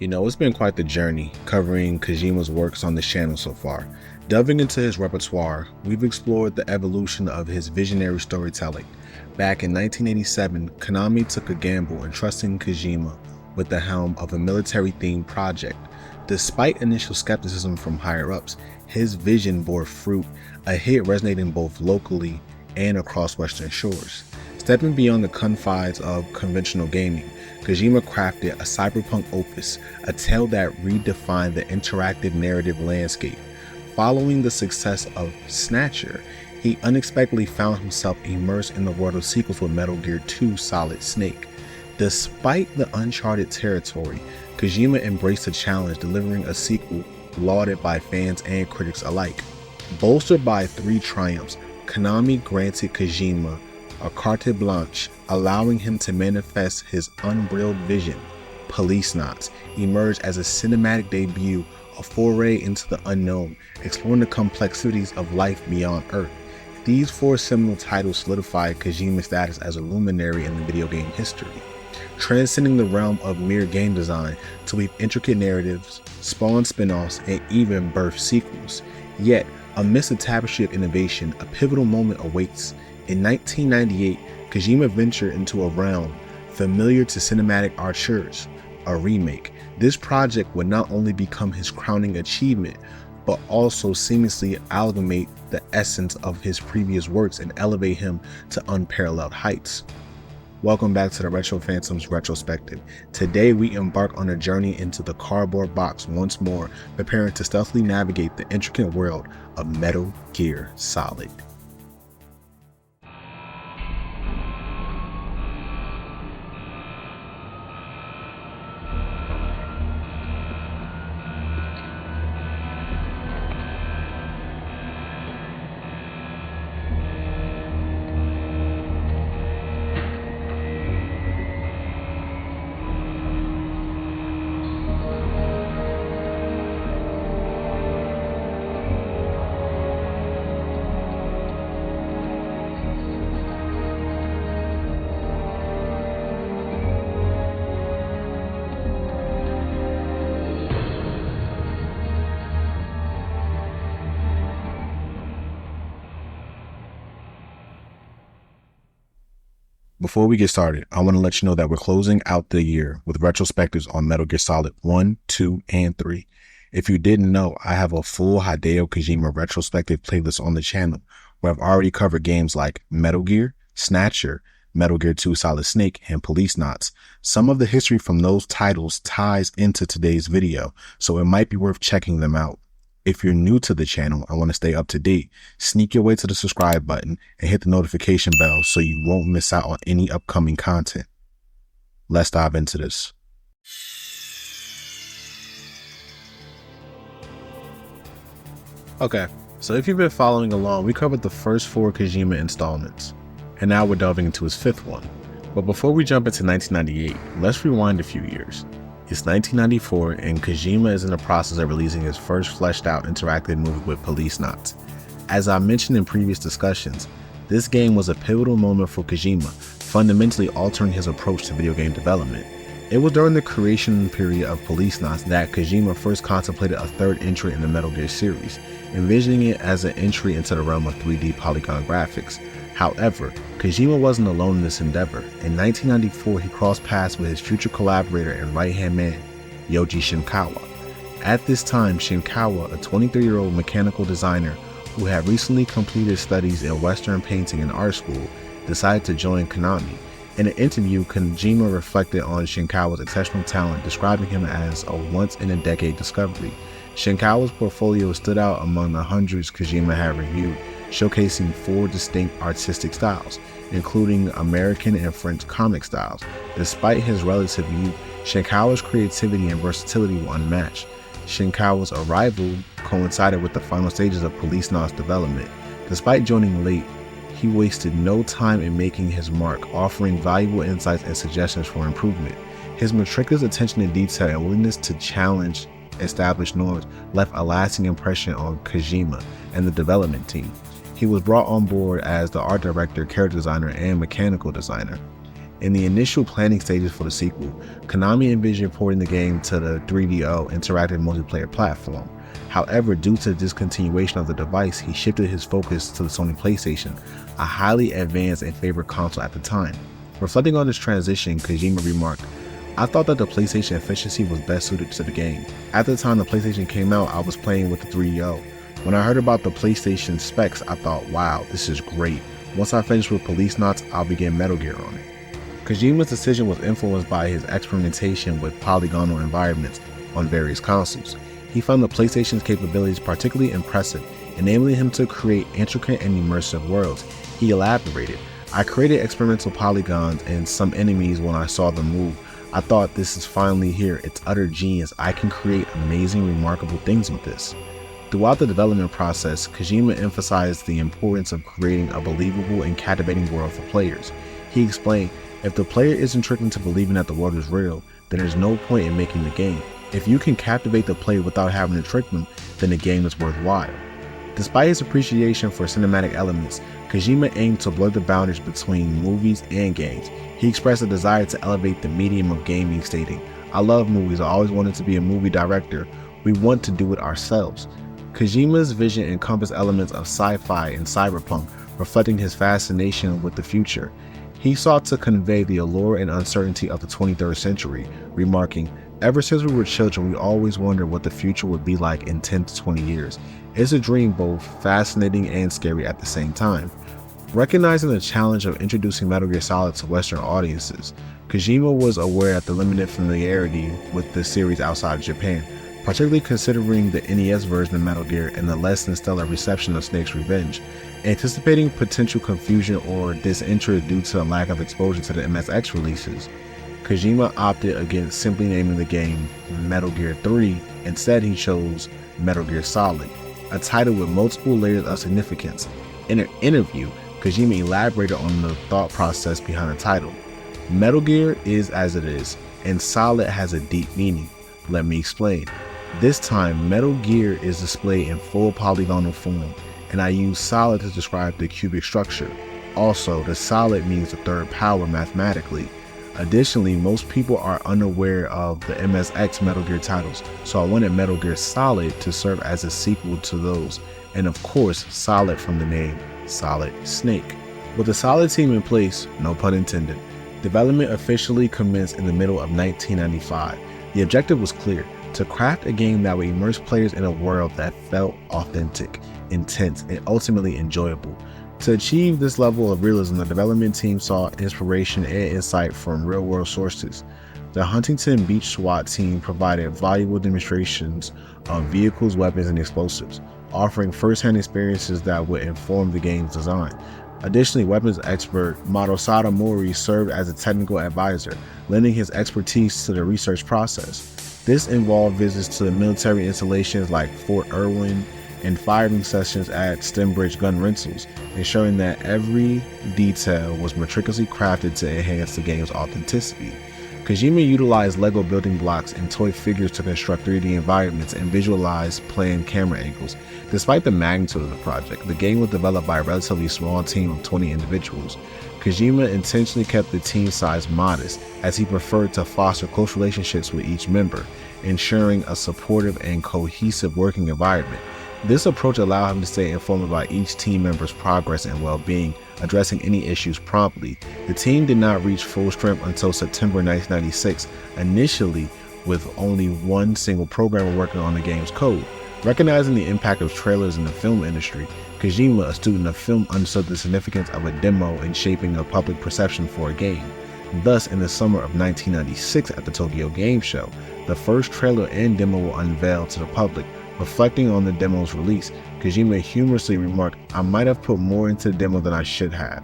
It's been quite the journey covering Kojima's works on this channel so far. Delving into his repertoire, we've explored the evolution of his visionary storytelling. Back in 1987, Konami took a gamble entrusting Kojima with the helm of a military-themed project. Despite initial skepticism from higher-ups, his vision bore fruit, a hit resonating both locally and across Western shores. Stepping beyond the confines of conventional gaming, Kojima crafted a cyberpunk opus, a tale that redefined the interactive narrative landscape. Following the success of Snatcher, he unexpectedly found himself immersed in the world of sequels with Metal Gear 2 Solid Snake. Despite the uncharted territory, Kojima embraced the challenge, delivering a sequel lauded by fans and critics alike. Bolstered by 3 triumphs, Konami granted Kojima a carte blanche, allowing him to manifest his unbridled vision. Policenauts emerged as a cinematic debut, a foray into the unknown, exploring the complexities of life beyond Earth. These 4 seminal titles solidified Kojima's status as a luminary in the video game history, transcending the realm of mere game design to weave intricate narratives, spawn spin-offs, and even birth sequels. Yet, amidst the tapestry of innovation, a pivotal moment awaits. In 1998, Kojima ventured into a realm familiar to cinematic auteurs, a remake. This project would not only become his crowning achievement, but also seamlessly amalgamate the essence of his previous works and elevate him to unparalleled heights. Welcome back to the Retro Phantoms Retrospective. Today we embark on a journey into the cardboard box once more, preparing to stealthily navigate the intricate world of Metal Gear Solid. Before we get started, I want to let you know that we're closing out the year with retrospectives on Metal Gear Solid 1, 2, and 3. If you didn't know, I have a full Hideo Kojima retrospective playlist on the channel where I've already covered games like Metal Gear, Snatcher, Metal Gear 2 Solid Snake, and Policenauts. Some of the history from those titles ties into today's video, so it might be worth checking them out. If you're new to the channel and want to stay up to date, sneak your way to the subscribe button and hit the notification bell so you won't miss out on any upcoming content. Let's dive into this. Okay, so if you've been following along, we covered the first 4 Kojima installments, and now we're delving into his 5th one. But before we jump into 1998, let's rewind a few years. It's 1994 and Kojima is in the process of releasing his first fleshed out interactive movie with Policenauts. As I mentioned in previous discussions, this game was a pivotal moment for Kojima, fundamentally altering his approach to video game development. It was during the creation period of Policenauts that Kojima first contemplated a 3rd entry in the Metal Gear series, envisioning it as an entry into the realm of 3D polygon graphics. However, Kojima wasn't alone in this endeavor. In 1994, he crossed paths with his future collaborator and right-hand man, Yoji Shinkawa. At this time, Shinkawa, a 23-year-old mechanical designer who had recently completed studies in Western painting and art school, decided to join Konami. In an interview, Kojima reflected on Shinkawa's exceptional talent, describing him as a once-in-a-decade discovery. Shinkawa's portfolio stood out among the hundreds Kojima had reviewed, showcasing 4 distinct artistic styles, including American and French comic styles. Despite his relative youth, Shinkawa's creativity and versatility were unmatched. Shinkawa's arrival coincided with the final stages of Policenauts development. Despite joining late, he wasted no time in making his mark, offering valuable insights and suggestions for improvement. His meticulous attention to detail and willingness to challenge established norms left a lasting impression on Kojima and the development team. He was brought on board as the art director, character designer, and mechanical designer. In the initial planning stages for the sequel, Konami envisioned porting the game to the 3DO interactive multiplayer platform. However, due to the discontinuation of the device, he shifted his focus to the Sony PlayStation, a highly advanced and favored console at the time. Reflecting on this transition, Kojima remarked, "I thought that the PlayStation efficiency was best suited to the game. At the time the PlayStation came out, I was playing with the 3DO. When I heard about the PlayStation specs, I thought, wow, this is great. Once I finish with Policenauts, I'll begin Metal Gear on it." Kojima's decision was influenced by his experimentation with polygonal environments on various consoles. He found the PlayStation's capabilities particularly impressive, enabling him to create intricate and immersive worlds. He elaborated, "I created experimental polygons and some enemies when I saw them move. I thought, this is finally here, it's utter genius, I can create amazing, remarkable things with this." Throughout the development process, Kojima emphasized the importance of creating a believable and captivating world for players. He explained, "If the player isn't tricked into believing that the world is real, then there's no point in making the game. If you can captivate the player without having to trick them, then the game is worthwhile." Despite his appreciation for cinematic elements, Kojima aimed to blur the boundaries between movies and games. He expressed a desire to elevate the medium of gaming, stating, "I love movies, I always wanted to be a movie director. We want to do it ourselves." Kojima's vision encompassed elements of sci-fi and cyberpunk, reflecting his fascination with the future. He sought to convey the allure and uncertainty of the 23rd century, remarking, "Ever since we were children, we always wondered what the future would be like in 10 to 20 years. It's a dream both fascinating and scary at the same time." Recognizing the challenge of introducing Metal Gear Solid to Western audiences, Kojima was aware of the limited familiarity with the series outside of Japan, particularly considering the NES version of Metal Gear and the less than stellar reception of Snake's Revenge. Anticipating potential confusion or disinterest due to a lack of exposure to the MSX releases, Kojima opted against simply naming the game Metal Gear 3. Instead, he chose Metal Gear Solid, a title with multiple layers of significance. In an interview, Kojima elaborated on the thought process behind the title. "Metal Gear is as it is, and Solid has a deep meaning. Let me explain. This time, Metal Gear is displayed in full polygonal form, and I use solid to describe the cubic structure. Also, the solid means the third power mathematically. Additionally, most people are unaware of the MSX Metal Gear titles, so I wanted Metal Gear Solid to serve as a sequel to those, and of course, Solid from the name Solid Snake." With the Solid team in place, no pun intended, development officially commenced in the middle of 1995. The objective was clear: to craft a game that would immerse players in a world that felt authentic, intense, and ultimately enjoyable. To achieve this level of realism, the development team sought inspiration and insight from real-world sources. The Huntington Beach SWAT team provided valuable demonstrations of vehicles, weapons, and explosives, offering first-hand experiences that would inform the game's design. Additionally, weapons expert Marosada Mori served as a technical advisor, lending his expertise to the research process. This involved visits to the military installations like Fort Irwin and firing sessions at Stembridge Gun Rentals, ensuring that every detail was meticulously crafted to enhance the game's authenticity. Kojima utilized Lego building blocks and toy figures to construct 3D environments and visualize planned camera angles. Despite the magnitude of the project, the game was developed by a relatively small team of 20 individuals. Kojima intentionally kept the team size modest, as he preferred to foster close relationships with each member, ensuring a supportive and cohesive working environment. This approach allowed him to stay informed about each team member's progress and well-being, addressing any issues promptly. The team did not reach full strength until September 1996, initially with only one single programmer working on the game's code. Recognizing the impact of trailers in the film industry, Kojima, a student of film, understood the significance of a demo in shaping a public perception for a game. Thus, in the summer of 1996 at the Tokyo Game Show, the first trailer and demo were unveiled to the public. Reflecting on the demo's release, Kojima humorously remarked, "I might have put more into the demo than I should have.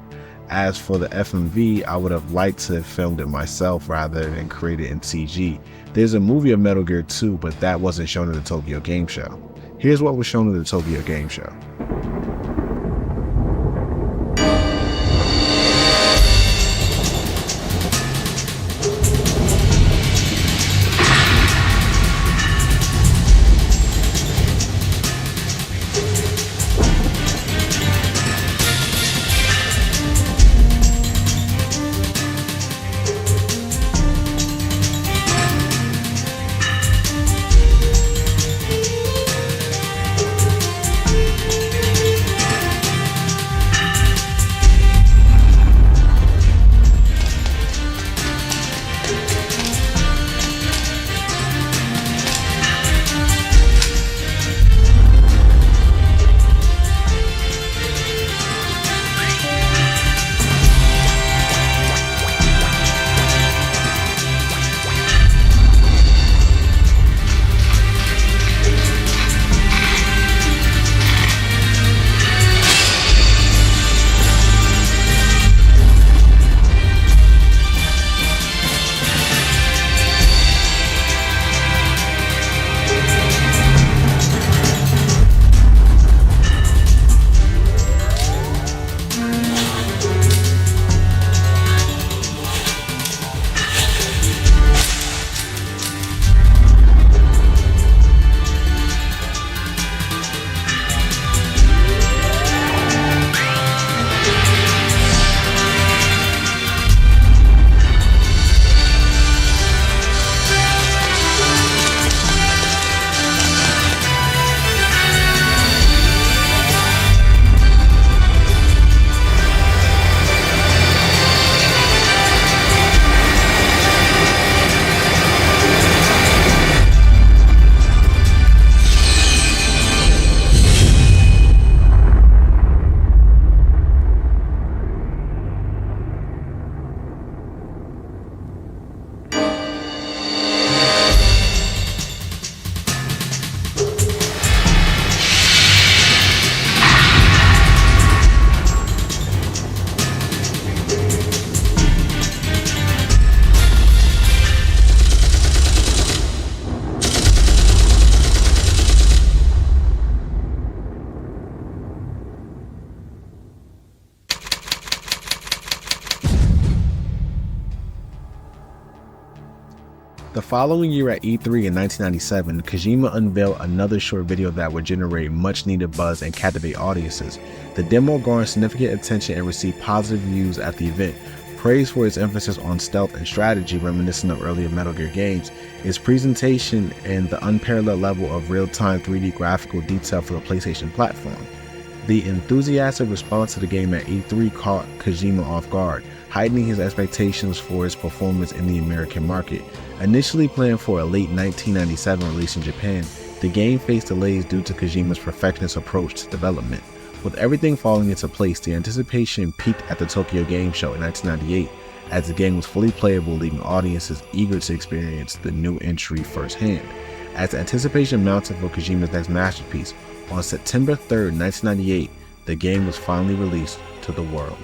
As for the FMV, I would have liked to have filmed it myself rather than create it in CG. There's a movie of Metal Gear 2, but that wasn't shown at the Tokyo Game Show." Here's what was shown at the Tokyo Game Show. The following year at E3 in 1997, Kojima unveiled another short video that would generate much needed buzz and captivate audiences. The demo garnered significant attention and received positive reviews at the event. Praised for its emphasis on stealth and strategy reminiscent of earlier Metal Gear games, its presentation and the unparalleled level of real-time 3D graphical detail for the PlayStation platform. The enthusiastic response to the game at E3 caught Kojima off guard, heightening his expectations for its performance in the American market. Initially planned for a late 1997 release in Japan, the game faced delays due to Kojima's perfectionist approach to development. With everything falling into place, the anticipation peaked at the Tokyo Game Show in 1998 as the game was fully playable, leaving audiences eager to experience the new entry firsthand. As the anticipation mounted for Kojima's next masterpiece, on September 3rd, 1998, the game was finally released to the world.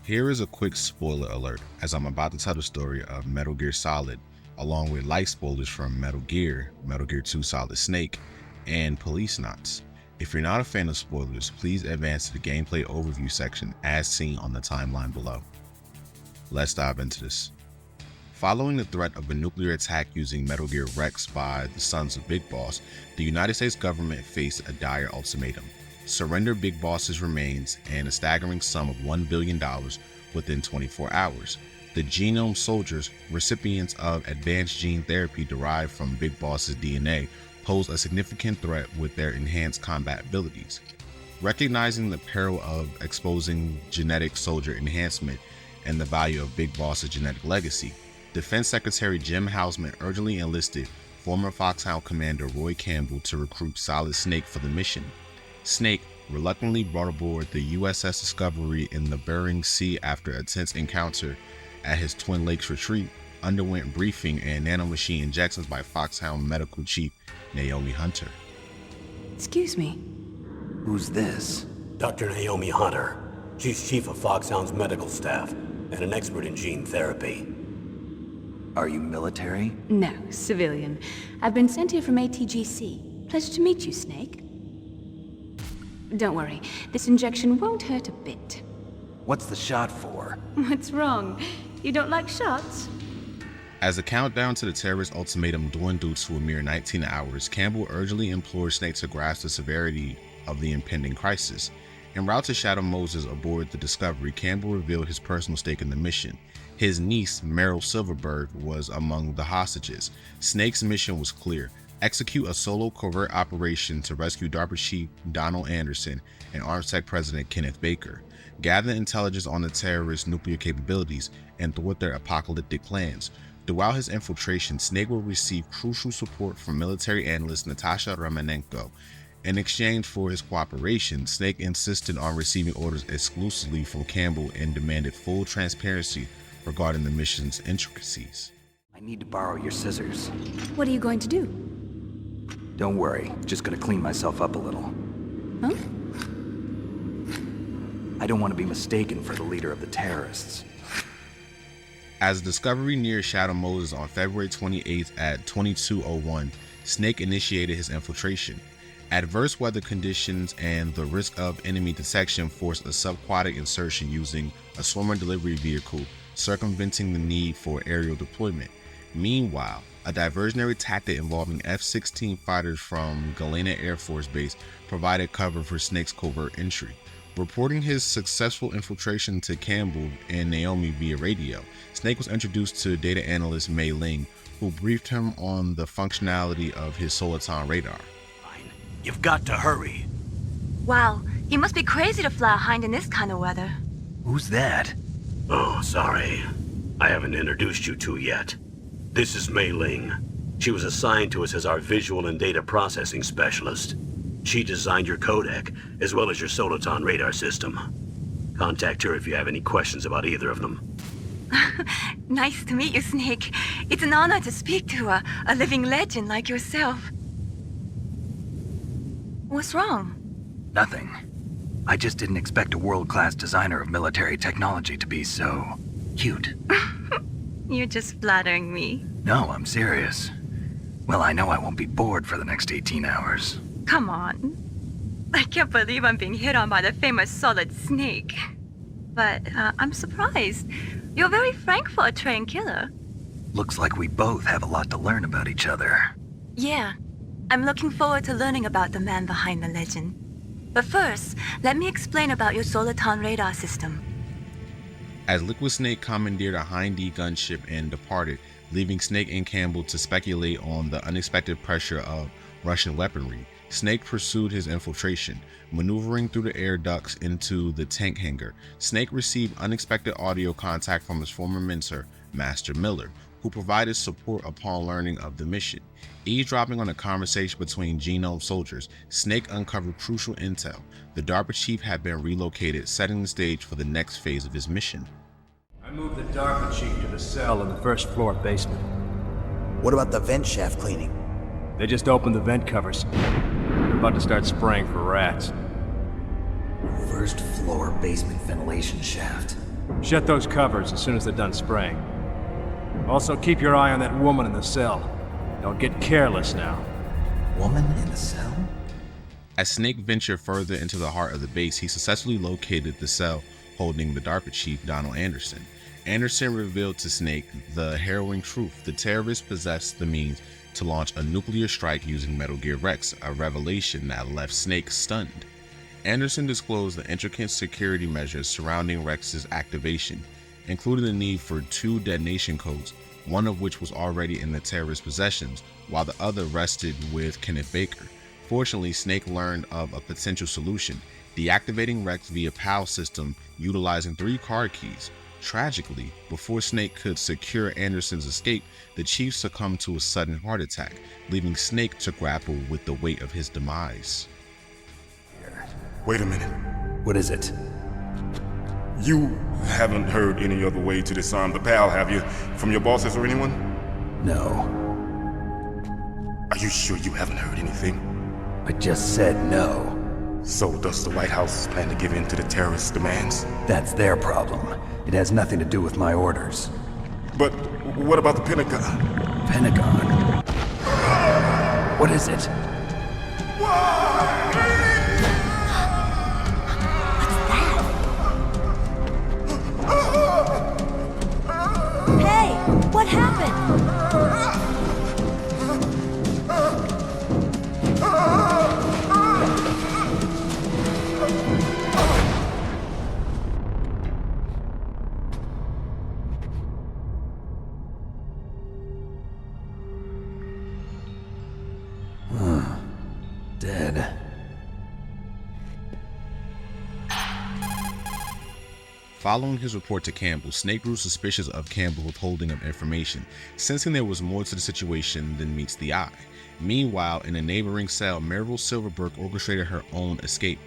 Here is a quick spoiler alert, as I'm about to tell the story of Metal Gear Solid, along with light spoilers from Metal Gear, Metal Gear 2 Solid Snake, and Policenauts. If you're not a fan of spoilers, please advance to the gameplay overview section as seen on the timeline below. Let's dive into this. Following the threat of a nuclear attack using Metal Gear Rex by the Sons of Big Boss, the United States government faced a dire ultimatum. Surrender Big Boss's remains and a staggering sum of $1 billion within 24 hours. The Genome Soldiers, recipients of advanced gene therapy derived from Big Boss's DNA, pose a significant threat with their enhanced combat abilities. Recognizing the peril of exposing genetic soldier enhancement and the value of Big Boss's genetic legacy, Defense Secretary Jim Houseman urgently enlisted former Foxhound Commander Roy Campbell to recruit Solid Snake for the mission. Snake, reluctantly brought aboard the USS Discovery in the Bering Sea after a tense encounter at his Twin Lakes retreat, underwent briefing and nanomachine injections by Foxhound Medical Chief Naomi Hunter. Excuse me. Who's this? Dr. Naomi Hunter. She's chief of Foxhound's medical staff and an expert in gene therapy. Are you military? No, civilian. I've been sent here from ATGC. Pleasure to meet you, Snake. Don't worry, this injection won't hurt a bit. What's the shot for? What's wrong? You don't like shots? As the countdown to the terrorist ultimatum dwindled to a mere 19 hours, Campbell urgently implored Snake to grasp the severity of the impending crisis. En route to Shadow Moses aboard the Discovery, Campbell revealed his personal stake in the mission. His niece, Meryl Silverberg, was among the hostages. Snake's mission was clear: execute a solo covert operation to rescue DARPA Chief Donald Anderson and Armsec President Kenneth Baker, gather intelligence on the terrorists' nuclear capabilities, and thwart their apocalyptic plans. Throughout his infiltration, Snake will receive crucial support from military analyst Natasha Romanenko. In exchange for his cooperation, Snake insisted on receiving orders exclusively from Campbell and demanded full transparency regarding the mission's intricacies. I need to borrow your scissors. What are you going to do? Don't worry, just gonna clean myself up a little. Huh? I don't want to be mistaken for the leader of the terrorists. As the Discovery neared Shadow Moses on February 28th at 22:01, Snake initiated his infiltration. Adverse weather conditions and the risk of enemy detection forced a subaquatic insertion using a swimmer delivery vehicle, circumventing the need for aerial deployment. Meanwhile, a diversionary tactic involving F-16 fighters from Galena Air Force Base provided cover for Snake's covert entry. Reporting his successful infiltration to Campbell and Naomi via radio, Snake was introduced to data analyst Mei Ling, who briefed him on the functionality of his Soliton radar. Fine. You've got to hurry. Wow, he must be crazy to fly a hind in this kind of weather. Who's that? Oh, sorry. I haven't introduced you two yet. This is Mei Ling. She was assigned to us as our visual and data processing specialist. She designed your codec, as well as your Soliton radar system. Contact her if you have any questions about either of them. Nice to meet you, Snake. It's an honor to speak to a living legend like yourself. What's wrong? Nothing. I just didn't expect a world-class designer of military technology to be so cute. You're just flattering me. No, I'm serious. Well, I know I won't be bored for the next 18 hours. Come on. I can't believe I'm being hit on by the famous Solid Snake. But I'm surprised. You're very frank for a trained killer. Looks like we both have a lot to learn about each other. Yeah. I'm looking forward to learning about the man behind the legend. But first, let me explain about your Soliton radar system. As Liquid Snake commandeered a Hind D gunship and departed, leaving Snake and Campbell to speculate on the unexpected pressure of Russian weaponry, Snake pursued his infiltration. Maneuvering through the air ducts into the tank hangar, Snake received unexpected audio contact from his former mentor, Master Miller, who provided support upon learning of the mission. Eavesdropping on a conversation between Genome soldiers, Snake uncovered crucial intel. The DARPA chief had been relocated, setting the stage for the next phase of his mission. I moved the DARPA chief to the cell in the first floor basement. What about the vent shaft cleaning? They just opened the vent covers. They're about to start spraying for rats. First floor basement ventilation shaft. Shut those covers as soon as they're done spraying. Also, keep your eye on that woman in the cell. Don't get careless now. Woman in the cell? As Snake ventured further into the heart of the base, he successfully located the cell holding the DARPA chief, Donald Anderson. Anderson revealed to Snake the harrowing truth: the terrorists possessed the means to launch a nuclear strike using Metal Gear Rex, a revelation that left Snake stunned. Anderson disclosed the intricate security measures surrounding Rex's activation, including the need for 2 detonation codes, one of which was already in the terrorist possessions, while the other rested with Kenneth Baker. Fortunately, Snake learned of a potential solution: deactivating Rex via PAL system utilizing 3 card keys. Tragically, before Snake could secure Anderson's escape, the chief succumbed to a sudden heart attack, leaving Snake to grapple with the weight of his demise. Wait a minute. What is it? You haven't heard any other way to disarm the PAL, have you? From your bosses or anyone? No. Are you sure you haven't heard anything? I just said no. So does the White House plan to give in to the terrorist demands? That's their problem. It has nothing to do with my orders. But what about the Pentagon? Pentagon? What is it? Hey, what happened? Dead. Following his report to Campbell, Snake grew suspicious of Campbell's withholding of information, sensing there was more to the situation than meets the eye. Meanwhile, in a neighboring cell, Meryl Silverberg orchestrated her own escape,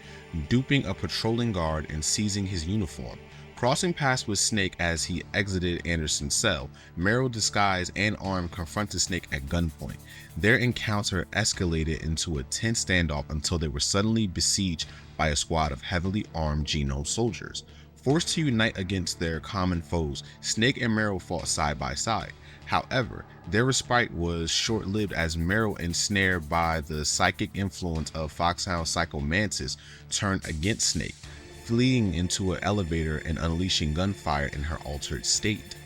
duping a patrolling guard and seizing his uniform. Crossing paths with Snake as he exited Anderson's cell, Meryl, disguised and armed, confronted Snake at gunpoint. Their encounter escalated into a tense standoff until they were suddenly besieged by a squad of heavily armed Genome soldiers. Forced to unite against their common foes, Snake and Meryl fought side by side. However, their respite was short-lived as Meryl, ensnared by the psychic influence of Foxhound Psycho Mantis, turned against Snake, fleeing into an elevator and unleashing gunfire in her altered state.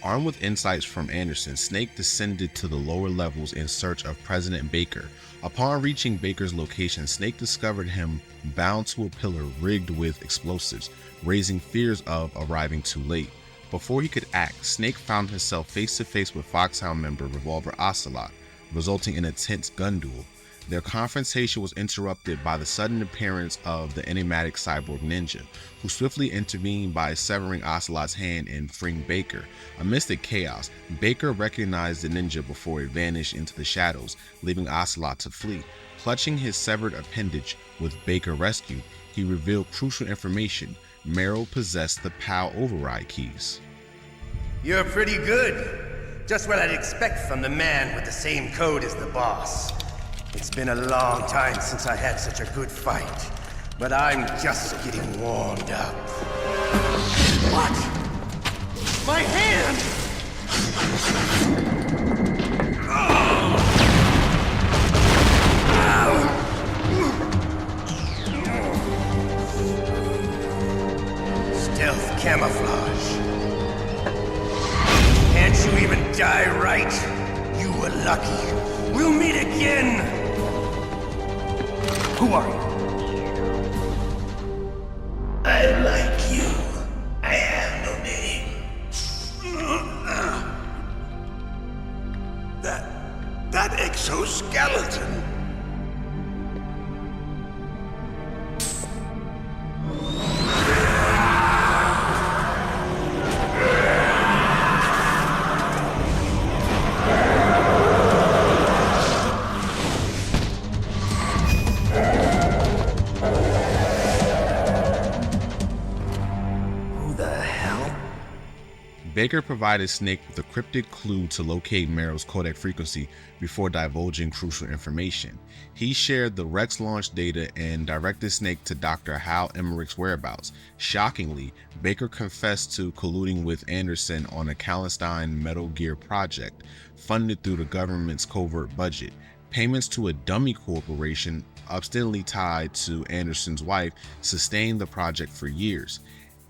Armed with insights from Anderson, Snake descended to the lower levels in search of President Baker. Upon reaching Baker's location, Snake discovered him bound to a pillar rigged with explosives, raising fears of arriving too late. Before he could act, Snake found himself face to face with Foxhound member Revolver Ocelot, resulting in a tense gun duel. Their confrontation was interrupted by the sudden appearance of the enigmatic cyborg ninja, who swiftly intervened by severing Ocelot's hand and freeing Baker. Amidst the chaos, Baker recognized the ninja before it vanished into the shadows, leaving Ocelot to flee. Clutching his severed appendage with Baker rescued, he revealed crucial information. Meryl possessed the PAL override keys. You're pretty good. Just what I'd expect from the man with the same code as the boss. It's been a long time since I had such a good fight, but I'm just getting warmed up. What? My hand! Stealth camouflage. Can't you even die right? You were lucky. We'll meet again! Who are you? I like you. I have no name. That exoskeleton. Baker provided Snake with a cryptic clue to locate Meryl's codec frequency before divulging crucial information. He shared the Rex launch data and directed Snake to Dr. Hal Emmerich's whereabouts. Shockingly, Baker confessed to colluding with Anderson on a clandestine Metal Gear project funded through the government's covert budget. Payments to a dummy corporation obstinately tied to Anderson's wife sustained the project for years.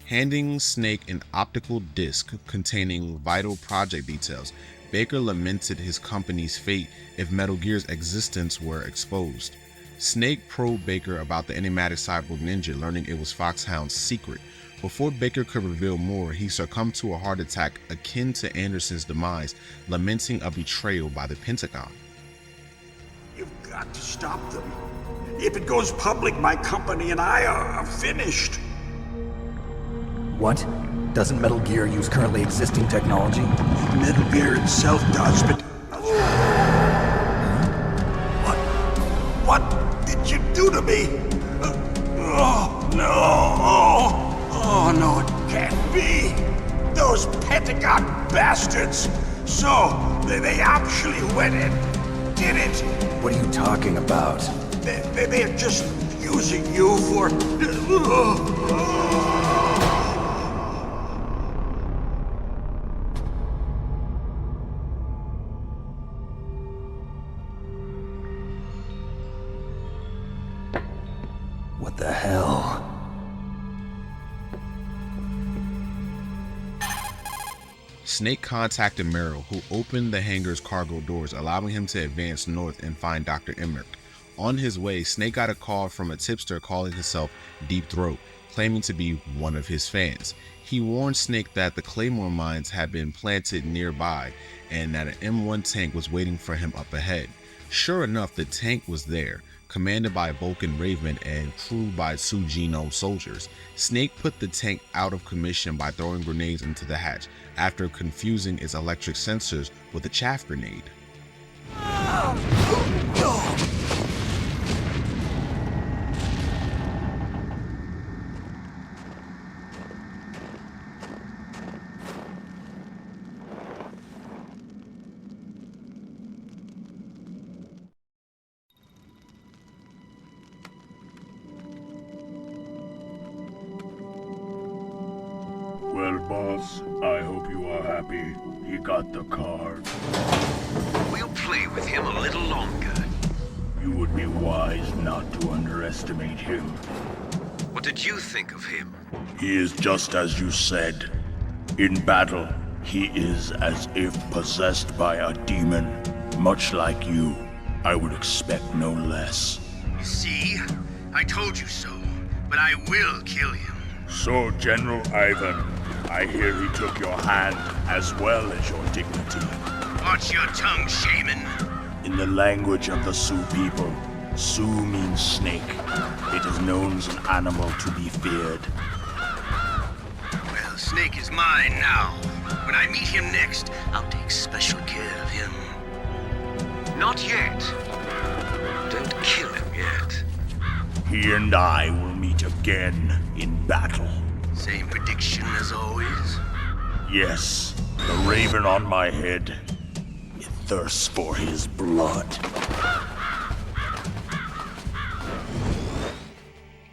Handing Snake an optical disc containing vital project details, Baker lamented his company's fate if Metal Gear's existence were exposed. Snake probed Baker about the enigmatic cyborg ninja, learning it was Foxhound's secret. Before Baker could reveal more, he succumbed to a heart attack akin to Anderson's demise, lamenting a betrayal by the Pentagon. You've got to stop them. If it goes public, my company and I are finished. What? Doesn't Metal Gear use currently existing technology? Metal Gear itself does, but... What did you do to me? Oh, no! Oh, no, it can't be! Those Pentagon bastards! So, they actually went and did it! What are you talking about? They're just using you for... What the hell? Snake contacted Meryl, who opened the hangar's cargo doors, allowing him to advance north and find Dr. Emmerich. On his way, Snake got a call from a tipster calling himself Deep Throat, claiming to be one of his fans. He warned Snake that the Claymore mines had been planted nearby and that an M1 tank was waiting for him up ahead. Sure enough, the tank was there, commanded by Vulcan Raven and crewed by 2 Genome soldiers. Snake put the tank out of commission by throwing grenades into the hatch after confusing its electric sensors with a chaff grenade. Well, boss, I hope you are happy. He got the card. We'll play with him a little longer. You would be wise not to underestimate him. What did you think of him? He is just as you said. In battle, He is as if possessed by a demon, much like you. I would expect no less. See? I told you so, but I will kill him. So, General Ivan, I hear he took your hand as well as your dignity. Watch your tongue, shaman. In the language of the Sioux people, Sioux means snake. It is known as an animal to be feared. Well, Snake is mine now. When I meet him next, I'll take special care of him. Not yet. Don't kill him yet. He and I will meet again in battle. Same prediction as always? Yes, the raven on my head. It thirsts for his blood.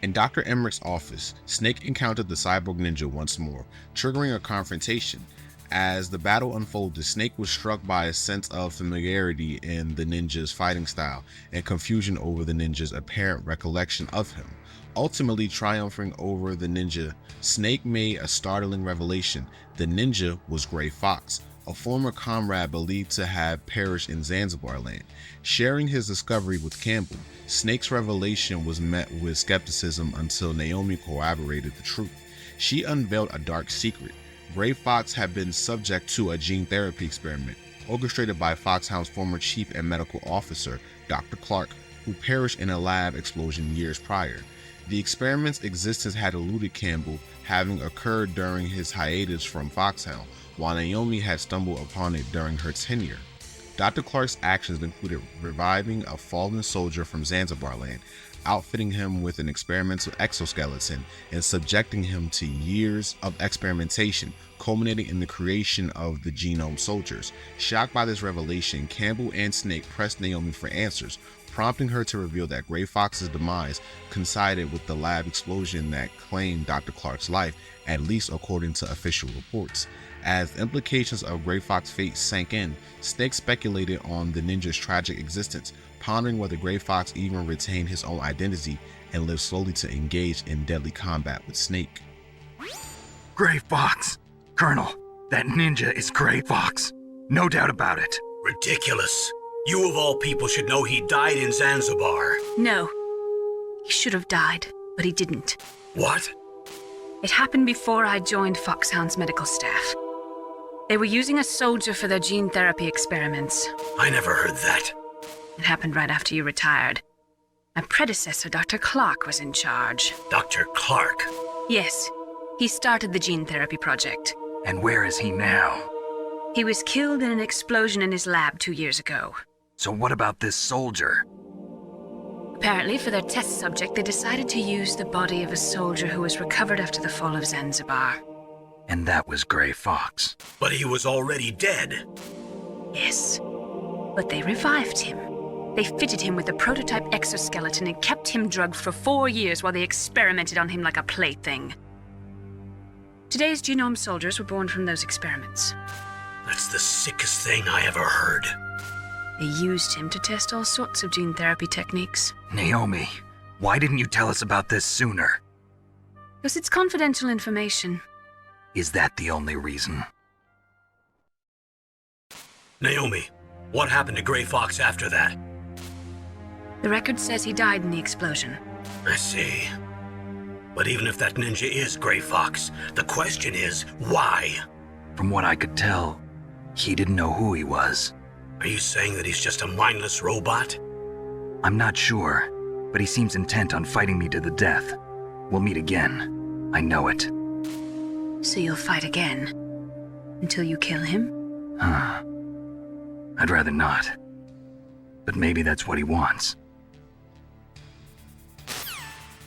In Dr. Emmerich's office, Snake encountered the cyborg ninja once more, triggering a confrontation. As the battle unfolded, Snake was struck by a sense of familiarity in the ninja's fighting style and confusion over the ninja's apparent recollection of him. Ultimately triumphing over the ninja, Snake made a startling revelation. The ninja was Gray Fox, a former comrade believed to have perished in Zanzibar land. Sharing his discovery with Campbell, Snake's revelation was met with skepticism until Naomi corroborated the truth. She unveiled a dark secret. Gray Fox had been subject to a gene therapy experiment, orchestrated by Foxhound's former chief and medical officer, Dr. Clark, who perished in a lab explosion years prior. The experiment's existence had eluded Campbell, having occurred during his hiatus from Foxhound, while Naomi had stumbled upon it during her tenure. Dr. Clark's actions included reviving a fallen soldier from Zanzibar land, outfitting him with an experimental exoskeleton, and subjecting him to years of experimentation, culminating in the creation of the Genome Soldiers. Shocked by this revelation, Campbell and Snake pressed Naomi for answers, prompting her to reveal that Gray Fox's demise coincided with the lab explosion that claimed Dr. Clark's life, at least according to official reports. As the implications of Gray Fox's fate sank in, Snake speculated on the ninja's tragic existence, pondering whether Gray Fox even retained his own identity and lived slowly to engage in deadly combat with Snake. Gray Fox! Colonel, that ninja is Gray Fox. No doubt about it. Ridiculous. You of all people should know he died in Zanzibar. No. He should have died, but he didn't. What? It happened before I joined Foxhound's medical staff. They were using a soldier for their gene therapy experiments. I never heard that. It happened right after you retired. My predecessor, Dr. Clark, was in charge. Dr. Clark? Yes. He started the gene therapy project. And where is he now? He was killed in an explosion in his lab 2 years ago. So what about this soldier? Apparently, for their test subject, they decided to use the body of a soldier who was recovered after the fall of Zanzibar. And that was Gray Fox. But he was already dead. Yes. But they revived him. They fitted him with a prototype exoskeleton and kept him drugged for 4 years while they experimented on him like a plaything. Today's genome soldiers were born from those experiments. That's the sickest thing I ever heard. They used him to test all sorts of gene therapy techniques. Naomi, why didn't you tell us about this sooner? Because it's confidential information. Is that the only reason? Naomi, what happened to Gray Fox after that? The record says he died in the explosion. I see. But even if that ninja is Gray Fox, the question is, why? From what I could tell, he didn't know who he was. Are you saying that he's just a mindless robot? I'm not sure, but he seems intent on fighting me to the death. We'll meet again. I know it. So you'll fight again? Until you kill him? Huh. I'd rather not. But maybe that's what he wants.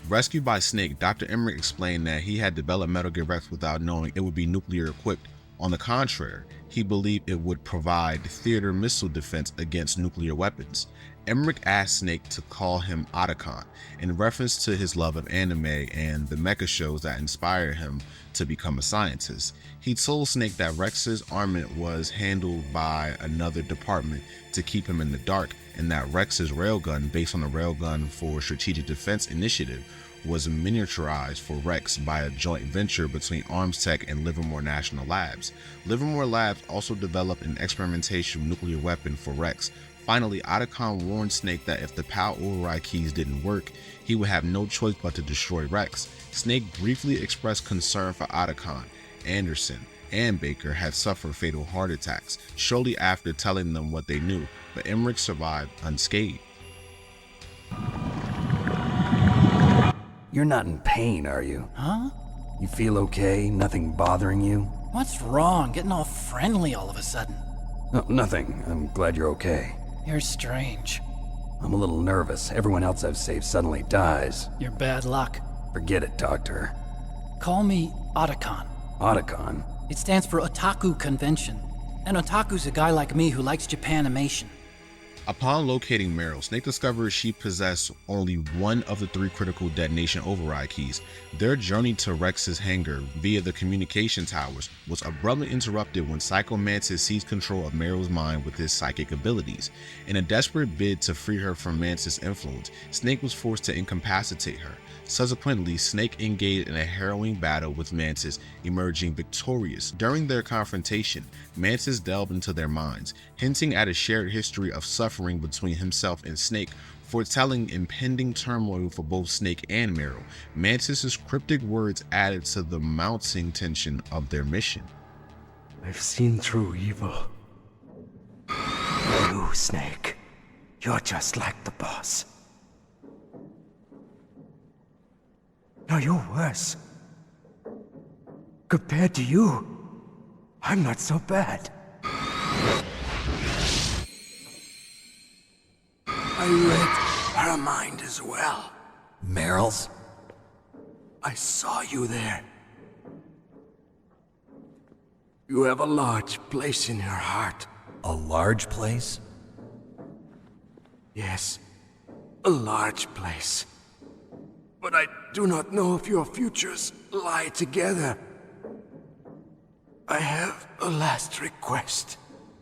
Rescued by Snake, Dr. Emmerich explained that he had developed Metal Gear Rex without knowing it would be nuclear equipped. On the contrary, he believed it would provide theater missile defense against nuclear weapons. Emmerich asked Snake to call him Otacon, in reference to his love of anime and the mecha shows that inspired him to become a scientist. He told Snake that Rex's armament was handled by another department to keep him in the dark, and that Rex's railgun, based on the Railgun for Strategic Defense Initiative, was miniaturized for Rex by a joint venture between ArmsTech and Livermore National Labs. Livermore Labs also developed an experimental nuclear weapon for Rex. Finally, Otacon warned Snake that if the PAL override keys didn't work, he would have no choice but to destroy Rex. Snake briefly expressed concern for Otacon, Anderson, and Baker had suffered fatal heart attacks shortly after telling them what they knew, but Emmerich survived unscathed. You're not in pain, are you? Huh? You feel okay? Nothing bothering you? What's wrong? Getting all friendly all of a sudden. No, nothing. I'm glad you're okay. You're strange. I'm a little nervous. Everyone else I've saved suddenly dies. You're bad luck. Forget it, Doctor. Call me Otacon. Otacon? It stands for Otaku Convention. And Otaku's a guy like me who likes Japanimation. Upon locating Meryl, Snake discovers she possessed only one of the 3 critical detonation override keys. Their journey to Rex's hangar via the communication towers was abruptly interrupted when Psycho Mantis seized control of Meryl's mind with his psychic abilities. In a desperate bid to free her from Mantis' influence, Snake was forced to incapacitate her. Subsequently, Snake engaged in a harrowing battle with Mantis, emerging victorious. During their confrontation, Mantis delved into their minds, hinting at a shared history of suffering between himself and Snake, foretelling impending turmoil for both Snake and Meryl. Mantis' cryptic words added to the mounting tension of their mission. I've seen through evil. You, Snake, you're just like the boss. No, you're worse. Compared to you, I'm not so bad. I read her mind as well. Meryl's? I saw you there. You have a large place in her heart. A large place? Yes, a large place. But I do not know if your futures lie together. I have a last request.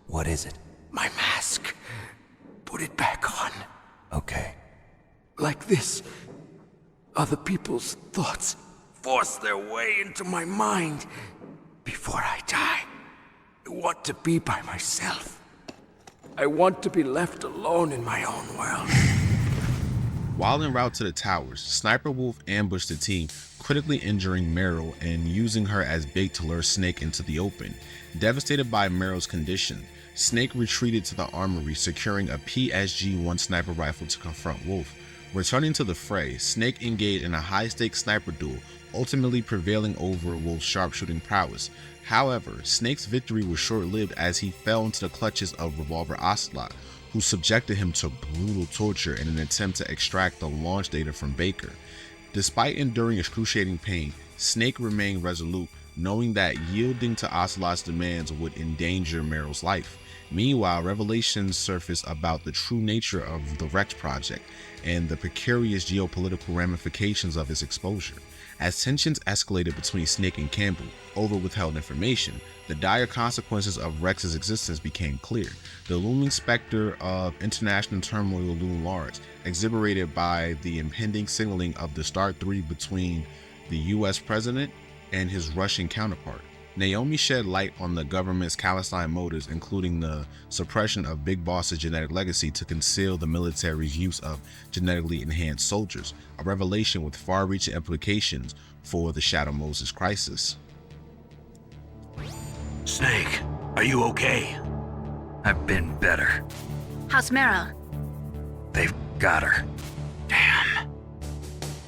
What is it? My mask. Put it back on. Okay. Like this, other people's thoughts force their way into my mind. Before I die, I want to be by myself. I want to be left alone in my own world. While en route to the towers, Sniper Wolf ambushed the team, critically injuring Meryl and using her as bait to lure Snake into the open. Devastated by Meryl's condition, Snake retreated to the armory, securing a PSG-1 sniper rifle to confront Wolf. Returning to the fray, Snake engaged in a high-stakes sniper duel, ultimately prevailing over Wolf's sharpshooting prowess. However, Snake's victory was short-lived as he fell into the clutches of Revolver Ocelot, who subjected him to brutal torture in an attempt to extract the launch data from Baker. Despite enduring excruciating pain, Snake remained resolute, knowing that yielding to Ocelot's demands would endanger Meryl's life. Meanwhile, revelations surfaced about the true nature of the Rex project and the precarious geopolitical ramifications of its exposure. As tensions escalated between Snake and Campbell over withheld information, the dire consequences of Rex's existence became clear. The looming specter of international turmoil loomed large, exaggerated by the impending signaling of the START 3 between the US president and his Russian counterpart. Naomi shed light on the government's clandestine motives, including the suppression of Big Boss's genetic legacy to conceal the military's use of genetically enhanced soldiers, a revelation with far-reaching implications for the Shadow Moses crisis. Snake, are you okay? I've been better. How's Meryl? They've got her. Damn.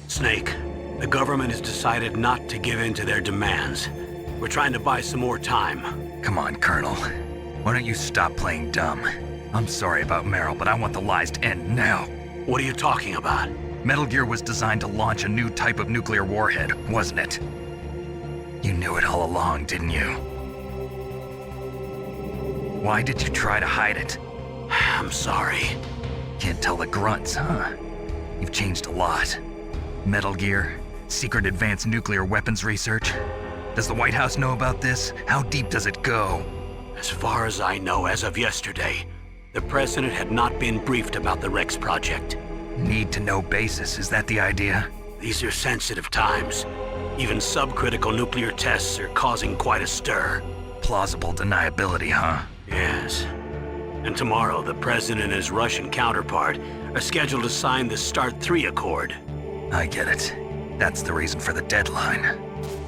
Snake, the government has decided not to give in to their demands. We're trying to buy some more time. Come on, Colonel. Why don't you stop playing dumb? I'm sorry about Meryl, but I want the lies to end now. What are you talking about? Metal Gear was designed to launch a new type of nuclear warhead, wasn't it? You knew it all along, didn't you? Why did you try to hide it? I'm sorry. Can't tell the grunts, huh? You've changed a lot. Metal Gear, secret advanced nuclear weapons research. Does the White House know about this? How deep does it go? As far as I know, as of yesterday, the president had not been briefed about the Rex project. Need-to-know basis, is that the idea? These are sensitive times. Even subcritical nuclear tests are causing quite a stir. Plausible deniability, huh? Yes. And tomorrow, the President and his Russian counterpart are scheduled to sign the START 3 Accord. I get it. That's the reason for the deadline.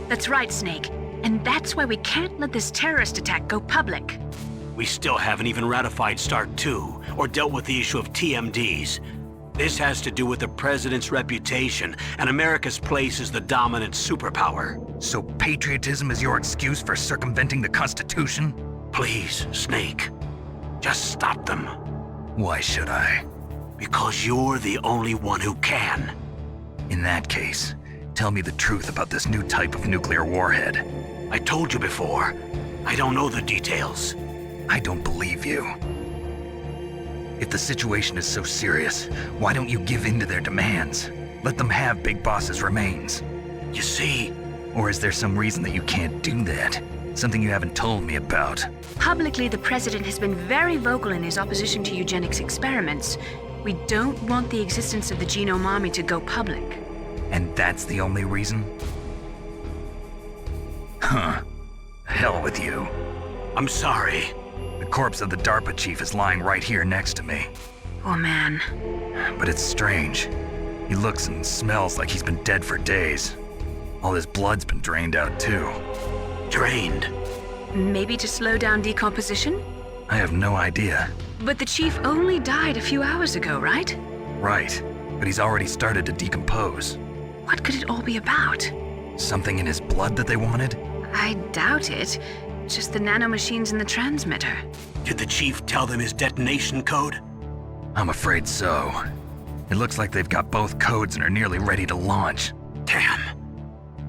That's right, Snake. And that's why we can't let this terrorist attack go public. We still haven't even ratified START 2 or dealt with the issue of TMDs. This has to do with the President's reputation and America's place as the dominant superpower. So patriotism is your excuse for circumventing the Constitution? Please, Snake. Just stop them. Why should I? Because you're the only one who can. In that case, tell me the truth about this new type of nuclear warhead. I told you before. I don't know the details. I don't believe you. If the situation is so serious, why don't you give in to their demands? Let them have Big Boss's remains. You see... Or is there some reason that you can't do that? Something you haven't told me about? Publicly, the President has been very vocal in his opposition to eugenics experiments. We don't want the existence of the Genome Army to go public. And that's the only reason? Huh. Hell with you. I'm sorry. The corpse of the DARPA chief is lying right here next to me. Poor man. But it's strange. He looks and smells like he's been dead for days. All his blood's been drained out too. Drained? Maybe to slow down decomposition? I have no idea. But the chief only died a few hours ago, right? Right, but he's already started to decompose. What could it all be about? Something in his blood that they wanted? I doubt it. Just the nanomachines in the transmitter. Did the chief tell them his detonation code? I'm afraid so. It looks like they've got both codes and are nearly ready to launch. Damn.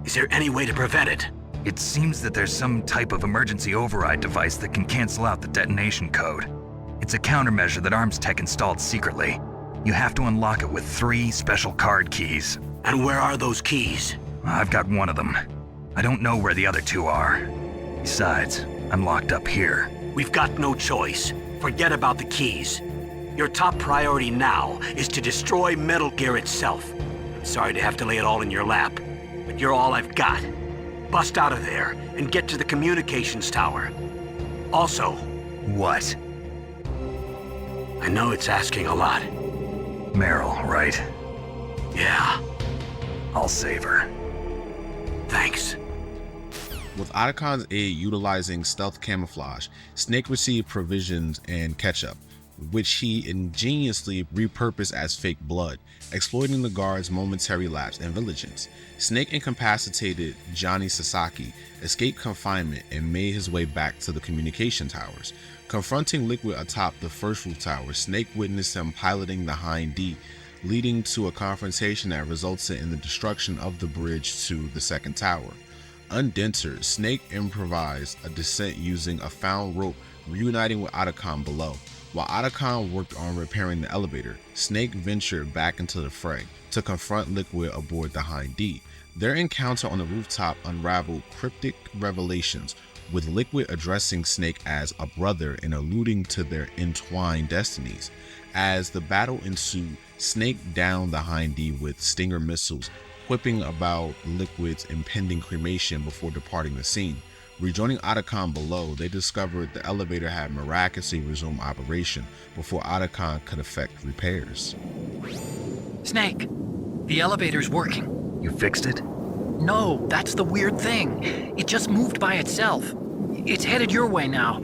Is there any way to prevent it? It seems that there's some type of emergency override device that can cancel out the detonation code. It's a countermeasure that Arms Tech installed secretly. You have to unlock it with 3 special card keys. And where are those keys? I've got one of them. I don't know where the other 2 are. Besides, I'm locked up here. We've got no choice. Forget about the keys. Your top priority now is to destroy Metal Gear itself. I'm sorry to have to lay it all in your lap, but you're all I've got. Bust out of there and get to the communications tower. Also... What? I know it's asking a lot. Meryl, right? Yeah. I'll save her. Thanks. With Otacon's aid utilizing stealth camouflage, Snake received provisions and ketchup, which he ingeniously repurposed as fake blood, exploiting the guards' momentary lapse and vigilance. Snake incapacitated Johnny Sasaki, escaped confinement, and made his way back to the communication towers. Confronting Liquid atop the first roof tower, Snake witnessed him piloting the Hind D, leading to a confrontation that resulted in the destruction of the bridge to the second tower. Undentered, Snake improvised a descent using a found rope, reuniting with Otacon below. While Otacon worked on repairing the elevator, Snake ventured back into the fray to confront Liquid aboard the Hind D. Their encounter on the rooftop unraveled cryptic revelations, with Liquid addressing Snake as a brother and alluding to their entwined destinies. As the battle ensued, Snake downed the Hind D with Stinger missiles, quipping about Liquid's impending cremation before departing the scene. Rejoining Otacon below, they discovered the elevator had miraculously resumed operation before Otacon could effect repairs. Snake, the elevator's working. You fixed it? No, that's the weird thing. It just moved by itself. It's headed your way now.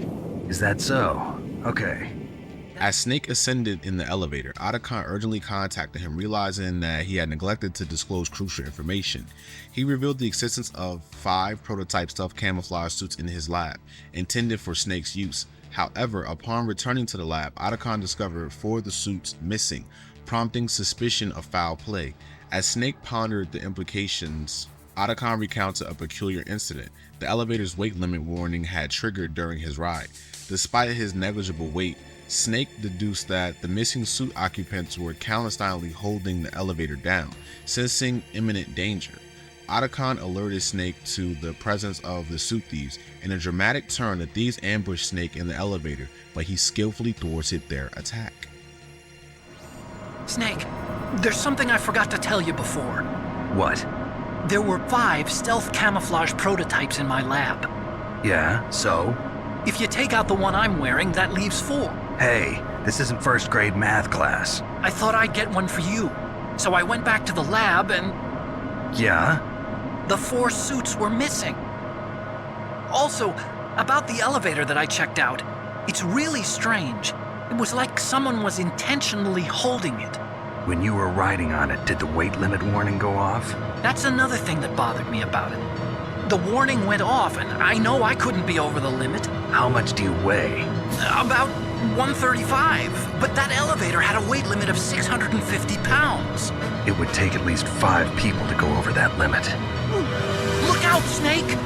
Is that so? Okay. As Snake ascended in the elevator, Otacon urgently contacted him, realizing that he had neglected to disclose crucial information. He revealed the existence of 5 prototype stealth camouflage suits in his lab, intended for Snake's use. However, upon returning to the lab, Otacon discovered 4 of the suits missing, prompting suspicion of foul play. As Snake pondered the implications, Otacon recounted a peculiar incident. The elevator's weight limit warning had triggered during his ride. Despite his negligible weight, Snake deduced that the missing suit occupants were clandestinely holding the elevator down, sensing imminent danger. Otacon alerted Snake to the presence of the suit thieves. In a dramatic turn, the thieves ambushed Snake in the elevator, but he skillfully thwarted their attack. Snake, there's something I forgot to tell you before. What? There were 5 stealth camouflage prototypes in my lab. Yeah, so? If you take out the one I'm wearing, that leaves 4. Hey, this isn't first grade math class. I thought I'd get one for you. So I went back to the lab and Yeah? the 4 suits were missing. Also, about the elevator that I checked out, it's really strange. It was like someone was intentionally holding it. When you were riding on it, did the weight limit warning go off? That's another thing that bothered me about it. The warning went off, and I know I couldn't be over the limit. How much do you weigh? About 135, but that elevator had a weight limit of 650 pounds. It would take at least 5 people to go over that limit. Look out, Snake!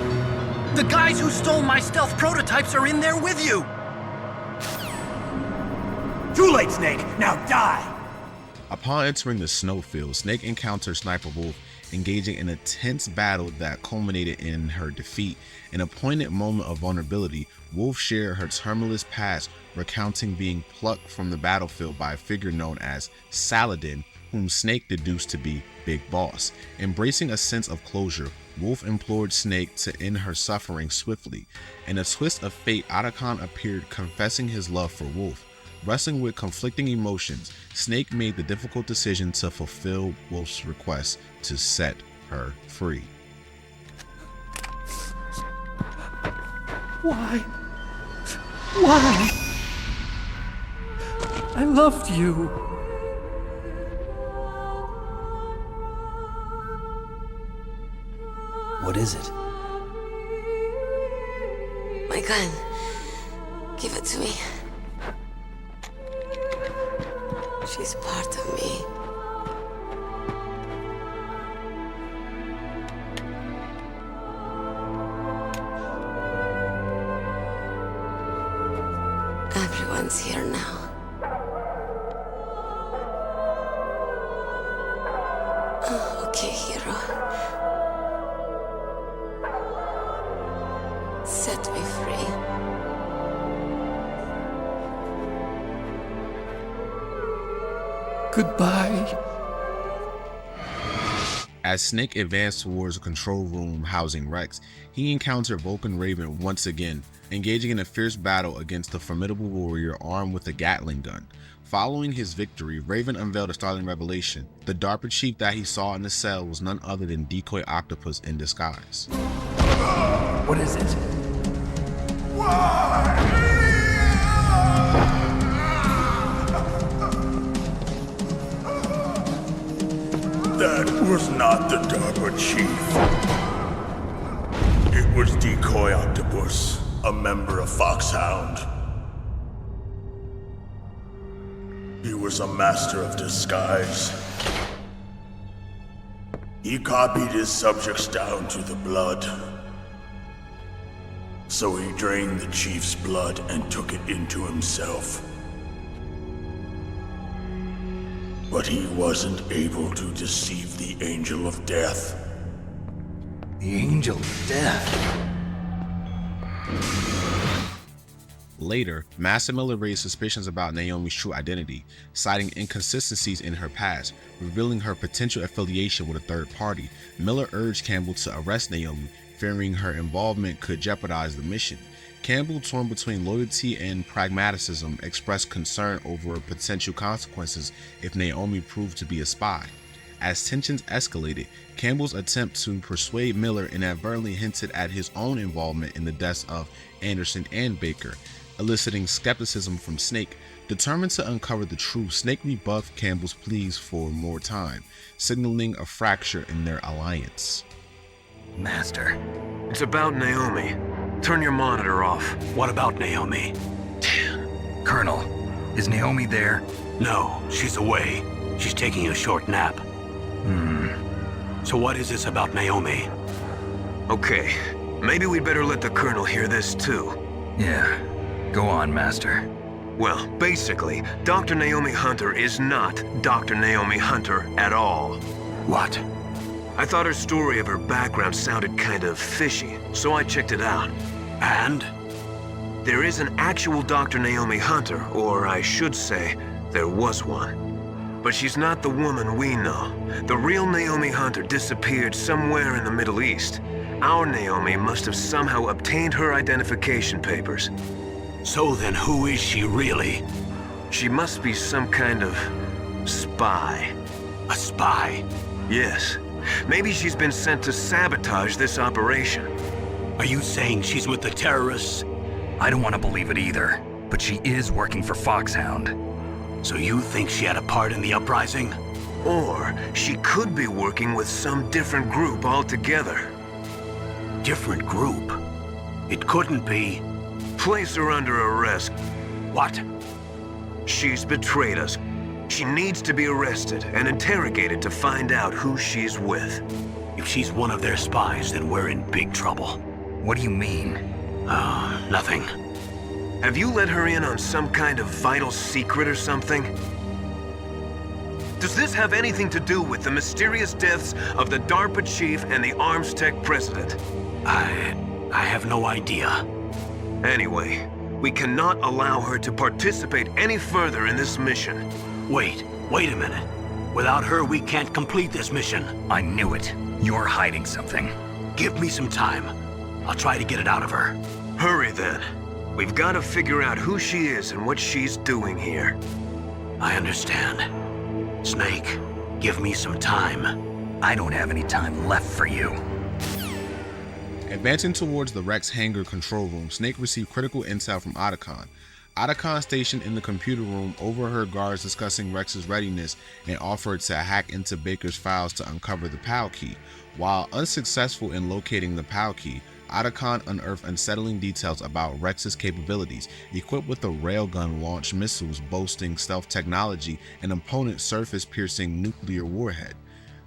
The guys who stole my stealth prototypes are in there with you! Too late, Snake! Now die! Upon entering the snowfield, Snake encounters Sniper Wolf, engaging in a tense battle that culminated in her defeat. In a poignant moment of vulnerability, Wolf shared her tumultuous past, recounting being plucked from the battlefield by a figure known as Saladin, whom Snake deduced to be Big Boss. Embracing a sense of closure, Wolf implored Snake to end her suffering swiftly. In a twist of fate, Otacon appeared, confessing his love for Wolf. Wrestling with conflicting emotions, Snake made the difficult decision to fulfill Wolf's request to set her free. Why? Why? I loved you. What is it? My gun. Give it to me. She's part of me. Everyone's here now. Oh, okay, hero. Set me free. Goodbye. As Snake advanced towards a control room housing Rex, he encountered Vulcan Raven once again, engaging in a fierce battle against the formidable warrior armed with a Gatling gun. Following his victory, Raven unveiled a startling revelation. The DARPA chief that he saw in the cell was none other than Decoy Octopus in disguise. What is it? That was not the DARPA chief. It was Decoy Octopus, a member of Foxhound. He was a master of disguise. He copied his subjects down to the blood. So he drained the chief's blood and took it into himself. But he wasn't able to deceive the Angel of Death. The Angel of Death? Later, Master Miller raised suspicions about Naomi's true identity, citing inconsistencies in her past, revealing her potential affiliation with a third party. Miller urged Campbell to arrest Naomi, fearing her involvement could jeopardize the mission. Campbell, torn between loyalty and pragmatism, expressed concern over potential consequences if Naomi proved to be a spy. As tensions escalated, Campbell's attempt to persuade Miller inadvertently hinted at his own involvement in the deaths of Anderson and Baker, eliciting skepticism from Snake. Determined to uncover the truth, Snake rebuffed Campbell's pleas for more time, signaling a fracture in their alliance. Master, it's about Naomi. Turn your monitor off. What about Naomi? Colonel, is Naomi there? No, she's away. She's taking a short nap. So what is this about Naomi? Okay, maybe we'd better let the Colonel hear this too. Yeah, go on, Master. Well, basically, Dr. Naomi Hunter is not Dr. Naomi Hunter at all. What? I thought her story of her background sounded kind of fishy, so I checked it out. And? There is an actual Dr. Naomi Hunter, or I should say, there was one. But she's not the woman we know. The real Naomi Hunter disappeared somewhere in the Middle East. Our Naomi must have somehow obtained her identification papers. So then who is she really? She must be some kind of spy. A spy? Yes. Maybe she's been sent to sabotage this operation. Are you saying she's with the terrorists? I don't want to believe it either, but she is working for Foxhound. So you think she had a part in the uprising? Or she could be working with some different group altogether. Different group? It couldn't be. Place her under arrest. What? She's betrayed us. She needs to be arrested and interrogated to find out who she's with. If she's one of their spies, then we're in big trouble. What do you mean? Nothing. Have you let her in on some kind of vital secret or something? Does this have anything to do with the mysterious deaths of the DARPA chief and the ArmsTech president? I have no idea. Anyway, we cannot allow her to participate any further in this mission. Wait a minute. Without her, we can't complete this mission. I knew it. You're hiding something. Give me some time. I'll try to get it out of her. Hurry then. We've got to figure out who she is and what she's doing here. I understand. Snake, give me some time. I don't have any time left for you. Advancing towards the Rex hangar control room, Snake received critical intel from Otacon. Otacon, stationed in the computer room, overheard guards discussing Rex's readiness and offered to hack into Baker's files to uncover the PAL key. While unsuccessful in locating the PAL key, Otacon unearthed unsettling details about Rex's capabilities, equipped with a railgun launched missiles boasting stealth technology and opponent surface-piercing nuclear warhead.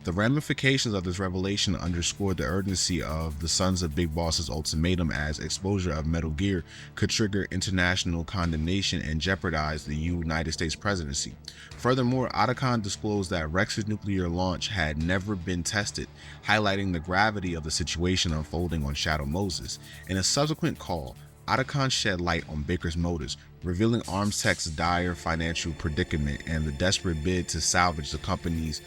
The ramifications of this revelation underscored the urgency of the Sons of Big Boss's ultimatum, as exposure of Metal Gear could trigger international condemnation and jeopardize the United States presidency. Furthermore, Otacon disclosed that Rex's nuclear launch had never been tested, highlighting the gravity of the situation unfolding on Shadow Moses. In a subsequent call, Otacon shed light on Baker's motives, revealing ArmsTech's dire financial predicament and the desperate bid to salvage the company's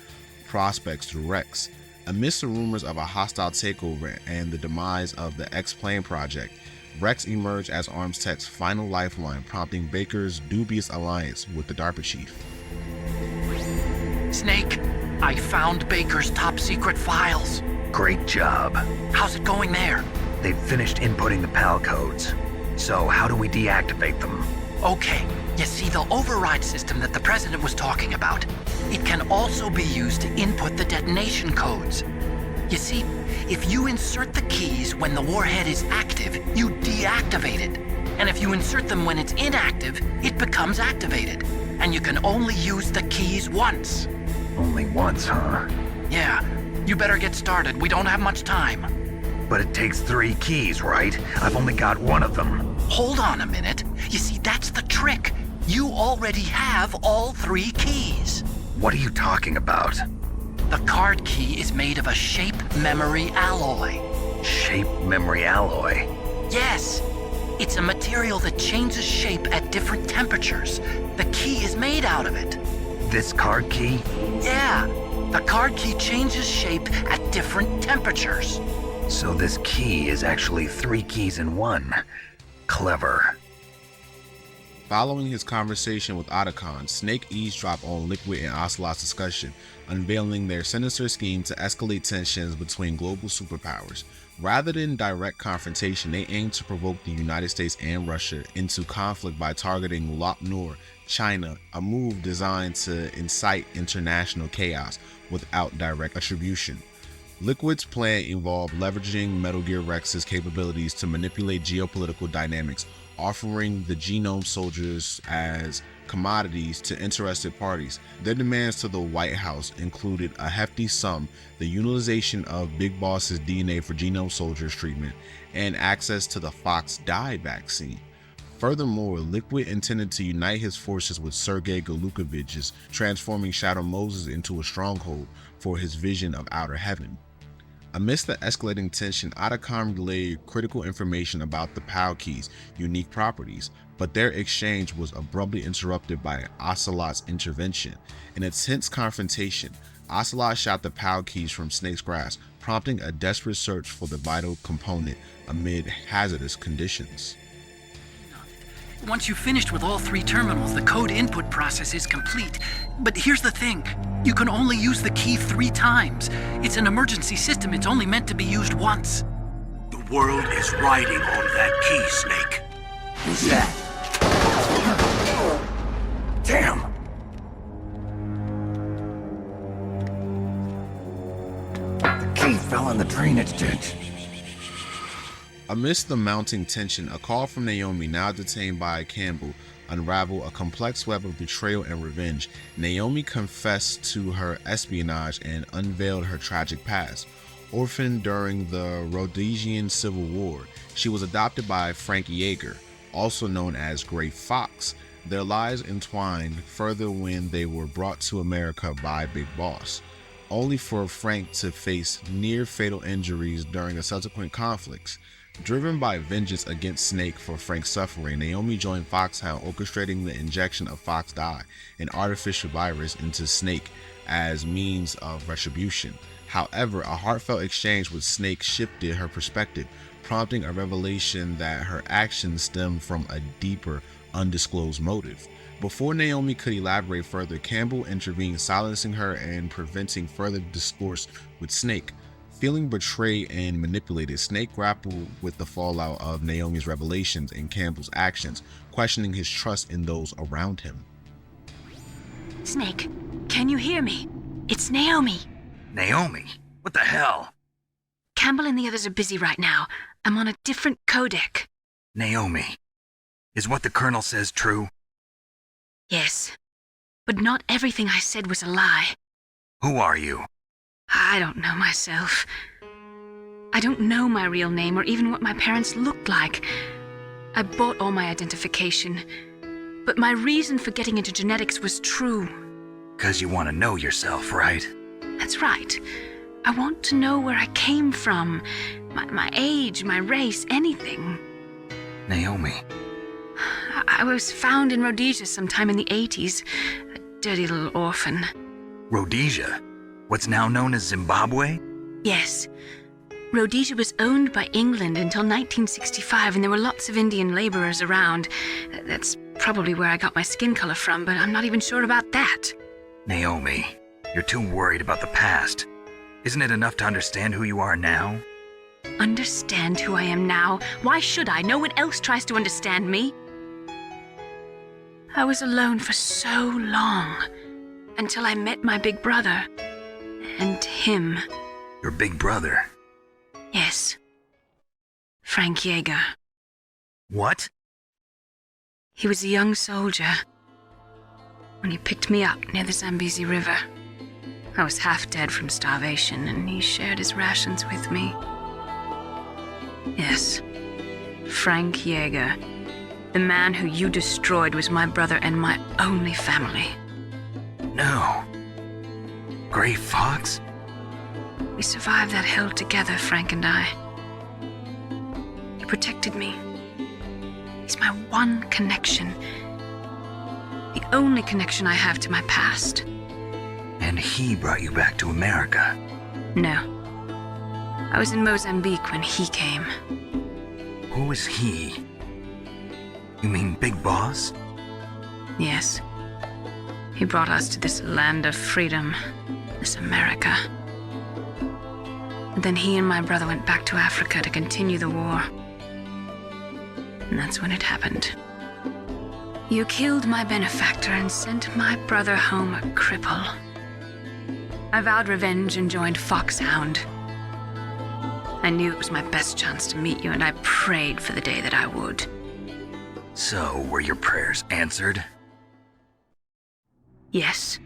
prospects through Rex. Amidst the rumors of a hostile takeover and the demise of the X-Plane project, Rex emerged as ArmsTech's final lifeline, prompting Baker's dubious alliance with the DARPA chief. Snake, I found Baker's top secret files. Great job. How's it going there? They've finished inputting the PAL codes. So how do we deactivate them? Okay, you see the override system that the president was talking about? It can also be used to input the detonation codes. You see, if you insert the keys when the warhead is active, you deactivate it. And if you insert them when it's inactive, it becomes activated. And you can only use the keys once. Only once, huh? Yeah, you better get started. We don't have much time. But it takes 3 keys, right? I've only got 1 of them. Hold on a minute. You see, that's the trick. You already have all 3 keys. What are you talking about? The card key is made of a shape memory alloy. Shape memory alloy? Yes. It's a material that changes shape at different temperatures. The key is made out of it. This card key? Yeah. The card key changes shape at different temperatures. So this key is actually 3 keys in 1. Clever. Following his conversation with Otacon, Snake eavesdropped on Liquid and Ocelot's discussion, unveiling their sinister scheme to escalate tensions between global superpowers. Rather than direct confrontation, they aimed to provoke the United States and Russia into conflict by targeting Lop Nor, China, a move designed to incite international chaos without direct attribution. Liquid's plan involved leveraging Metal Gear Rex's capabilities to manipulate geopolitical dynamics, offering the Genome soldiers as commodities to interested parties. Their demands to the White House included a hefty sum, the utilization of Big Boss's DNA for Genome soldiers treatment, and access to the Fox dye vaccine. Furthermore, Liquid intended to unite his forces with Sergei Galukovich's, transforming Shadow Moses into a stronghold for his vision of Outer Heaven. Amidst the escalating tension, Otacon relayed critical information about the PAL keys' unique properties, but their exchange was abruptly interrupted by Ocelot's intervention. In a tense confrontation, Ocelot shot the PAL keys from Snake's grasp, prompting a desperate search for the vital component amid hazardous conditions. Once you've finished with all 3 terminals, the code input process is complete. But here's the thing. You can only use the key 3 times. It's an emergency system. It's only meant to be used once. The world is riding on that key, Snake. Who's that? Damn! The key fell in the drainage ditch. Amidst the mounting tension, a call from Naomi, now detained by Campbell, unraveled a complex web of betrayal and revenge. Naomi confessed to her espionage and unveiled her tragic past. Orphaned during the Rhodesian Civil War, she was adopted by Frank Yeager, also known as Gray Fox. Their lives entwined further when they were brought to America by Big Boss, only for Frank to face near-fatal injuries during the subsequent conflicts. Driven by vengeance against Snake for Frank's suffering, Naomi joined Foxhound, orchestrating the injection of Fox Dye, an artificial virus, into Snake as means of retribution. However, a heartfelt exchange with Snake shifted her perspective, prompting a revelation that her actions stemmed from a deeper, undisclosed motive. Before Naomi could elaborate further, Campbell intervened, silencing her and preventing further discourse with Snake. Feeling betrayed and manipulated, Snake grappled with the fallout of Naomi's revelations and Campbell's actions, questioning his trust in those around him. Snake, can you hear me? It's Naomi. Naomi? What the hell? Campbell and the others are busy right now. I'm on a different codec. Naomi, is what the Colonel says true? Yes, but not everything I said was a lie. Who are you? I don't know myself. I don't know my real name or even what my parents looked like. I bought all my identification, but my reason for getting into genetics was true. 'Cause you want to know yourself, right? That's right. I want to know where I came from, my age, my race, anything. Naomi. I was found in Rhodesia sometime in the 80s, a dirty little orphan. Rhodesia? What's now known as Zimbabwe? Yes. Rhodesia was owned by England until 1965, and there were lots of Indian laborers around. That's probably where I got my skin color from, but I'm not even sure about that. Naomi, you're too worried about the past. Isn't it enough to understand who you are now? Understand who I am now? Why should I? No one else tries to understand me. I was alone for so long, until I met my big brother. And him. Your big brother? Yes. Frank Yeager. What? He was a young soldier when he picked me up near the Zambezi River. I was half dead from starvation, and he shared his rations with me. Yes. Frank Yeager. The man who you destroyed was my brother and my only family. No. Gray Fox? We survived that hell together, Frank and I. He protected me. He's my one connection. The only connection I have to my past. And he brought you back to America? No. I was in Mozambique when he came. Who is he? You mean Big Boss? Yes. He brought us to this land of freedom, this America. And then he and my brother went back to Africa to continue the war. And that's when it happened. You killed my benefactor and sent my brother home a cripple. I vowed revenge and joined Foxhound. I knew it was my best chance to meet you, and I prayed for the day that I would. So, were your prayers answered? Yes.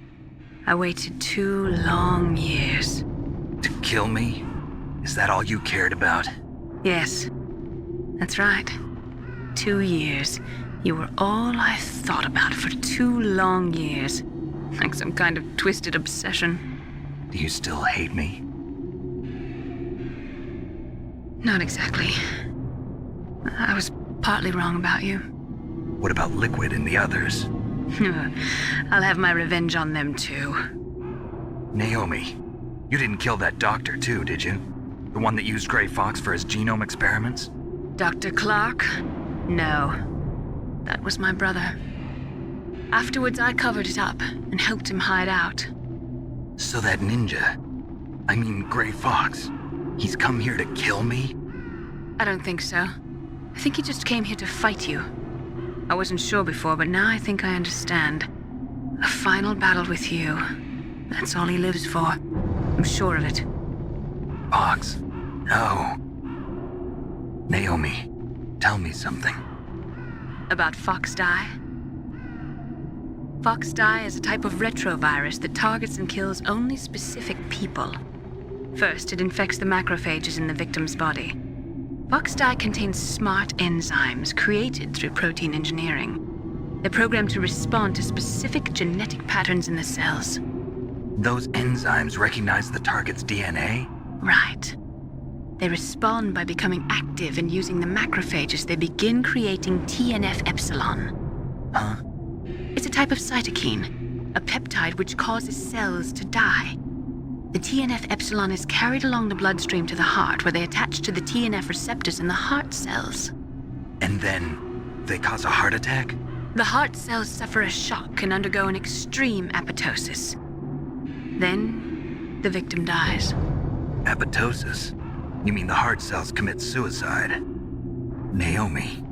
I waited 2 long years. To kill me? Is that all you cared about? Yes. That's right. 2 years. You were all I thought about for 2 long years. Like some kind of twisted obsession. Do you still hate me? Not exactly. I was partly wrong about you. What about Liquid and the others? I'll have my revenge on them too. Naomi, you didn't kill that doctor too, did you? The one that used Grey Fox for his genome experiments? Dr. Clark? No. That was my brother. Afterwards, I covered it up and helped him hide out. So that ninja, I mean Grey Fox, he's come here to kill me? I don't think so. I think he just came here to fight you. I wasn't sure before, but now I think I understand. A final battle with you. That's all he lives for. I'm sure of it. Fox? No. Naomi, tell me something. About Foxdie? Foxdie is a type of retrovirus that targets and kills only specific people. First, it infects the macrophages in the victim's body. Foxdie contains smart enzymes created through protein engineering. They're programmed to respond to specific genetic patterns in the cells. Those enzymes recognize the target's DNA? Right. They respond by becoming active and using the macrophages. They begin creating TNF-epsilon. Huh? It's a type of cytokine, a peptide which causes cells to die. The TNF-epsilon is carried along the bloodstream to the heart, where they attach to the TNF receptors in the heart cells. And then they cause a heart attack? The heart cells suffer a shock and undergo an extreme apoptosis. Then, the victim dies. Apoptosis? You mean the heart cells commit suicide? Naomi.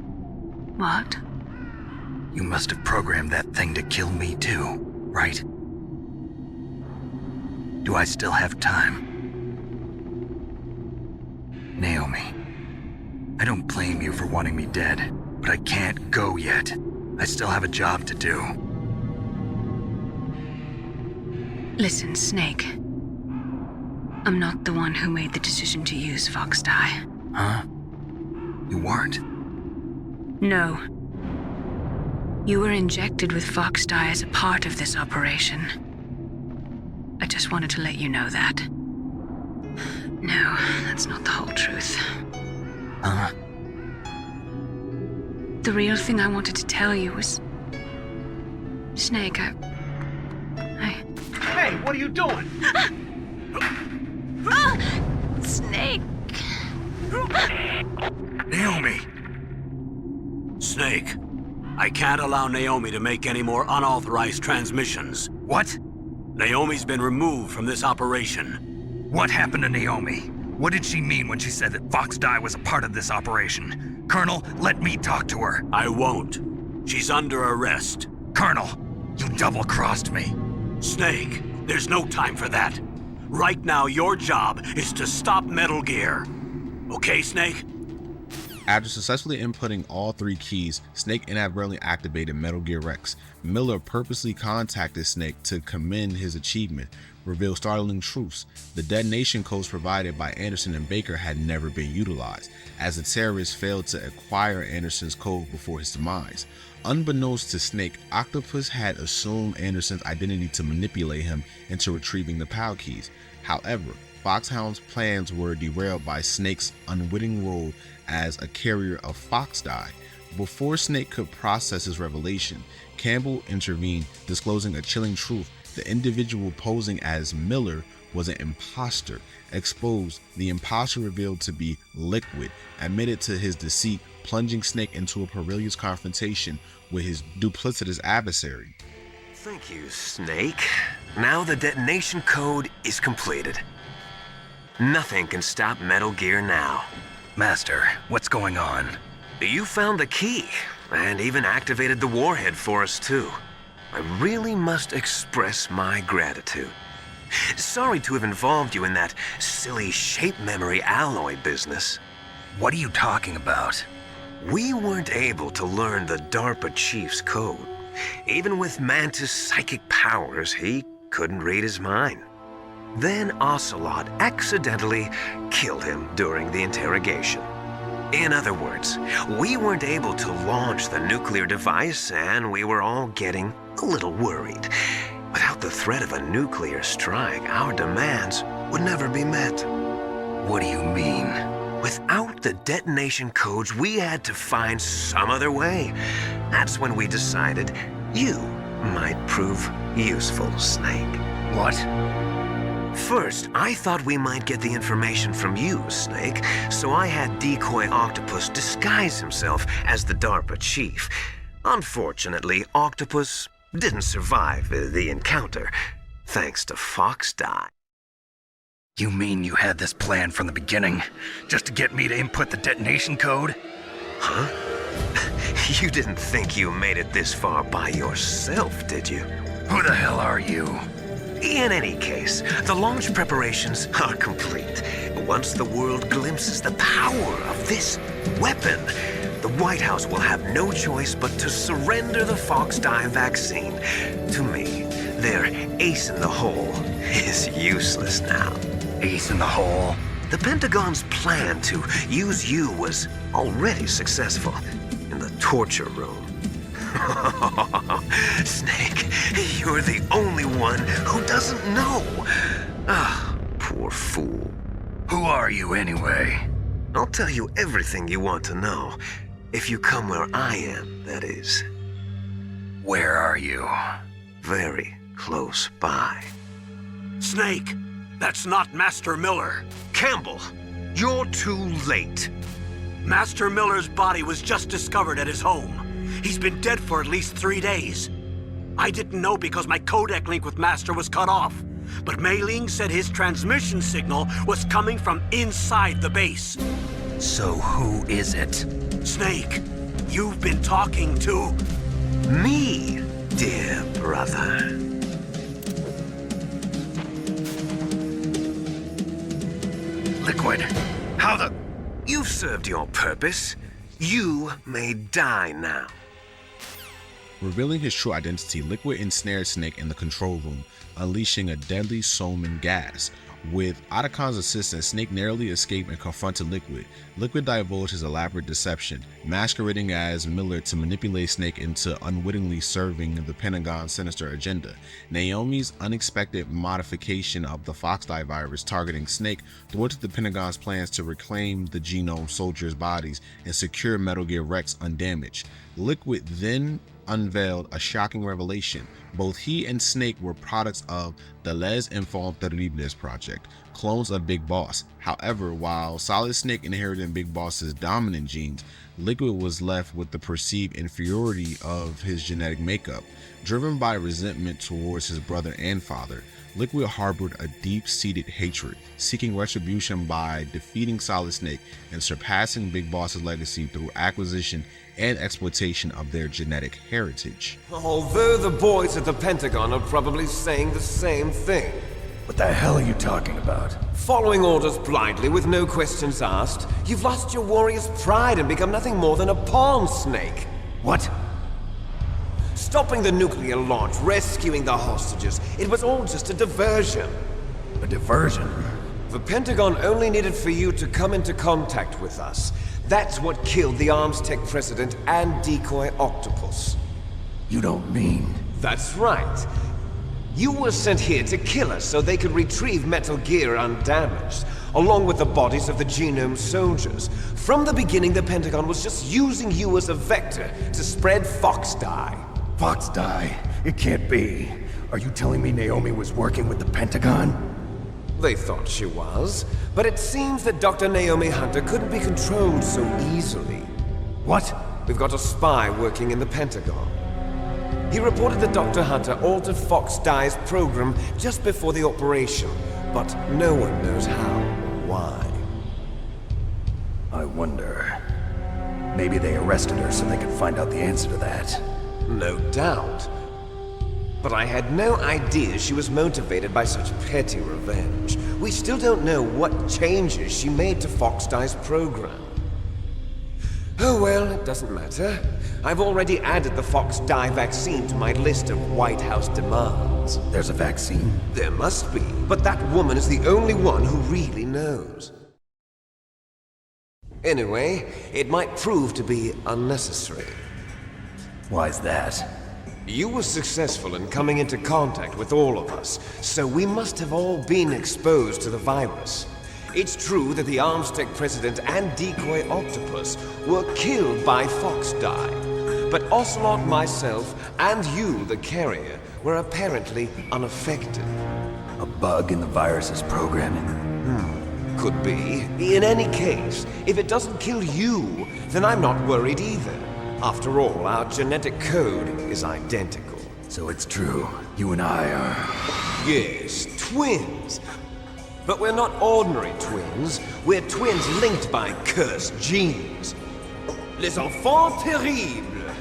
What? You must have programmed that thing to kill me too, right? Do I still have time? Naomi, I don't blame you for wanting me dead, but I can't go yet. I still have a job to do. Listen, Snake. I'm not the one who made the decision to use Foxdie. Huh? You weren't? No. You were injected with Foxdie as a part of this operation. I just wanted to let you know that. No, that's not the whole truth. Huh? The real thing I wanted to tell you was... Snake, I... Hey, what are you doing? Snake! Naomi! Snake, I can't allow Naomi to make any more unauthorized transmissions. What? Naomi's been removed from this operation. What happened to Naomi? What did she mean when she said that Foxdie was a part of this operation? Colonel, let me talk to her. I won't. She's under arrest. Colonel, you double-crossed me. Snake, there's no time for that. Right now, your job is to stop Metal Gear. Okay, Snake? After successfully inputting all 3 keys, Snake inadvertently activated Metal Gear Rex. Miller purposely contacted Snake to commend his achievement, reveal startling truths. The detonation codes provided by Anderson and Baker had never been utilized, as the terrorists failed to acquire Anderson's code before his demise. Unbeknownst to Snake, Octopus had assumed Anderson's identity to manipulate him into retrieving the PAL keys. However, Foxhound's plans were derailed by Snake's unwitting role as a carrier of Foxdie. Before Snake could process his revelation, Campbell intervened, disclosing a chilling truth. The individual posing as Miller was an imposter. Exposed, the imposter revealed to be Liquid, admitted to his deceit, plunging Snake into a perilous confrontation with his duplicitous adversary. Thank you, Snake. Now the detonation code is completed. Nothing can stop Metal Gear now. Master, what's going on? You found the key, and even activated the warhead for us too. I really must express my gratitude. Sorry to have involved you in that silly shape memory alloy business. What are you talking about? We weren't able to learn the DARPA chief's code. Even with Mantis' psychic powers, he couldn't read his mind. Then Ocelot accidentally killed him during the interrogation. In other words, we weren't able to launch the nuclear device, and we were all getting a little worried. Without the threat of a nuclear strike, our demands would never be met. What do you mean? Without the detonation codes, we had to find some other way. That's when we decided you might prove useful, Snake. What? First, I thought we might get the information from you, Snake, so I had Decoy Octopus disguise himself as the DARPA chief. Unfortunately, Octopus didn't survive the encounter, thanks to Fox Die. You mean you had this plan from the beginning, just to get me to input the detonation code? Huh? You didn't think you made it this far by yourself, did you? Who the hell are you? In any case, the launch preparations are complete. Once the world glimpses the power of this weapon, the White House will have no choice but to surrender the Fox Die vaccine. To me, their ace in the hole is useless now. Ace in the hole? The Pentagon's plan to use you was already successful in the torture room. Snake, you're the only one who doesn't know. Ah, poor fool. Who are you anyway? I'll tell you everything you want to know. If you come where I am, that is. Where are you? Very close by. Snake, that's not Master Miller. Campbell, you're too late. Master Miller's body was just discovered at his home. He's been dead for at least 3 days. I didn't know because my codec link with Master was cut off. But Mei Ling said his transmission signal was coming from inside the base. So who is it? Snake, you've been talking to... me, dear brother. Liquid, how the... You've served your purpose. You may die now. Revealing his true identity, Liquid ensnared Snake in the control room, unleashing a deadly Soman gas. With Otacon's assistance, Snake narrowly escaped and confronted Liquid. Liquid divulged his elaborate deception, masquerading as Miller to manipulate Snake into unwittingly serving the Pentagon's sinister agenda. Naomi's unexpected modification of the Fox Die virus targeting Snake thwarted the Pentagon's plans to reclaim the Genome soldiers' bodies and secure Metal Gear Rex undamaged. Liquid then unveiled a shocking revelation. Both he and Snake were products of the Les Enfants Terribles project, clones of Big Boss. However, while Solid Snake inherited Big Boss's dominant genes, Liquid was left with the perceived inferiority of his genetic makeup. Driven by resentment towards his brother and father, Liquid harbored a deep-seated hatred, seeking retribution by defeating Solid Snake and surpassing Big Boss's legacy through acquisition and exploitation of their genetic heritage. Although the boys at the Pentagon are probably saying the same thing. What the hell are you talking about? Following orders blindly with no questions asked, you've lost your warrior's pride and become nothing more than a pawn, Snake. What? Stopping the nuclear launch, rescuing the hostages, it was all just a diversion. A diversion? The Pentagon only needed for you to come into contact with us. That's what killed the ArmsTech president and Decoy Octopus. You don't mean... That's right. You were sent here to kill us so they could retrieve Metal Gear undamaged, along with the bodies of the Genome soldiers. From the beginning, the Pentagon was just using you as a vector to spread Fox Die. Fox Die? It can't be. Are you telling me Naomi was working with the Pentagon? They thought she was, but it seems that Dr. Naomi Hunter couldn't be controlled so easily. What? We've got a spy working in the Pentagon. He reported that Dr. Hunter altered Fox Die's program just before the operation, but no one knows how or why. I wonder... maybe they arrested her so they could find out the answer to that. No doubt. But I had no idea she was motivated by such petty revenge. We still don't know what changes she made to Fox Die's program. Oh well, it doesn't matter. I've already added the Fox Die vaccine to my list of White House demands. There's a vaccine? There must be, but that woman is the only one who really knows. Anyway, it might prove to be unnecessary. Why's that? You were successful in coming into contact with all of us, so we must have all been exposed to the virus. It's true that the Armstech president and decoy octopus were killed by Foxdie, but Ocelot, myself, and you, the carrier, were apparently unaffected. A bug in the virus's programming? Could be. In any case, if it doesn't kill you, then I'm not worried either. After all, our genetic code is identical. So it's true, you and I are... Yes, twins. But we're not ordinary twins. We're twins linked by cursed genes. Les enfants terribles.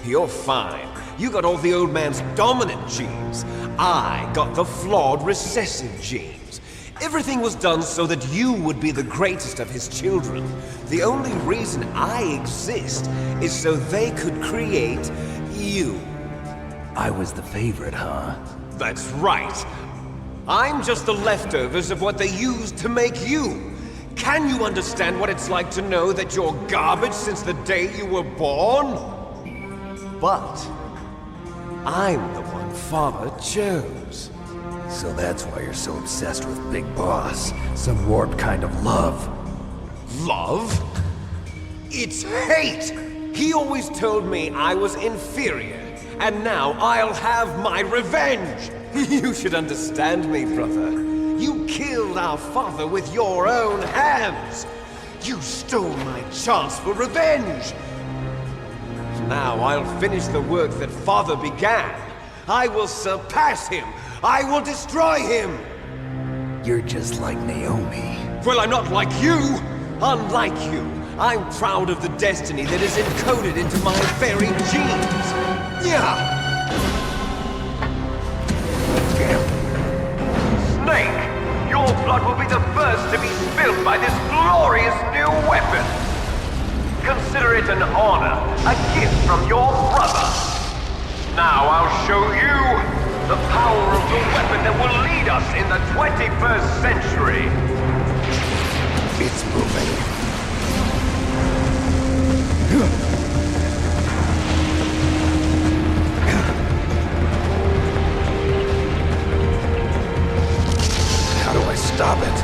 You're fine. You got all the old man's dominant genes. I got the flawed recessive genes. Everything was done so that you would be the greatest of his children. The only reason I exist is so they could create you. I was the favorite, huh? That's right. I'm just the leftovers of what they used to make you. Can you understand what it's like to know that you're garbage since the day you were born? But I'm the one Father chose. So that's why you're so obsessed with Big Boss. Some warped kind of love. Love? It's hate! He always told me I was inferior, and now I'll have my revenge! You should understand me, brother. You killed our father with your own hands! You stole my chance for revenge! Now I'll finish the work that Father began. I will surpass him! I will destroy him! You're just like Naomi. Well, I'm not like you! Unlike you, I'm proud of the destiny that is encoded into my very genes! Yeah! Snake! Your blood will be the first to be spilled by this glorious new weapon! Consider it an honor, a gift from your brother! Now I'll show you the power of the weapon that will lead us in the 21st century! It's moving. How do I stop it?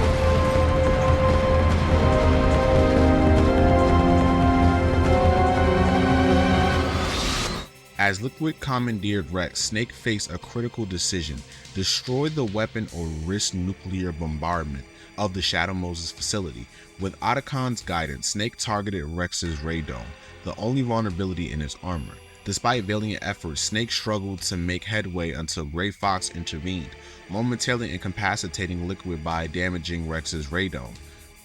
As Liquid commandeered Rex, Snake faced a critical decision: destroy the weapon or risk nuclear bombardment of the Shadow Moses facility. With Otacon's guidance, Snake targeted Rex's radome, the only vulnerability in his armor. Despite valiant efforts, Snake struggled to make headway until Gray Fox intervened, momentarily incapacitating Liquid by damaging Rex's radome.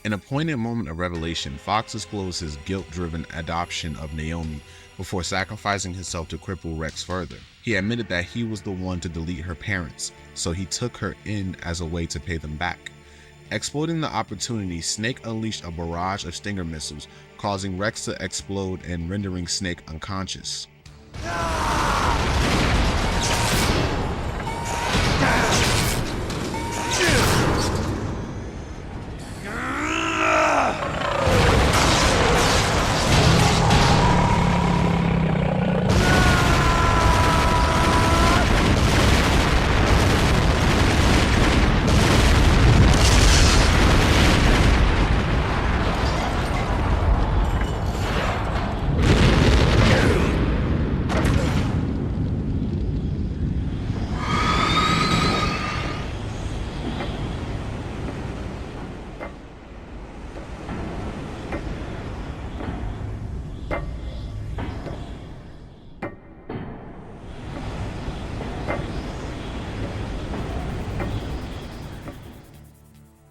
In a poignant moment of revelation, Fox disclosed his guilt-driven adoption of Naomi before sacrificing himself to cripple Rex further. He admitted that he was the one to delete her parents, so he took her in as a way to pay them back. Exploiting the opportunity, Snake unleashed a barrage of Stinger missiles, causing Rex to explode and rendering Snake unconscious.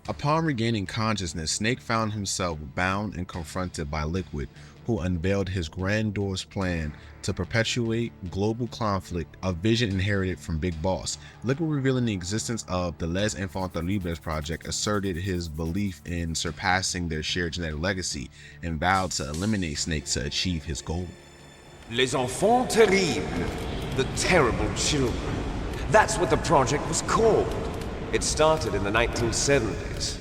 Upon regaining consciousness, Snake found himself bound and confronted by Liquid, who unveiled his grandiose plan to perpetuate global conflict, a vision inherited from Big Boss. Liquid, revealing the existence of the Les Enfants Terribles project, asserted his belief in surpassing their shared genetic legacy and vowed to eliminate Snake to achieve his goal. Les Enfants Terribles, the terrible children. That's what the project was called. It started in the 1970s.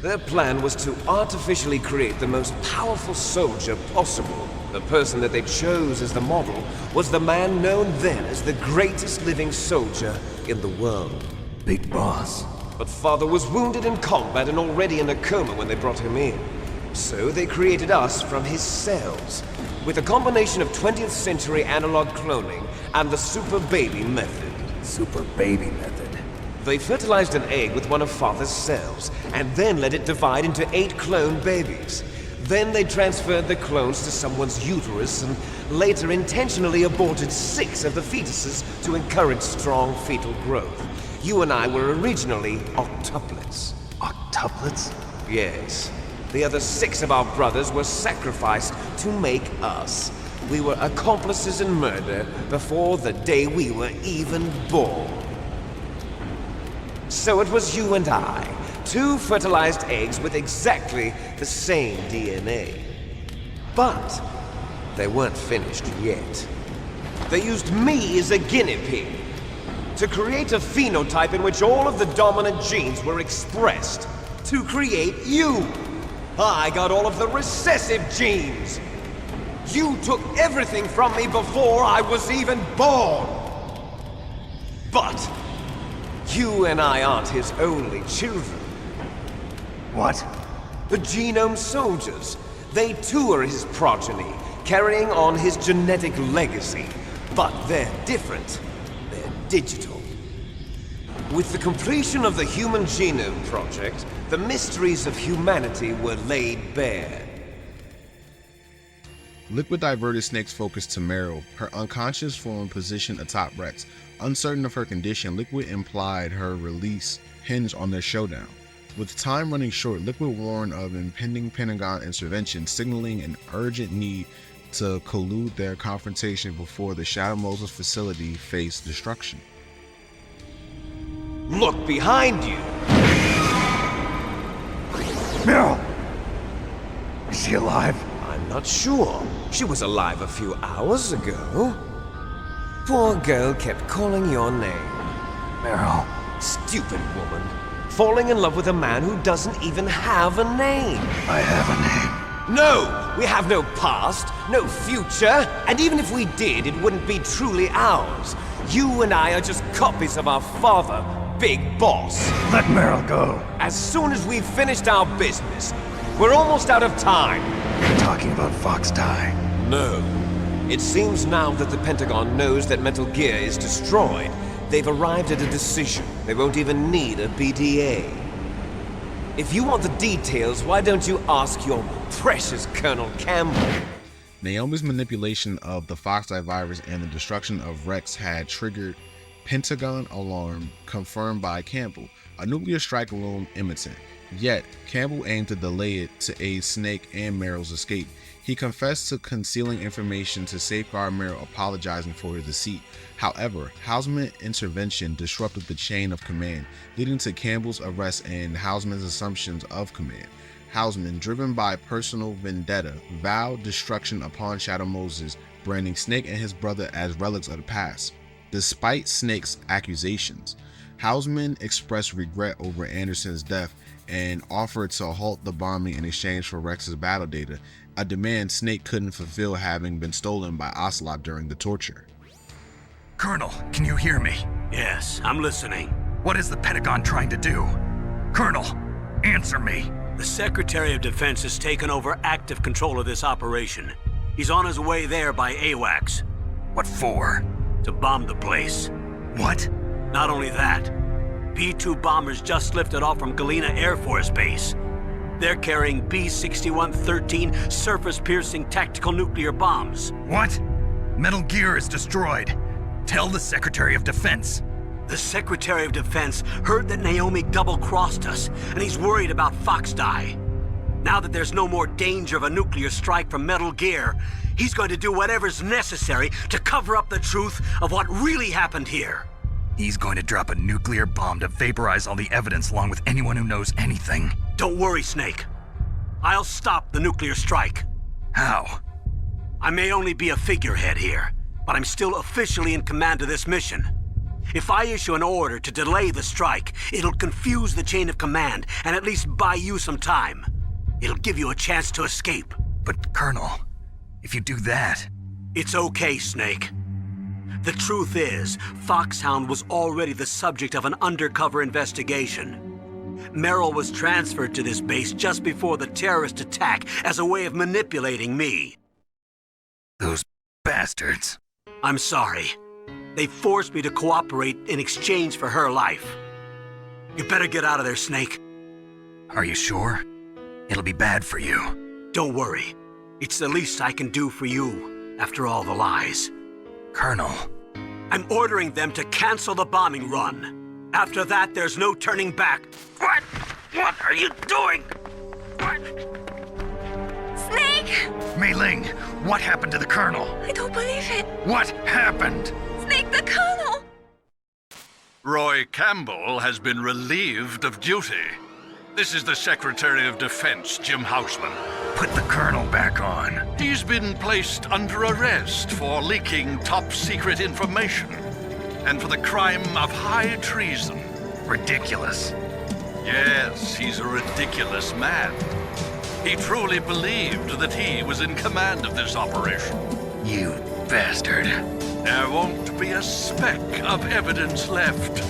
Their plan was to artificially create the most powerful soldier possible. The person that they chose as the model was the man known then as the greatest living soldier in the world. Big Boss. but Father was wounded in combat and already in a coma when they brought him in. So they created us from his cells, with a combination of 20th century analog cloning and the Super Baby method. Super Baby method? They fertilized an egg with one of Father's cells, and then let it divide into 8 clone babies. Then they transferred the clones to someone's uterus and later intentionally aborted 6 of the fetuses to encourage strong fetal growth. You and I were originally octuplets. Octuplets? Yes. The other 6 of our brothers were sacrificed to make us. We were accomplices in murder before the day we were even born. So it was you and I, 2 fertilized eggs with exactly the same DNA. But they weren't finished yet. They used me as a guinea pig to create a phenotype in which all of the dominant genes were expressed. To create you! I got all of the recessive genes! You took everything from me before I was even born! But you and I aren't his only children. What? The Genome Soldiers. They too are his progeny, carrying on his genetic legacy. But they're different. They're digital. With the completion of the Human Genome Project, the mysteries of humanity were laid bare. Liquid diverted Snake's focus to Meryl, her unconscious form positioned atop Rex. Uncertain of her condition, Liquid implied her release hinged on their showdown. With time running short, Liquid warned of impending Pentagon intervention, signaling an urgent need to collude their confrontation before the Shadow Moses facility faced destruction. Look behind you! Meryl! Is she alive? I'm not sure. She was alive a few hours ago. Poor girl kept calling your name. Meryl. Stupid woman. Falling in love with a man who doesn't even have a name. I have a name. No! We have no past, no future, and even if we did, it wouldn't be truly ours. You and I are just copies of our father, Big Boss. Let Meryl go. As soon as we've finished our business, we're almost out of time. You're talking about Fox Die. No. It seems now that the Pentagon knows that Metal Gear is destroyed, they've arrived at a decision. They won't even need a BDA. If you want the details, why don't you ask your precious Colonel Campbell? Naomi's manipulation of the Fox Die virus and the destruction of Rex had triggered Pentagon alarm confirmed by Campbell, a nuclear strike loomed imminent. Yet, Campbell aimed to delay it to aid Snake and Meryl's escape. He confessed to concealing information to safeguard Meryl, apologizing for his deceit. However, Houseman's intervention disrupted the chain of command, leading to Campbell's arrest and Houseman's assumptions of command. Houseman, driven by personal vendetta, vowed destruction upon Shadow Moses, branding Snake and his brother as relics of the past. Despite Snake's accusations, Houseman expressed regret over Anderson's death and offered to halt the bombing in exchange for Rex's battle data, a demand Snake couldn't fulfill having been stolen by Ocelot during the torture. Colonel, can you hear me? Yes, I'm listening. What is the Pentagon trying to do? Colonel, answer me. The Secretary of Defense has taken over active control of this operation. He's on his way there by AWACS. What for? To bomb the place. What? Not only that, B-2 bombers just lifted off from Galena Air Force Base. They're carrying B-6113 surface-piercing tactical nuclear bombs. What? Metal Gear is destroyed. Tell the Secretary of Defense. The Secretary of Defense heard that Naomi double-crossed us, and he's worried about Fox Die. Now that there's no more danger of a nuclear strike from Metal Gear, he's going to do whatever's necessary to cover up the truth of what really happened here. He's going to drop a nuclear bomb to vaporize all the evidence along with anyone who knows anything. Don't worry, Snake. I'll stop the nuclear strike. How? I may only be a figurehead here, but I'm still officially in command of this mission. If I issue an order to delay the strike, it'll confuse the chain of command and at least buy you some time. It'll give you a chance to escape. But, Colonel, if you do that... It's okay, Snake. The truth is, Foxhound was already the subject of an undercover investigation. Meryl was transferred to this base just before the terrorist attack as a way of manipulating me. Those bastards. I'm sorry. They forced me to cooperate in exchange for her life. You better get out of there, Snake. Are you sure? It'll be bad for you. Don't worry. It's the least I can do for you, after all the lies. Colonel. I'm ordering them to cancel the bombing run. After that, there's no turning back. What? What are you doing? What? Snake! Mei Ling, what happened to the Colonel? I don't believe it. What happened? Snake, the Colonel! Roy Campbell has been relieved of duty. This is the Secretary of Defense, Jim Houseman. Put the Colonel back on. He's been placed under arrest for leaking top-secret information and for the crime of high treason. Ridiculous. Yes, he's a ridiculous man. He truly believed that he was in command of this operation. You bastard. There won't be a speck of evidence left.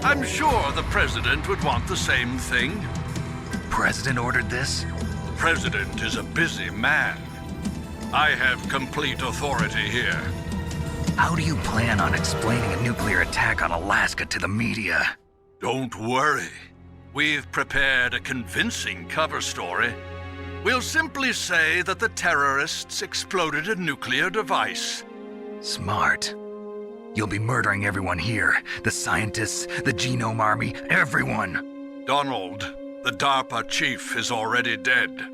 I'm sure the President would want the same thing. President ordered this? President is a busy man. I have complete authority here. How do you plan on explaining a nuclear attack on Alaska to the media? Don't worry. We've prepared a convincing cover story. We'll simply say that the terrorists exploded a nuclear device. Smart. You'll be murdering everyone here. The scientists, the Genome Army, everyone. Donald, the DARPA chief, is already dead.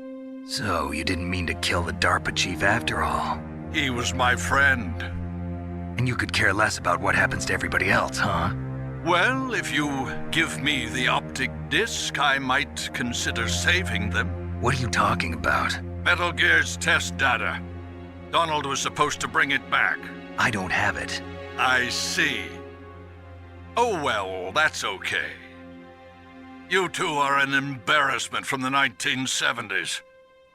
So you didn't mean to kill the DARPA chief after all? He was my friend. And you could care less about what happens to everybody else, huh? Well, if you give me the optic disc, I might consider saving them. What are you talking about? Metal Gear's test data. Donald was supposed to bring it back. I don't have it. I see. Oh well, that's okay. You two are an embarrassment from the 1970s.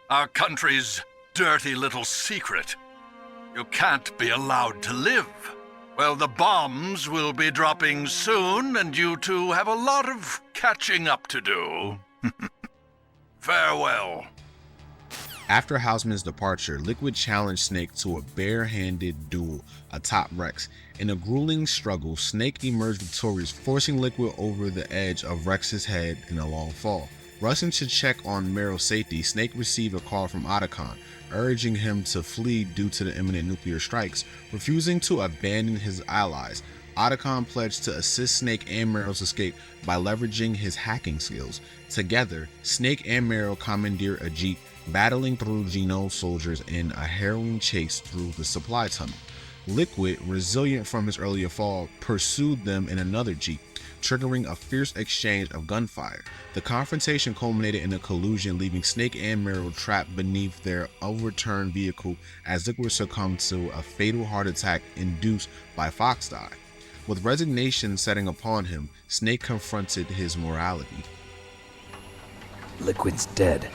Our country's dirty little secret. You can't be allowed to live. Well, the bombs will be dropping soon, and you two have a lot of catching up to do. Farewell. After Houseman's departure, Liquid challenged Snake to a bare-handed duel atop Rex. In a grueling struggle, Snake emerged victorious, forcing Liquid over the edge of Rex's head in a long fall. Rushing to check on Meryl's safety, Snake received a call from Otacon, urging him to flee due to the imminent nuclear strikes. Refusing to abandon his allies, Otacon pledged to assist Snake and Meryl's escape by leveraging his hacking skills. Together, Snake and Meryl commandeer a jeep, battling through Genome soldiers in a harrowing chase through the supply tunnel. Liquid, resilient from his earlier fall, pursued them in another jeep, triggering a fierce exchange of gunfire. The confrontation culminated in a collision, leaving Snake and Meryl trapped beneath their overturned vehicle as Liquid succumbed to a fatal heart attack induced by Foxdie. With resignation setting upon him, Snake confronted his morality. Liquid's dead.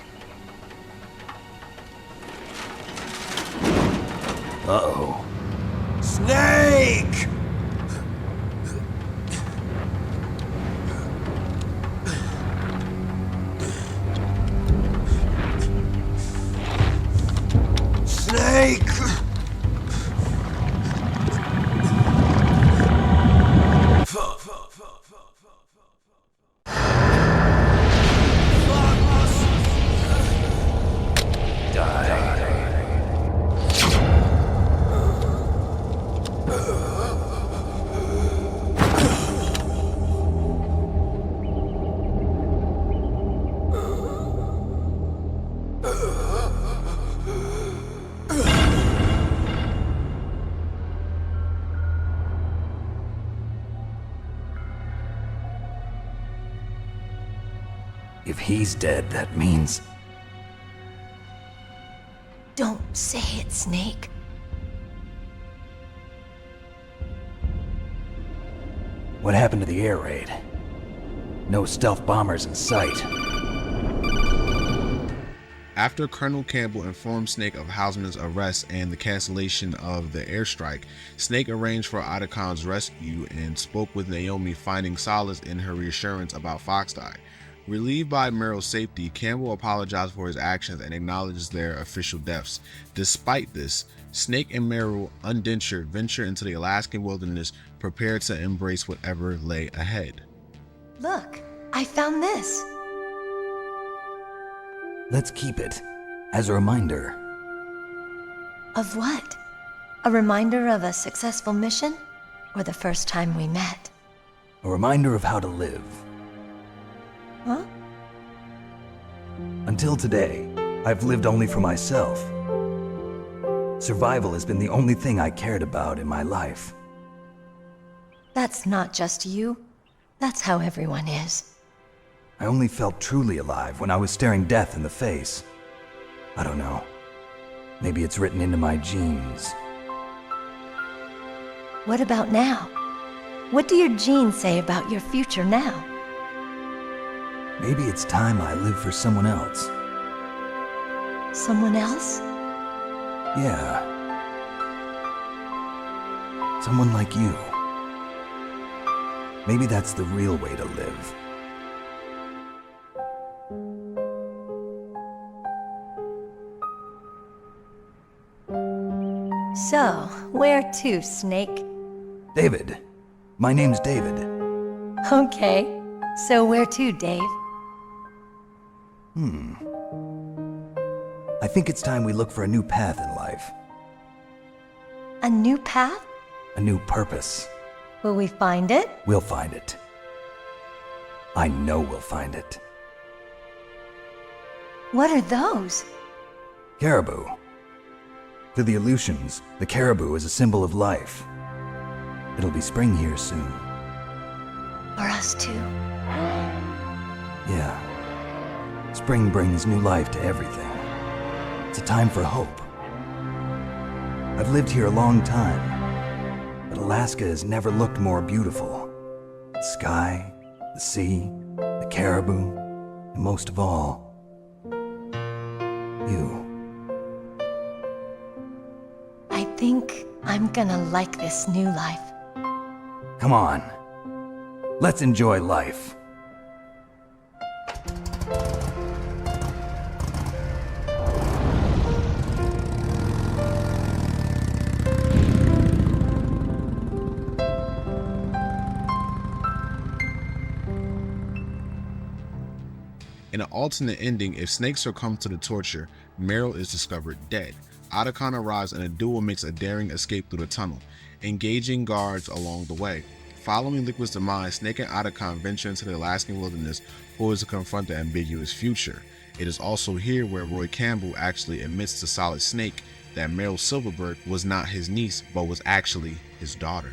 Uh-oh. Snake! Snake! If he's dead, that means... Don't say it, Snake. What happened to the air raid? No stealth bombers in sight. After Colonel Campbell informed Snake of Houseman's arrest and the cancellation of the airstrike, Snake arranged for Otacon's rescue and spoke with Naomi, finding solace in her reassurance about Foxdie. Relieved by Meryl's safety, Campbell apologized for his actions and acknowledges their official deaths. Despite this, Snake and Meryl, undentured, venture into the Alaskan wilderness, prepared to embrace whatever lay ahead. Look, I found this. Let's keep it as a reminder. Of what? A reminder of a successful mission? Or the first time we met? A reminder of how to live. Huh? Until today, I've lived only for myself. Survival has been the only thing I cared about in my life. That's not just you. That's how everyone is. I only felt truly alive when I was staring death in the face. I don't know. Maybe it's written into my genes. What about now? What do your genes say about your future now? Maybe it's time I live for someone else. Someone else? Yeah. Someone like you. Maybe that's the real way to live. So, where to, Snake? David. My name's David. Okay. So where to, Dave? I think it's time we look for a new path in life. A new path? A new purpose. Will we find it? We'll find it. I know we'll find it. What are those? Caribou. To the Aleutians, the caribou is a symbol of life. It'll be spring here soon. For us too. Yeah. Spring brings new life to everything. It's a time for hope. I've lived here a long time, but Alaska has never looked more beautiful. The sky, the sea, the caribou, and most of all, you. I think I'm gonna like this new life. Come on. Let's enjoy life. In an alternate ending, if Snake succumbs to the torture, Meryl is discovered dead. Otacon arrives and a duo makes a daring escape through the tunnel, engaging guards along the way. Following Liquid's demise, Snake and Otacon venture into the Alaskan wilderness, poised to confront the ambiguous future. It is also here where Roy Campbell actually admits to Solid Snake that Meryl Silverberg was not his niece, but was actually his daughter.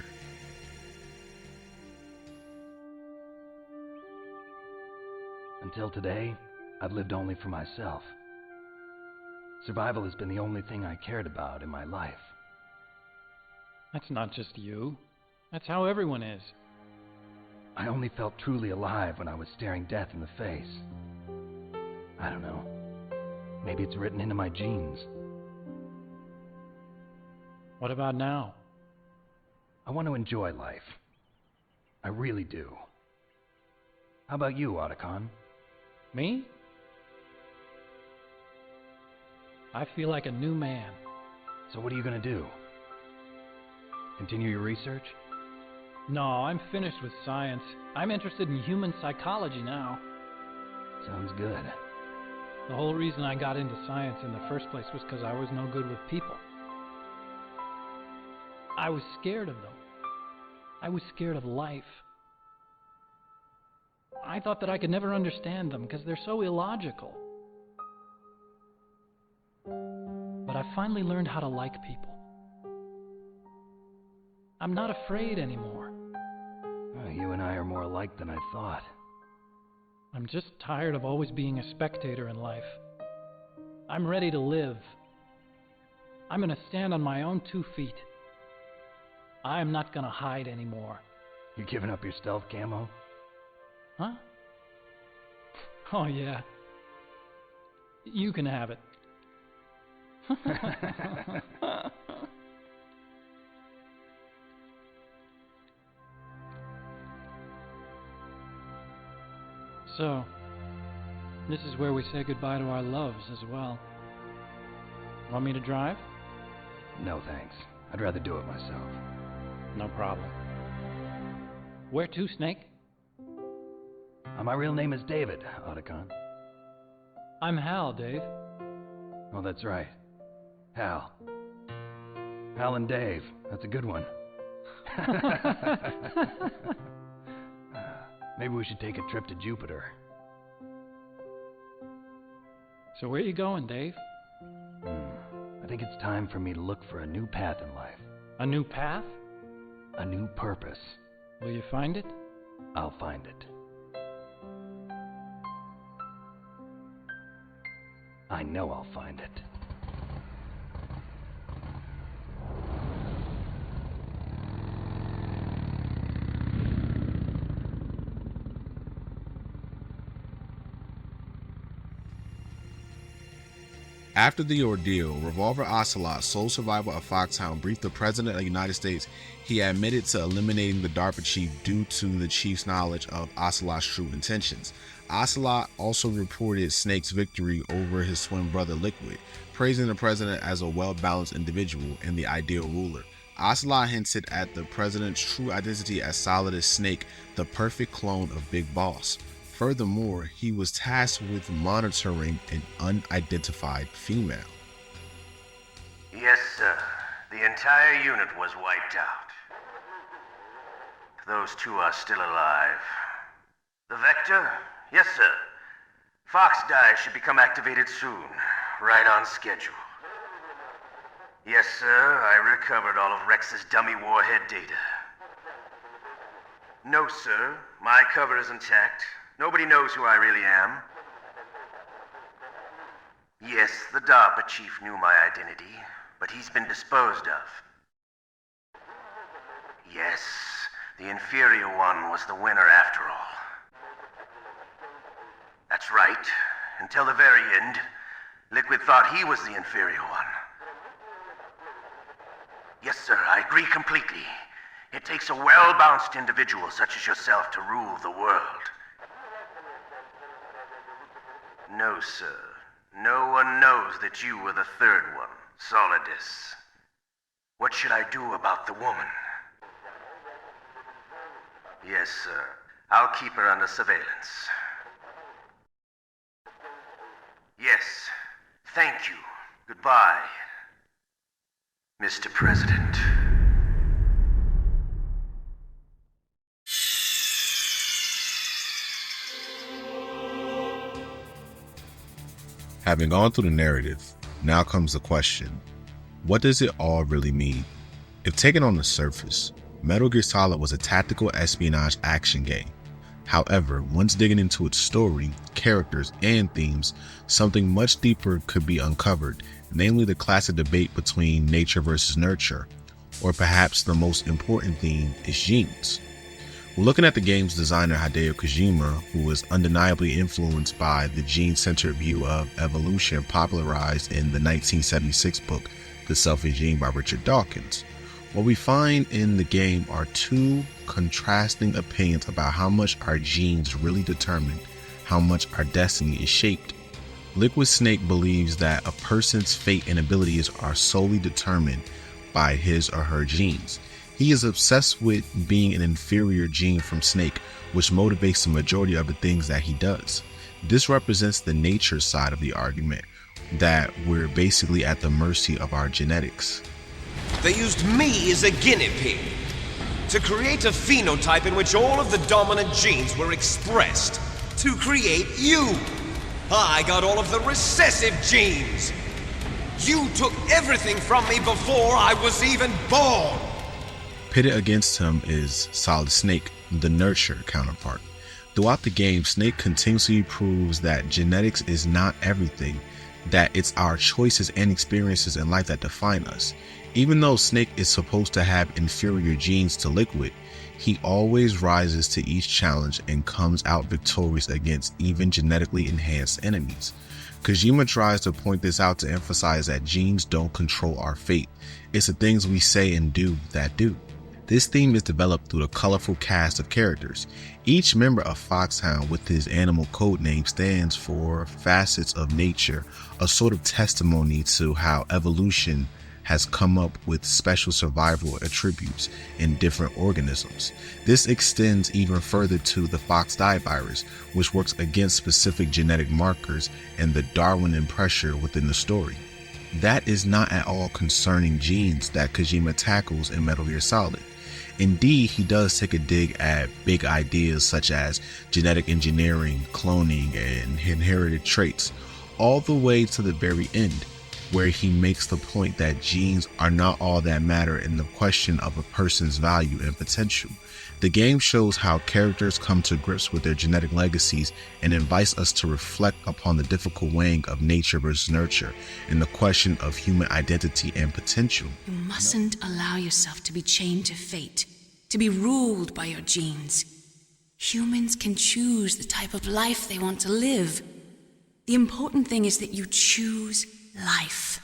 Until today, I've lived only for myself. Survival has been the only thing I cared about in my life. That's not just you. That's how everyone is. I only felt truly alive when I was staring death in the face. I don't know. Maybe it's written into my genes. What about now? I want to enjoy life. I really do. How about you, Otacon? Me? I feel like a new man. So what are you gonna do? Continue your research? No, I'm finished with science. I'm interested in human psychology now. Sounds good. The whole reason I got into science in the first place was because I was no good with people. I was scared of them. I was scared of life. I thought that I could never understand them because they're so illogical. But I finally learned how to like people. I'm not afraid anymore. Oh, you and I are more alike than I thought. I'm just tired of always being a spectator in life. I'm ready to live. I'm gonna stand on my own 2 feet. I'm not gonna hide anymore. You giving up your stealth camo? Huh? Oh yeah. You can have it. So, This is where we say goodbye to our loves as well. Want me to drive? No thanks. I'd rather do it myself. No problem. Where to, Snake? My real name is David, Otacon. I'm Hal, Dave. Oh, that's right. Hal. Hal and Dave. That's a good one. Maybe we should take a trip to Jupiter. So where you going, Dave? I think it's time for me to look for a new path in life. A new path? A new purpose. Will you find it? I'll find it. I know I'll find it. After the ordeal, Revolver Ocelot, sole survivor of Foxhound, briefed the President of the United States. He admitted to eliminating the DARPA chief due to the chief's knowledge of Ocelot's true intentions. Ocelot also reported Snake's victory over his twin brother Liquid, praising the President as a well-balanced individual and the ideal ruler. Ocelot hinted at the President's true identity as Solid as Snake, the perfect clone of Big Boss. Furthermore, he was tasked with monitoring an unidentified female. Yes, sir. The entire unit was wiped out. Those two are still alive. The Vector? Yes, sir. Fox Die should become activated soon. Right on schedule. Yes, sir. I recovered all of Rex's dummy warhead data. No, sir. My cover is intact. Nobody knows who I really am. Yes, the DARPA chief knew my identity, but he's been disposed of. Yes, the inferior one was the winner after all. That's right. Until the very end, Liquid thought he was the inferior one. Yes, sir, I agree completely. It takes a well-balanced individual such as yourself to rule the world. No, sir. No one knows that you were the third one, Solidus. What should I do about the woman? Yes, sir. I'll keep her under surveillance. Yes. Thank you. Goodbye, Mr. President. Having gone through the narrative, now comes the question, what does it all really mean? If taken on the surface, Metal Gear Solid was a tactical espionage action game. However, once digging into its story, characters, and themes, something much deeper could be uncovered, namely the classic debate between nature versus nurture, or perhaps the most important theme is genes. We're looking at the game's designer Hideo Kojima, who was undeniably influenced by the gene-centered view of evolution popularized in the 1976 book The Selfish Gene by Richard Dawkins. What we find in the game are two contrasting opinions about how much our genes really determine how much our destiny is shaped. Liquid Snake believes that a person's fate and abilities are solely determined by his or her genes. He is obsessed with being an inferior gene from Snake, which motivates the majority of the things that he does. This represents the nature side of the argument, that we're basically at the mercy of our genetics. They used me as a guinea pig to create a phenotype in which all of the dominant genes were expressed to create you. I got all of the recessive genes. You took everything from me before I was even born. Pitted against him is Solid Snake, the nurture counterpart. Throughout the game, Snake continuously proves that genetics is not everything, that it's our choices and experiences in life that define us. Even though Snake is supposed to have inferior genes to Liquid, he always rises to each challenge and comes out victorious against even genetically enhanced enemies. Kojima tries to point this out to emphasize that genes don't control our fate. It's the things we say and do that do. This theme is developed through the colorful cast of characters. Each member of Foxhound with his animal code name stands for facets of nature, a sort of testimony to how evolution has come up with special survival attributes in different organisms. This extends even further to the fox dye virus, which works against specific genetic markers and the Darwinian pressure within the story. That is not at all concerning genes that Kojima tackles in Metal Gear Solid. Indeed, he does take a dig at big ideas such as genetic engineering, cloning, and inherited traits, all the way to the very end, where he makes the point that genes are not all that matter in the question of a person's value and potential. The game shows how characters come to grips with their genetic legacies and invites us to reflect upon the difficult weighing of nature versus nurture and the question of human identity and potential. You mustn't allow yourself to be chained to fate, to be ruled by your genes. Humans can choose the type of life they want to live. The important thing is that you choose life,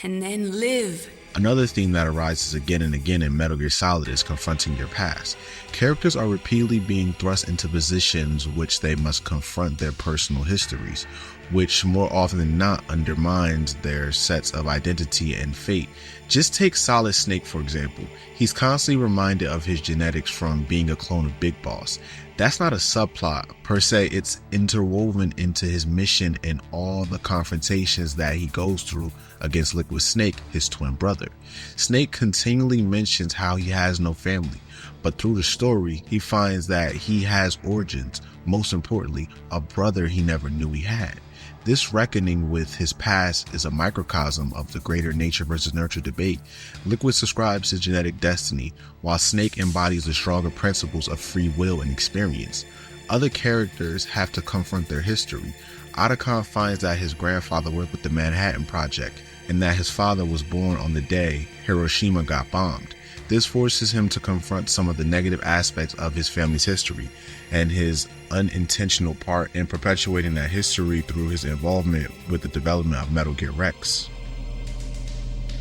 and then live. Another theme that arises again and again in Metal Gear Solid is confronting your past. Characters are repeatedly being thrust into positions which they must confront their personal histories, which more often than not undermines their sets of identity and fate. Just take Solid Snake for example. He's constantly reminded of his genetics from being a clone of Big Boss. That's not a subplot per se, it's interwoven into his mission and all the confrontations that he goes through against Liquid Snake, his twin brother. Snake continually mentions how he has no family, but through the story, he finds that he has origins, most importantly, a brother he never knew he had. This reckoning with his past is a microcosm of the greater nature versus nurture debate. Liquid subscribes to genetic destiny, while Snake embodies the stronger principles of free will and experience. Other characters have to confront their history. Otacon finds that his grandfather worked with the Manhattan Project, and that his father was born on the day Hiroshima got bombed. This forces him to confront some of the negative aspects of his family's history and his unintentional part in perpetuating that history through his involvement with the development of Metal Gear Rex.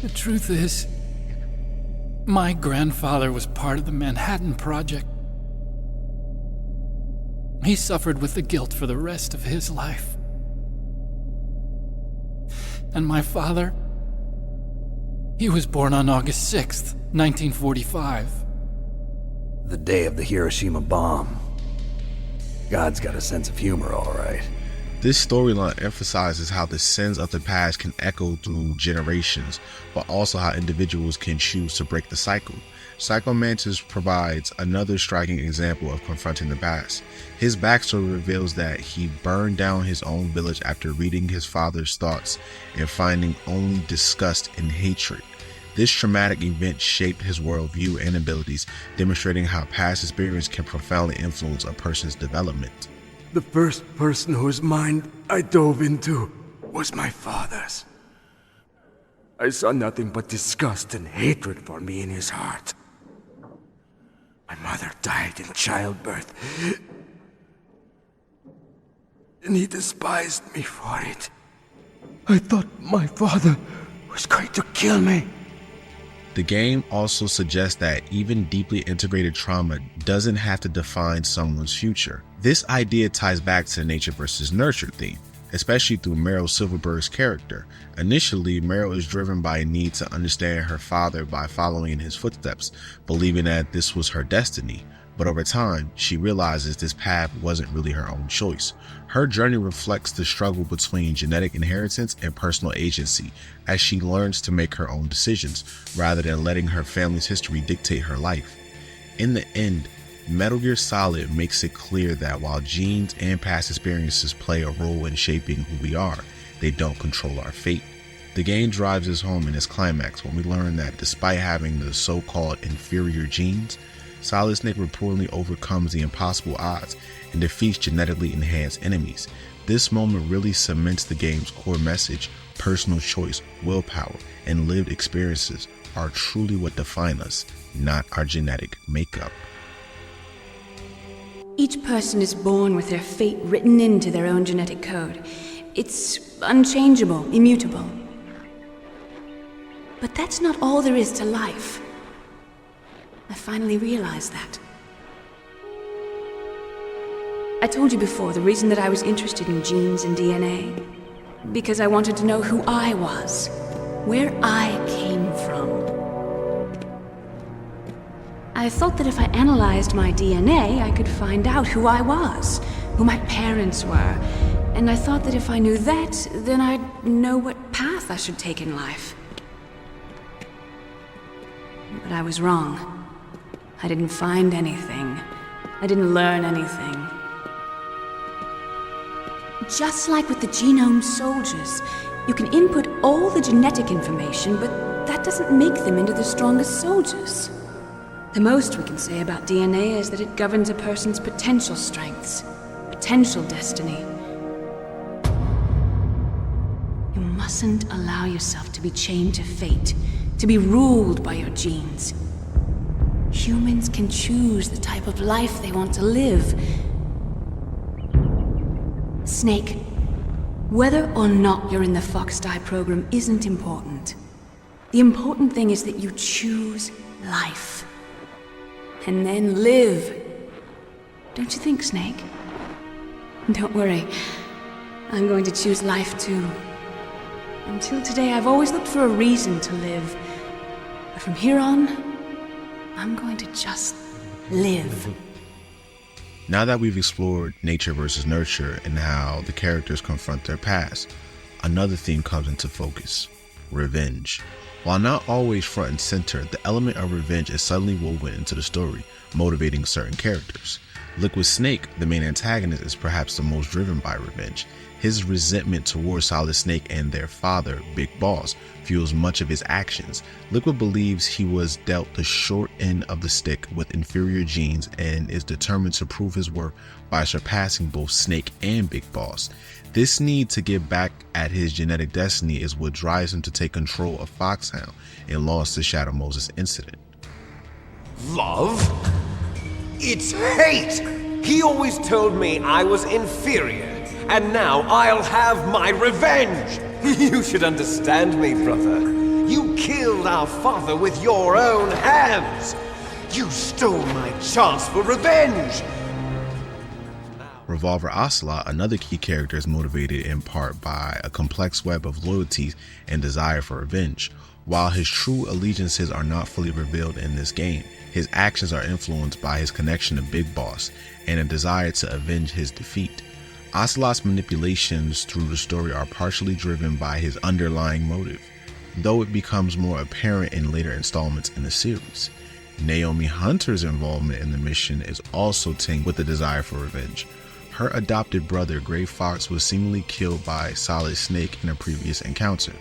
The truth is, my grandfather was part of the Manhattan Project. He suffered with the guilt for the rest of his life. And my father, he was born on August 6th, 1945. The day of the Hiroshima bomb. God's got a sense of humor, all right. This storyline emphasizes how the sins of the past can echo through generations, but also how individuals can choose to break the cycle. Psycho Mantis provides another striking example of confronting the past. His backstory reveals that he burned down his own village after reading his father's thoughts and finding only disgust and hatred. This traumatic event shaped his worldview and abilities, demonstrating how past experience can profoundly influence a person's development. The first person whose mind I dove into was my father's. I saw nothing but disgust and hatred for me in his heart. My mother died in childbirth, and he despised me for it. I thought my father was going to kill me. The game also suggests that even deeply integrated trauma doesn't have to define someone's future. This idea ties back to the nature versus nurture theme, especially through Meryl Silverberg's character. Initially, Meryl is driven by a need to understand her father by following in his footsteps, believing that this was her destiny. But over time, she realizes this path wasn't really her own choice. Her journey reflects the struggle between genetic inheritance and personal agency as she learns to make her own decisions rather than letting her family's history dictate her life. In the end, Metal Gear Solid makes it clear that while genes and past experiences play a role in shaping who we are, they don't control our fate. The game drives this home in its climax when we learn that despite having the so-called inferior genes, Solid Snake reportedly overcomes the impossible odds and defeats genetically enhanced enemies. This moment really cements the game's core message: personal choice, willpower, and lived experiences are truly what define us, not our genetic makeup. Each person is born with their fate written into their own genetic code. It's unchangeable, immutable. But that's not all there is to life. A finally realized that. I told you before the reason that I was interested in genes and DNA. Because I wanted to know who I was, where I came from. I thought that if I analyzed my DNA, I could find out who I was, who my parents were, and I thought that if I knew that, then I'd know what path I should take in life. But I was wrong. I didn't find anything. I didn't learn anything. Just like with the genome soldiers, you can input all the genetic information, but that doesn't make them into the strongest soldiers. The most we can say about DNA is that it governs a person's potential strengths, potential destiny. You mustn't allow yourself to be chained to fate, to be ruled by your genes. Humans can choose the type of life they want to live. Snake, whether or not you're in the Fox-Die program isn't important. The important thing is that you choose life. And then live. Don't you think, Snake? Don't worry. I'm going to choose life too. Until today, I've always looked for a reason to live. But from here on, I'm going to just live. Now that we've explored nature versus nurture and how the characters confront their past, another theme comes into focus: revenge. While not always front and center, the element of revenge is suddenly woven into the story, motivating certain characters. Liquid Snake, the main antagonist, is perhaps the most driven by revenge. His resentment towards Solid Snake and their father, Big Boss, fuels much of his actions. Liquid believes he was dealt the short end of the stick with inferior genes and is determined to prove his worth by surpassing both Snake and Big Boss. This need to get back at his genetic destiny is what drives him to take control of Foxhound and lost the Shadow Moses incident. Love? It's hate! He always told me I was inferior, and now I'll have my revenge! You should understand me, brother. You killed our father with your own hands! You stole my chance for revenge! Revolver Ocelot, another key character, is motivated in part by a complex web of loyalties and desire for revenge. While his true allegiances are not fully revealed in this game, his actions are influenced by his connection to Big Boss and a desire to avenge his defeat. Ocelot's manipulations through the story are partially driven by his underlying motive, though it becomes more apparent in later installments in the series. Naomi Hunter's involvement in the mission is also tinged with the desire for revenge. Her adopted brother, Gray Fox, was seemingly killed by Solid Snake in a previous encounter.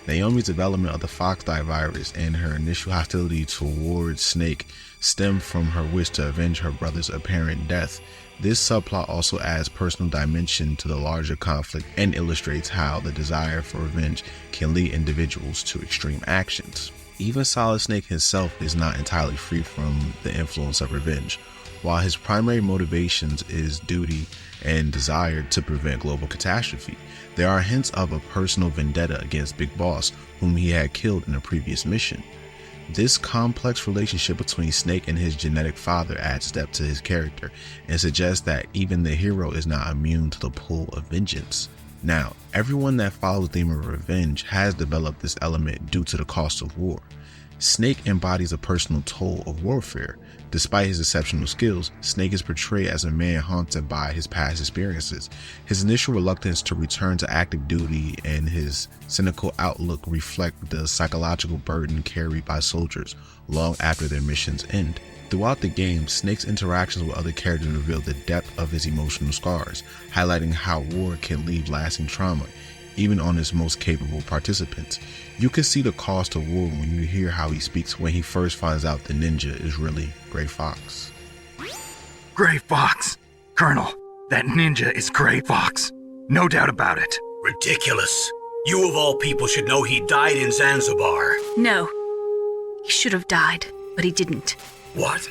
Naomi's development of the Fox-Die virus and her initial hostility towards Snake stemmed from her wish to avenge her brother's apparent death. This subplot also adds personal dimension to the larger conflict and illustrates how the desire for revenge can lead individuals to extreme actions. Even Solid Snake himself is not entirely free from the influence of revenge. While his primary motivations is duty and desire to prevent global catastrophe, there are hints of a personal vendetta against Big Boss, whom he had killed in a previous mission. This complex relationship between Snake and his genetic father adds depth to his character and suggests that even the hero is not immune to the pull of vengeance. Now, everyone that follows the theme of revenge has developed this element due to the cost of war. Snake embodies a personal toll of warfare. Despite his exceptional skills, Snake is portrayed as a man haunted by his past experiences. His initial reluctance to return to active duty and his cynical outlook reflect the psychological burden carried by soldiers long after their missions end. Throughout the game, Snake's interactions with other characters reveal the depth of his emotional scars, highlighting how war can leave lasting trauma, even on its most capable participants. You can see the cost of war when you hear how he speaks when he first finds out the ninja is really Gray Fox. Gray Fox! Colonel, that ninja is Gray Fox. No doubt about it. Ridiculous. You of all people should know he died in Zanzibar. No. He should have died, but he didn't. What?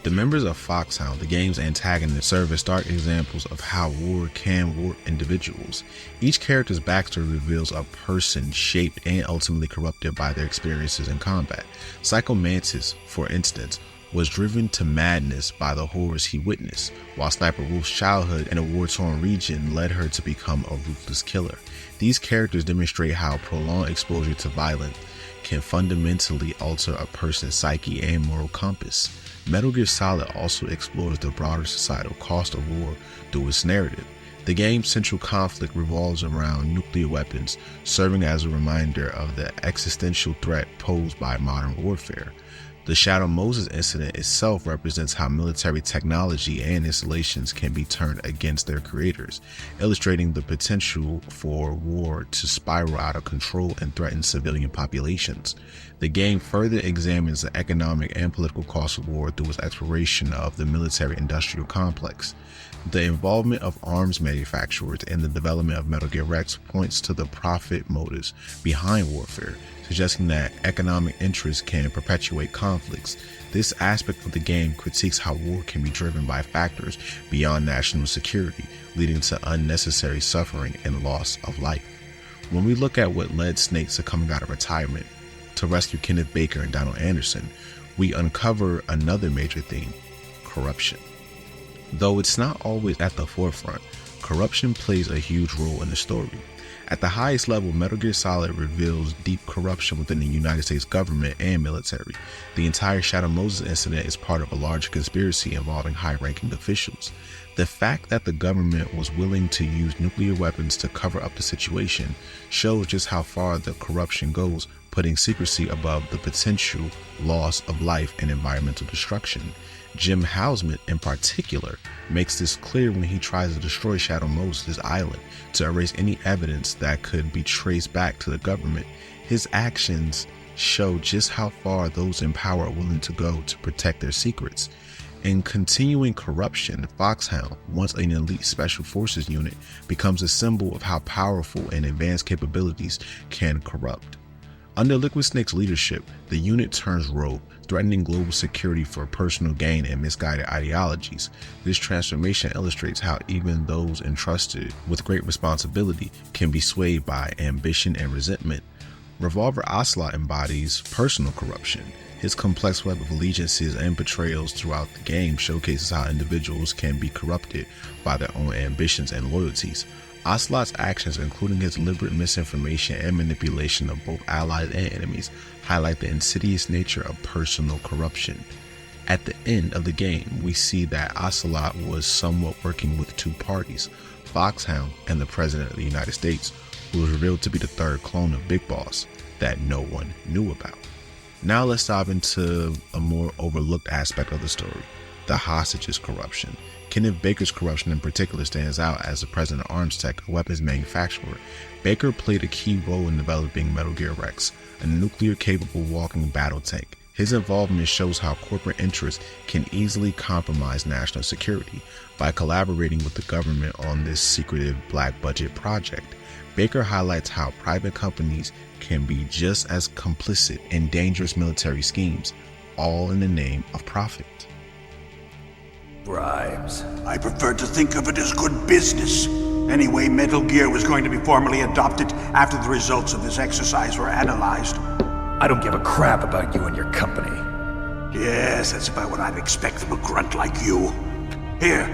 The members of Foxhound, the game's antagonists, serve as stark examples of how war can warp individuals. Each character's backstory reveals a person shaped and ultimately corrupted by their experiences in combat. Psycho Mantis, for instance, was driven to madness by the horrors he witnessed, while Sniper Wolf's childhood in a war-torn region led her to become a ruthless killer. These characters demonstrate how prolonged exposure to violence can fundamentally alter a person's psyche and moral compass. Metal Gear Solid also explores the broader societal cost of war through its narrative. The game's central conflict revolves around nuclear weapons, serving as a reminder of the existential threat posed by modern warfare. The Shadow Moses incident itself represents how military technology and installations can be turned against their creators, illustrating the potential for war to spiral out of control and threaten civilian populations. The game further examines the economic and political cost of war through its exploration of the military-industrial complex. The involvement of arms manufacturers in the development of Metal Gear Rex points to the profit motives behind warfare, suggesting that economic interests can perpetuate conflicts. This aspect of the game critiques how war can be driven by factors beyond national security, leading to unnecessary suffering and loss of life. When we look at what led Snake to coming out of retirement to rescue Kenneth Baker and Donald Anderson, we uncover another major theme: corruption. Though it's not always at the forefront, corruption plays a huge role in the story. At the highest level, Metal Gear Solid reveals deep corruption within the United States government and military. The entire Shadow Moses incident is part of a larger conspiracy involving high-ranking officials. The fact that the government was willing to use nuclear weapons to cover up the situation shows just how far the corruption goes, putting secrecy above the potential loss of life and environmental destruction. Jim Houseman, in particular, makes this clear when he tries to destroy Shadow Moses' island to erase any evidence that could be traced back to the government. His actions show just how far those in power are willing to go to protect their secrets. In continuing corruption, Foxhound, once an elite special forces unit, becomes a symbol of how powerful and advanced capabilities can corrupt. Under Liquid Snake's leadership, the unit turns rogue, threatening global security for personal gain and misguided ideologies. This transformation illustrates how even those entrusted with great responsibility can be swayed by ambition and resentment. Revolver Ocelot embodies personal corruption. His complex web of allegiances and betrayals throughout the game showcases how individuals can be corrupted by their own ambitions and loyalties. Ocelot's actions, including his deliberate misinformation and manipulation of both allies and enemies, highlight the insidious nature of personal corruption. At the end of the game, we see that Ocelot was somewhat working with two parties, Foxhound and the President of the United States, who was revealed to be the third clone of Big Boss that no one knew about. Now let's dive into a more overlooked aspect of the story: the hostages' corruption. Kenneth Baker's corruption in particular stands out. As the president of Armstech, a weapons manufacturer, Baker played a key role in developing Metal Gear Rex, a nuclear-capable walking battle tank. His involvement shows how corporate interests can easily compromise national security. By collaborating with the government on this secretive black-budget project, Baker highlights how private companies can be just as complicit in dangerous military schemes, all in the name of profit. Bribes. I prefer to think of it as good business. Anyway, Metal Gear was going to be formally adopted after the results of this exercise were analyzed. I don't give a crap about you and your company. Yes, that's about what I'd expect from a grunt like you. Here,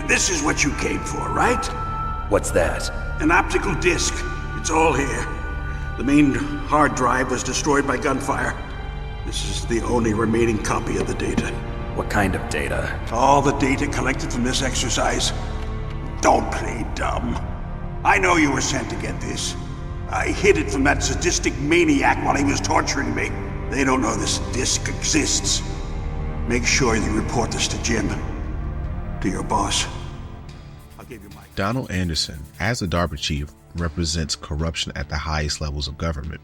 this is what you came for, right? What's that? An optical disc. It's all here. The main hard drive was destroyed by gunfire. This is the only remaining copy of the data. What kind of data? All the data collected from this exercise. Don't play dumb. I know you were sent to get this. I hid it from that sadistic maniac while he was torturing me. They don't know this disc exists. Make sure you report this to Jim. To your boss. I'll give you my... Donald Anderson, as the DARPA chief, represents corruption at the highest levels of government.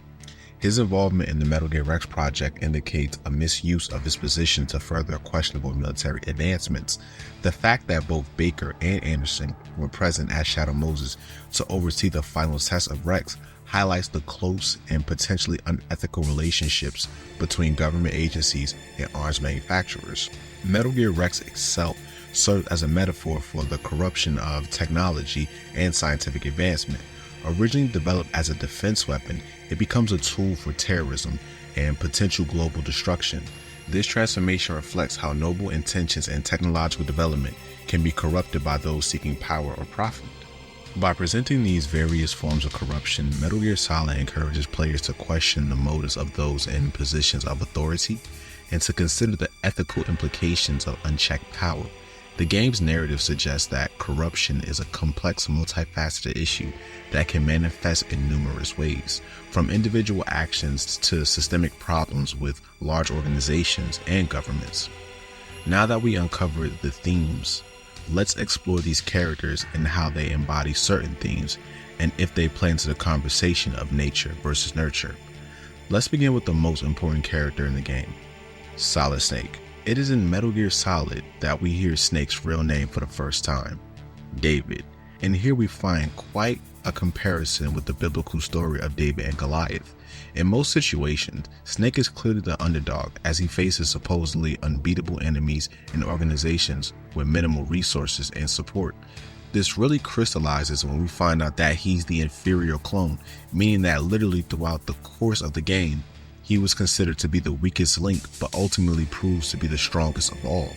His involvement in the Metal Gear Rex project indicates a misuse of his position to further questionable military advancements. The fact that both Baker and Anderson were present at Shadow Moses to oversee the final test of Rex highlights the close and potentially unethical relationships between government agencies and arms manufacturers. Metal Gear Rex itself served as a metaphor for the corruption of technology and scientific advancement. Originally developed as a defense weapon, it becomes a tool for terrorism and potential global destruction. This transformation reflects how noble intentions and technological development can be corrupted by those seeking power or profit. By presenting these various forms of corruption, Metal Gear Solid encourages players to question the motives of those in positions of authority and to consider the ethical implications of unchecked power. The game's narrative suggests that corruption is a complex, multifaceted issue that can manifest in numerous ways, from individual actions to systemic problems with large organizations and governments. Now that we uncovered the themes, let's explore these characters and how they embody certain themes and if they play into the conversation of nature versus nurture. Let's begin with the most important character in the game, Solid Snake. It is in Metal Gear Solid that we hear Snake's real name for the first time, David, and here we find quite a comparison with the biblical story of David and Goliath. In most situations, Snake is clearly the underdog as he faces supposedly unbeatable enemies and organizations with minimal resources and support. This really crystallizes when we find out that he's the inferior clone, meaning that literally throughout the course of the game, he was considered to be the weakest link, but ultimately proves to be the strongest of all.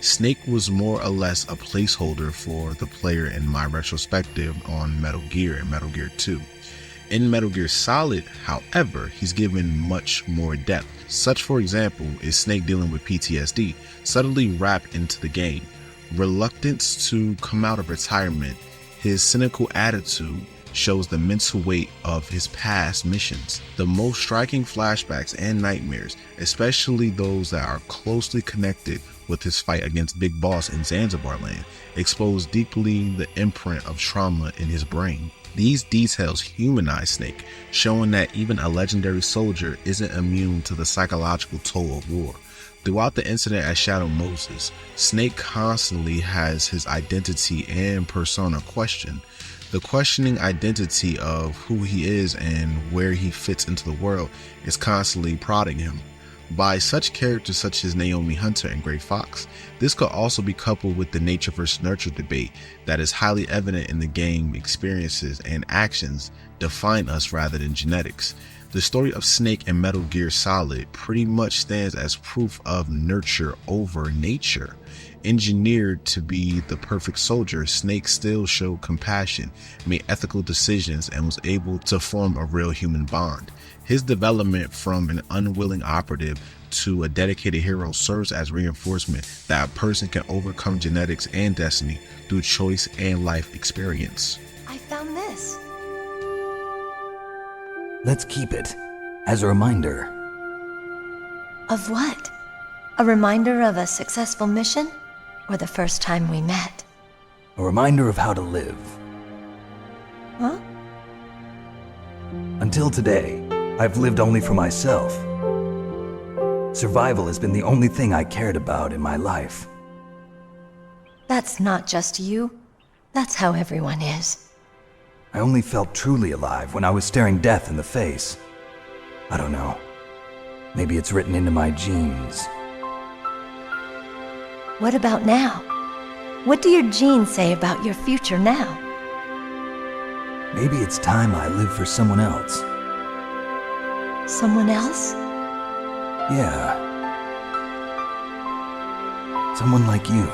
Snake was more or less a placeholder for the player in my retrospective on Metal Gear and Metal Gear 2. In Metal Gear Solid, however, he's given much more depth. Such, for example, is Snake dealing with PTSD, subtly wrapped into the game, reluctance to come out of retirement, his cynical attitude, shows the mental weight of his past missions. The most striking flashbacks and nightmares, especially those that are closely connected with his fight against Big Boss in Zanzibar Land, expose deeply the imprint of trauma in his brain. These details humanize Snake, showing that even a legendary soldier isn't immune to the psychological toll of war. Throughout the incident at Shadow Moses, Snake constantly has his identity and persona questioned. The questioning identity of who he is and where he fits into the world is constantly prodding him. By such characters such as Naomi Hunter and Gray Fox, this could also be coupled with the nature versus nurture debate that is highly evident in the game. Experiences and actions define us rather than genetics. The story of Snake in Metal Gear Solid pretty much stands as proof of nurture over nature. Engineered to be the perfect soldier, Snake still showed compassion, made ethical decisions, and was able to form a real human bond. His development from an unwilling operative to a dedicated hero serves as reinforcement that a person can overcome genetics and destiny through choice and life experience. I found this. Let's keep it as a reminder. Of what? A reminder of a successful mission? Or the first time we met? A reminder of how to live. Huh? Until today, I've lived only for myself. Survival has been the only thing I cared about in my life. That's not just you. That's how everyone is. I only felt truly alive when I was staring death in the face. I don't know. Maybe it's written into my genes. What about now? What do your genes say about your future now? Maybe it's time I live for someone else. Someone else? Yeah. Someone like you.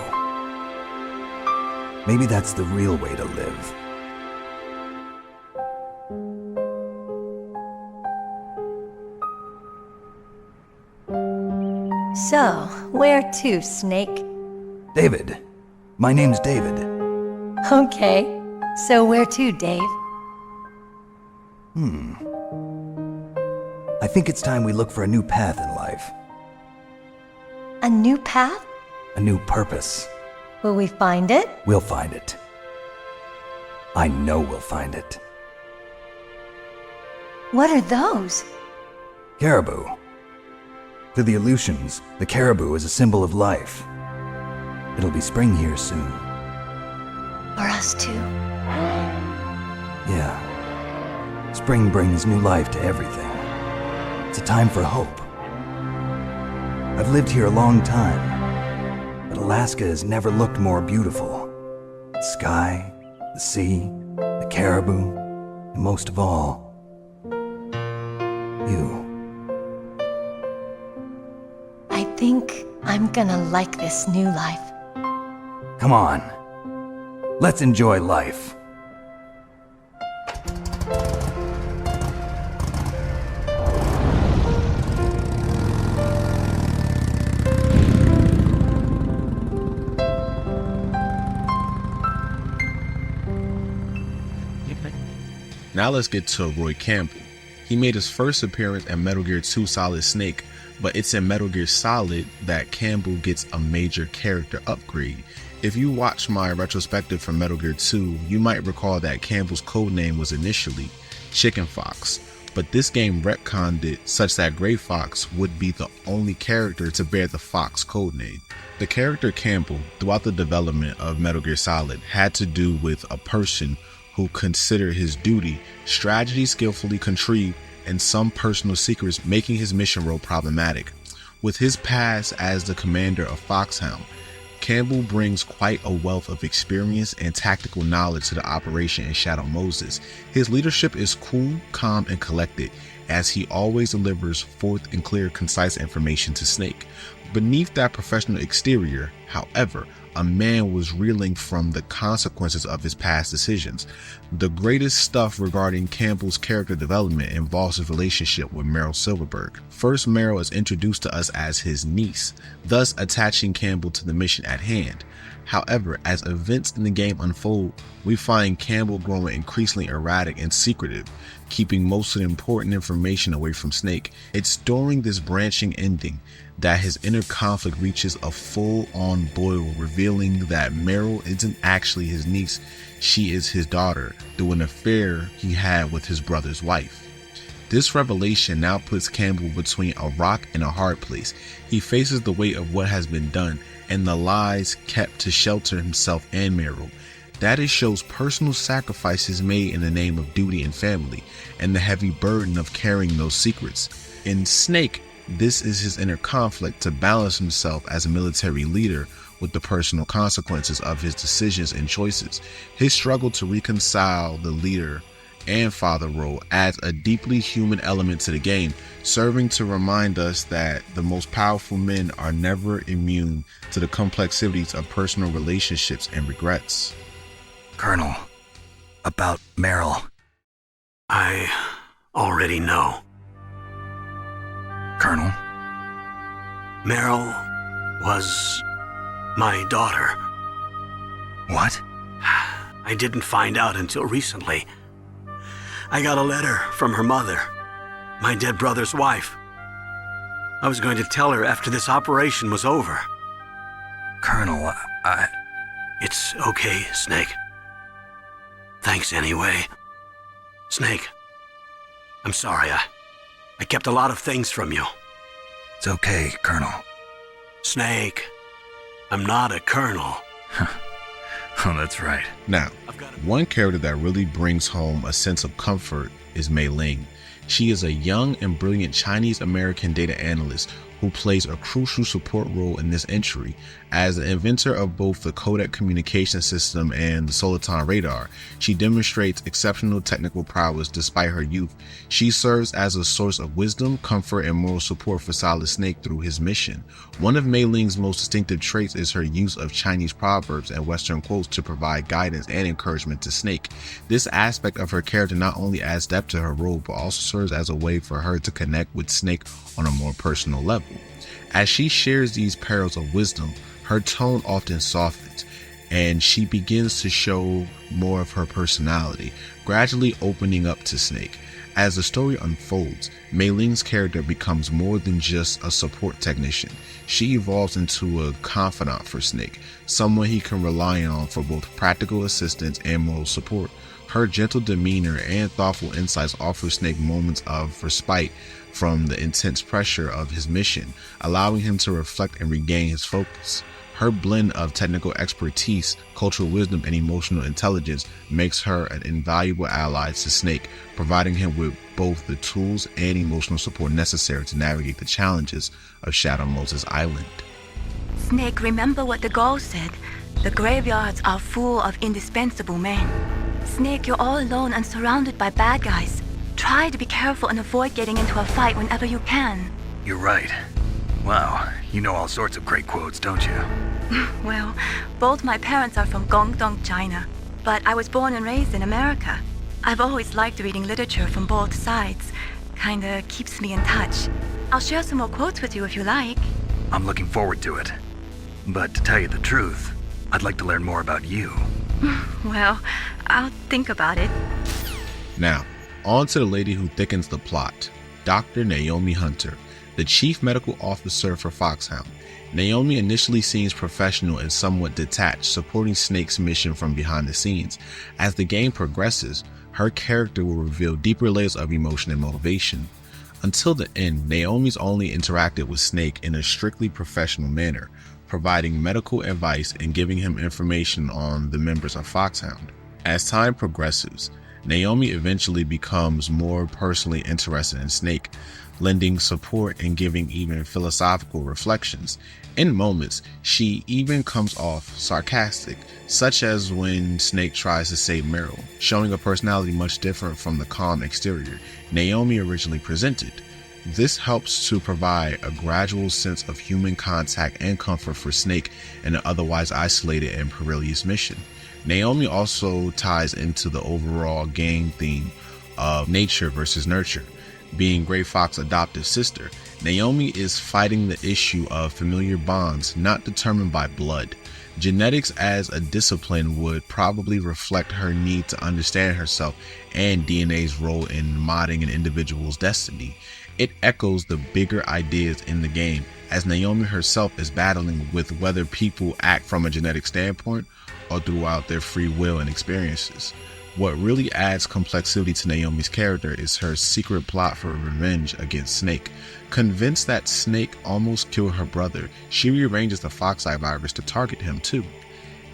Maybe that's the real way to live. So, where to, Snake? David. My name's David. Okay. So where to, Dave? I think it's time we look for a new path in life. A new path? A new purpose. Will we find it? We'll find it. I know we'll find it. What are those? Caribou. To the Aleutians, the caribou is a symbol of life. It'll be spring here soon. For us too? Yeah. Spring brings new life to everything. It's a time for hope. I've lived here a long time, but Alaska has never looked more beautiful. The sky, the sea, the caribou, and most of all, you. I think I'm gonna like this new life. Come on. Let's enjoy life. Now let's get to Roy Campbell. He made his first appearance in Metal Gear 2 Solid Snake, but it's in Metal Gear Solid that Campbell gets a major character upgrade. If you watch my retrospective from Metal Gear 2, you might recall that Campbell's codename was initially Chicken Fox, but this game retconned it such that Gray Fox would be the only character to bear the Fox codename. The character Campbell, throughout the development of Metal Gear Solid, had to do with a person who considered his duty, strategy skillfully contrived, and some personal secrets making his mission role problematic. With his past as the commander of Foxhound, Campbell brings quite a wealth of experience and tactical knowledge to the operation in Shadow Moses. His leadership is cool, calm, and collected, as he always delivers forth and clear, concise information to Snake. Beneath that professional exterior, however, a man was reeling from the consequences of his past decisions. The greatest stuff regarding Campbell's character development involves his relationship with Meryl Silverberg. First, Meryl is introduced to us as his niece, thus attaching Campbell to the mission at hand. However, as events in the game unfold, we find Campbell growing increasingly erratic and secretive, keeping most of the important information away from Snake. It's during this branching ending that his inner conflict reaches a full-on boil, revealing that Meryl isn't actually his niece, she is his daughter, through an affair he had with his brother's wife. This revelation now puts Campbell between a rock and a hard place. He faces the weight of what has been done and the lies kept to shelter himself and Meryl. That it shows personal sacrifices made in the name of duty and family, and the heavy burden of carrying those secrets. In Snake, this is his inner conflict to balance himself as a military leader with the personal consequences of his decisions and choices. His struggle to reconcile the leader and father role adds a deeply human element to the game, serving to remind us that the most powerful men are never immune to the complexities of personal relationships and regrets. Colonel, about Meryl. I already know. Colonel? Meryl was my daughter. What? I didn't find out until recently. I got a letter from her mother, my dead brother's wife. I was going to tell her after this operation was over. Colonel, It's okay, Snake. Thanks anyway. Snake, I'm sorry. I kept a lot of things from you. It's okay, Colonel. Snake, I'm not a colonel. Oh, that's right. Now, one character that really brings home a sense of comfort is Mei Ling. She is a young and brilliant Chinese-American data analyst who plays a crucial support role in this entry. As the inventor of both the codec communication system and the Soliton radar, she demonstrates exceptional technical prowess despite her youth. She serves as a source of wisdom, comfort, and moral support for Solid Snake through his mission. One of Mei Ling's most distinctive traits is her use of Chinese proverbs and Western quotes to provide guidance and encouragement to Snake. This aspect of her character not only adds depth to her role, but also serves as a way for her to connect with Snake on a more personal level. As she shares these pearls of wisdom, her tone often softens, and she begins to show more of her personality, gradually opening up to Snake. As the story unfolds, Mei Ling's character becomes more than just a support technician. She evolves into a confidant for Snake, someone he can rely on for both practical assistance and moral support. Her gentle demeanor and thoughtful insights offer Snake moments of respite from the intense pressure of his mission, allowing him to reflect and regain his focus. Her blend of technical expertise, cultural wisdom, and emotional intelligence makes her an invaluable ally to Snake, providing him with both the tools and emotional support necessary to navigate the challenges of Shadow Moses Island. Snake, remember what the Gaul said. The graveyards are full of indispensable men. Snake, you're all alone and surrounded by bad guys. Try to be careful and avoid getting into a fight whenever you can. You're right. Wow, You know all sorts of great quotes, don't you? Well, both my parents are from Guangdong, China, but I was born and raised in America. I've always liked reading literature from both sides. Kinda keeps me in touch. I'll share some more quotes with you if you like. I'm looking forward to it. But to tell you the truth, I'd like to learn more about you. Well, I'll think about it. Now, on to the lady who thickens the plot, Dr. Naomi Hunter, the chief medical officer for Foxhound. Naomi initially seems professional and somewhat detached, supporting Snake's mission from behind the scenes. As the game progresses, her character will reveal deeper layers of emotion and motivation. Until the end, Naomi's only interacted with Snake in a strictly professional manner, providing medical advice and giving him information on the members of Foxhound. As time progresses, Naomi eventually becomes more personally interested in Snake, lending support and giving even philosophical reflections. In moments, she even comes off sarcastic, such as when Snake tries to save Meryl, showing a personality much different from the calm exterior Naomi originally presented. This helps to provide a gradual sense of human contact and comfort for Snake in an otherwise isolated and perilous mission. Naomi also ties into the overall game theme of nature versus nurture. Being Gray Fox's adoptive sister, Naomi is fighting the issue of familiar bonds not determined by blood. Genetics as a discipline would probably reflect her need to understand herself and DNA's role in modding an individual's destiny. It echoes the bigger ideas in the game, as Naomi herself is battling with whether people act from a genetic standpoint or throughout their free will and experiences. What really adds complexity to Naomi's character is her secret plot for revenge against Snake. Convinced that Snake almost killed her brother, she rearranges the Foxeye virus to target him too.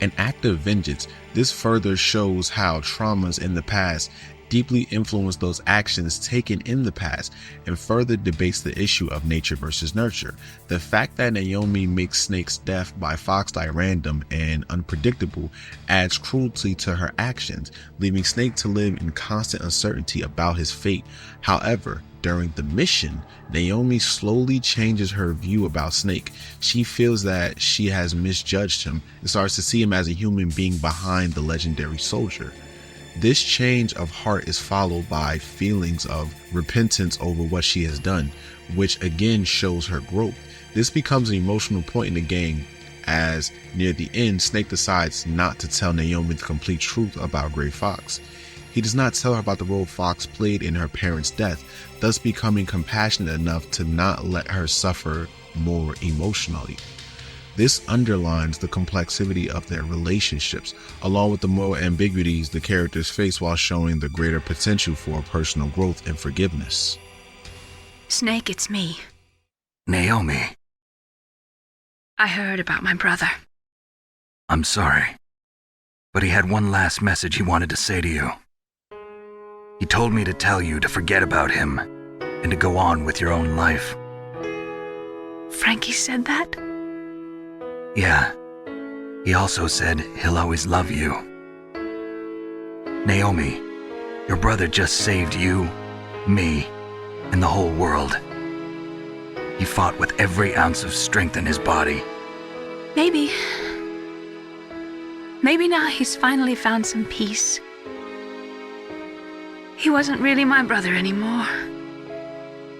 An act of vengeance, this further shows how traumas in the past deeply influence those actions taken in the past, and further debates the issue of nature versus nurture. The fact that Naomi makes Snake's death by Foxeye random and unpredictable adds cruelty to her actions, leaving Snake to live in constant uncertainty about his fate. However, during the mission, Naomi slowly changes her view about Snake. She feels that she has misjudged him and starts to see him as a human being behind the legendary soldier. This change of heart is followed by feelings of repentance over what she has done, which again shows her growth. This becomes an emotional point in the game, as near the end, Snake decides not to tell Naomi the complete truth about Gray Fox. He does not tell her about the role Fox played in her parents' death, thus becoming compassionate enough to not let her suffer more emotionally. This underlines the complexity of their relationships, along with the moral ambiguities the characters face while showing the greater potential for personal growth and forgiveness. Snake, it's me. Naomi. I heard about my brother. I'm sorry, but he had one last message he wanted to say to you. He told me to tell you to forget about him and to go on with your own life. Frankie said that? Yeah. He also said he'll always love you. Naomi, your brother just saved you, me, and the whole world. He fought with every ounce of strength in his body. Maybe now he's finally found some peace. He wasn't really my brother anymore.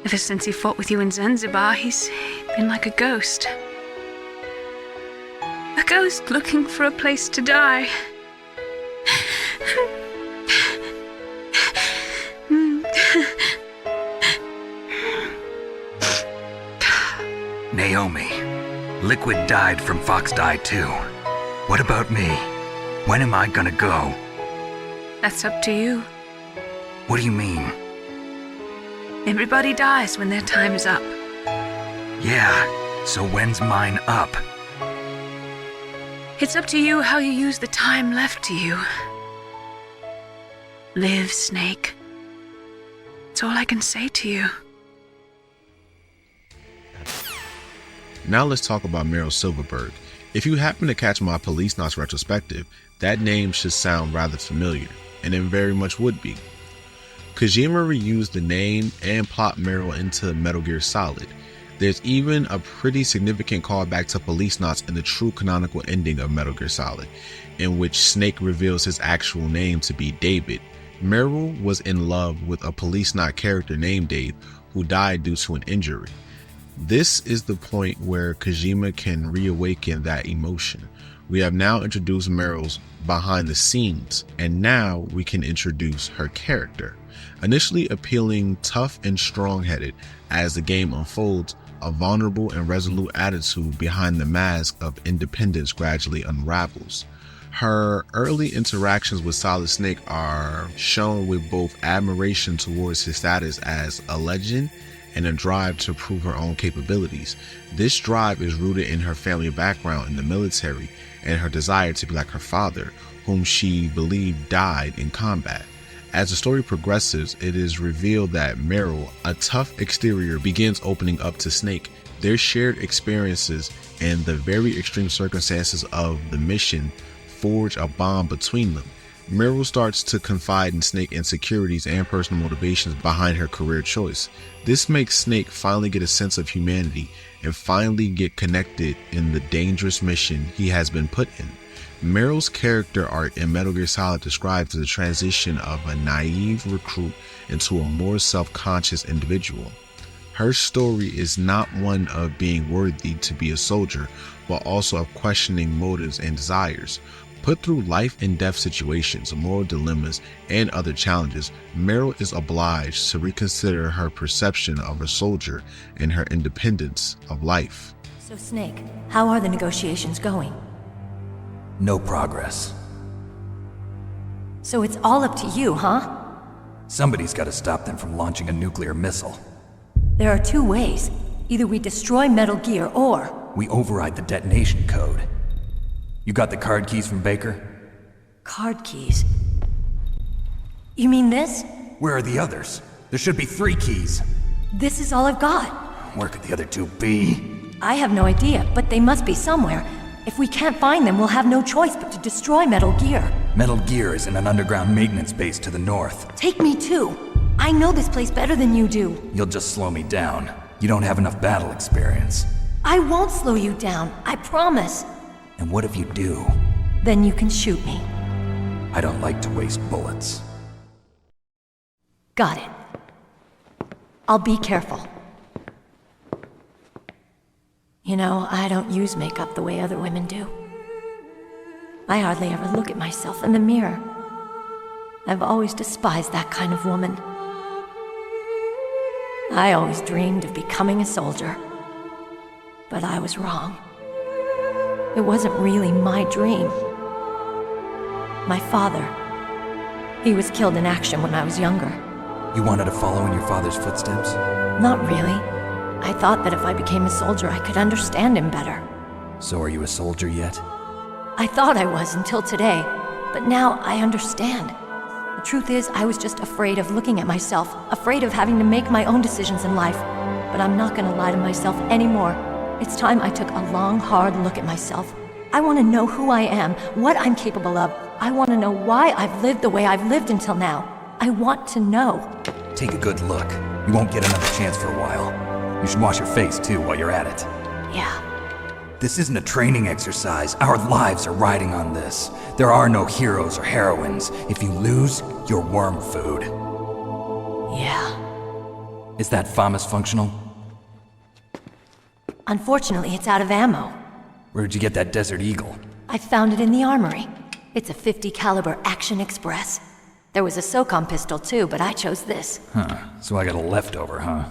Ever since he fought with you in Zanzibar, he's been like a ghost. A ghost looking for a place to die. Naomi, Liquid died from Foxdie too. What about me? When am I gonna go? That's up to you. What do you mean? Everybody dies when their time's up. Yeah, so when's mine up? It's up to you how you use the time left to you. Live, Snake. That's all I can say to you. Now let's talk about Meryl Silverberg. If you happen to catch my Police Knots retrospective, that name should sound rather familiar, and it very much would be. Kojima reused the name and plot Meryl into Metal Gear Solid. There's even a pretty significant callback to Police Knots in the true canonical ending of Metal Gear Solid, in which Snake reveals his actual name to be David. Meryl was in love with a Police Knot character named Dave, who died due to an injury. This is the point where Kojima can reawaken that emotion. We have now introduced Meryl's behind the scenes, and now we can introduce her character. Initially appealing tough and strong-headed, as the game unfolds, a vulnerable and resolute attitude behind the mask of independence gradually unravels. Her early interactions with Solid Snake are shown with both admiration towards his status as a legend and a drive to prove her own capabilities. This drive is rooted in her family background in the military and her desire to be like her father, whom she believed died in combat. As the story progresses, it is revealed that Meryl, a tough exterior, begins opening up to Snake. Their shared experiences and the very extreme circumstances of the mission forge a bond between them. Meryl starts to confide in Snake's insecurities and personal motivations behind her career choice. This makes Snake finally get a sense of humanity and finally get connected in the dangerous mission he has been put in. Meryl's character arc in Metal Gear Solid describes the transition of a naive recruit into a more self-conscious individual. Her story is not one of being worthy to be a soldier, but also of questioning motives and desires. Put through life and death situations, moral dilemmas, and other challenges, Meryl is obliged to reconsider her perception of a soldier and her independence of life. So Snake, how are the negotiations going? No progress. So it's all up to you, huh? Somebody's got to stop them from launching a nuclear missile. There are two ways. Either we destroy Metal Gear or... we override the detonation code. You got the card keys from Baker? Card keys? You mean this? Where are the others? There should be 3 keys. This is all I've got. Where could the other 2 be? I have no idea, but they must be somewhere. If we can't find them, we'll have no choice but to destroy Metal Gear. Metal Gear is in an underground maintenance base to the north. Take me too. I know this place better than you do. You'll just slow me down. You don't have enough battle experience. I won't slow you down, I promise. And what if you do? Then you can shoot me. I don't like to waste bullets. Got it. I'll be careful. You know, I don't use makeup the way other women do. I hardly ever look at myself in the mirror. I've always despised that kind of woman. I always dreamed of becoming a soldier. But I was wrong. It wasn't really my dream. My father, he was killed in action when I was younger. You wanted to follow in your father's footsteps? Not really. I thought that if I became a soldier, I could understand him better. So are you a soldier yet? I thought I was until today, but now I understand. The truth is, I was just afraid of looking at myself, afraid of having to make my own decisions in life. But I'm not gonna lie to myself anymore. It's time I took a long, hard look at myself. I want to know who I am, what I'm capable of. I want to know why I've lived the way I've lived until now. I want to know. Take a good look. You won't get another chance for a while. You should wash your face, too, while you're at it. Yeah. This isn't a training exercise. Our lives are riding on this. There are no heroes or heroines. If you lose, you're worm food. Yeah. Is that FAMAS functional? Unfortunately, it's out of ammo. Where'd you get that Desert Eagle? I found it in the armory. It's a .50 caliber Action Express. There was a SOCOM pistol too, but I chose this. Huh, so I got a leftover, huh?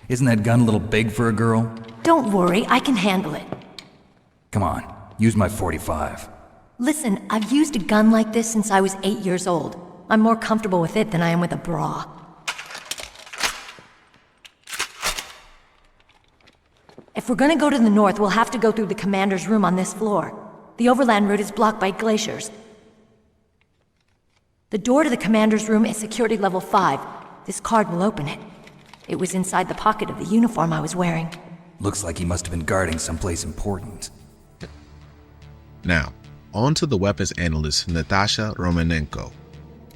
Isn't that gun a little big for a girl? Don't worry, I can handle it. Come on, use my .45. Listen, I've used a gun like this since I was 8 years old. I'm more comfortable with it than I am with a bra. If we're gonna go to the north, we'll have to go through the commander's room on this floor. The overland route is blocked by glaciers. The door to the commander's room is security level 5. This card will open it. It was inside the pocket of the uniform I was wearing. Looks like he must have been guarding someplace important. Now, on to the weapons analyst, Natasha Romanenko.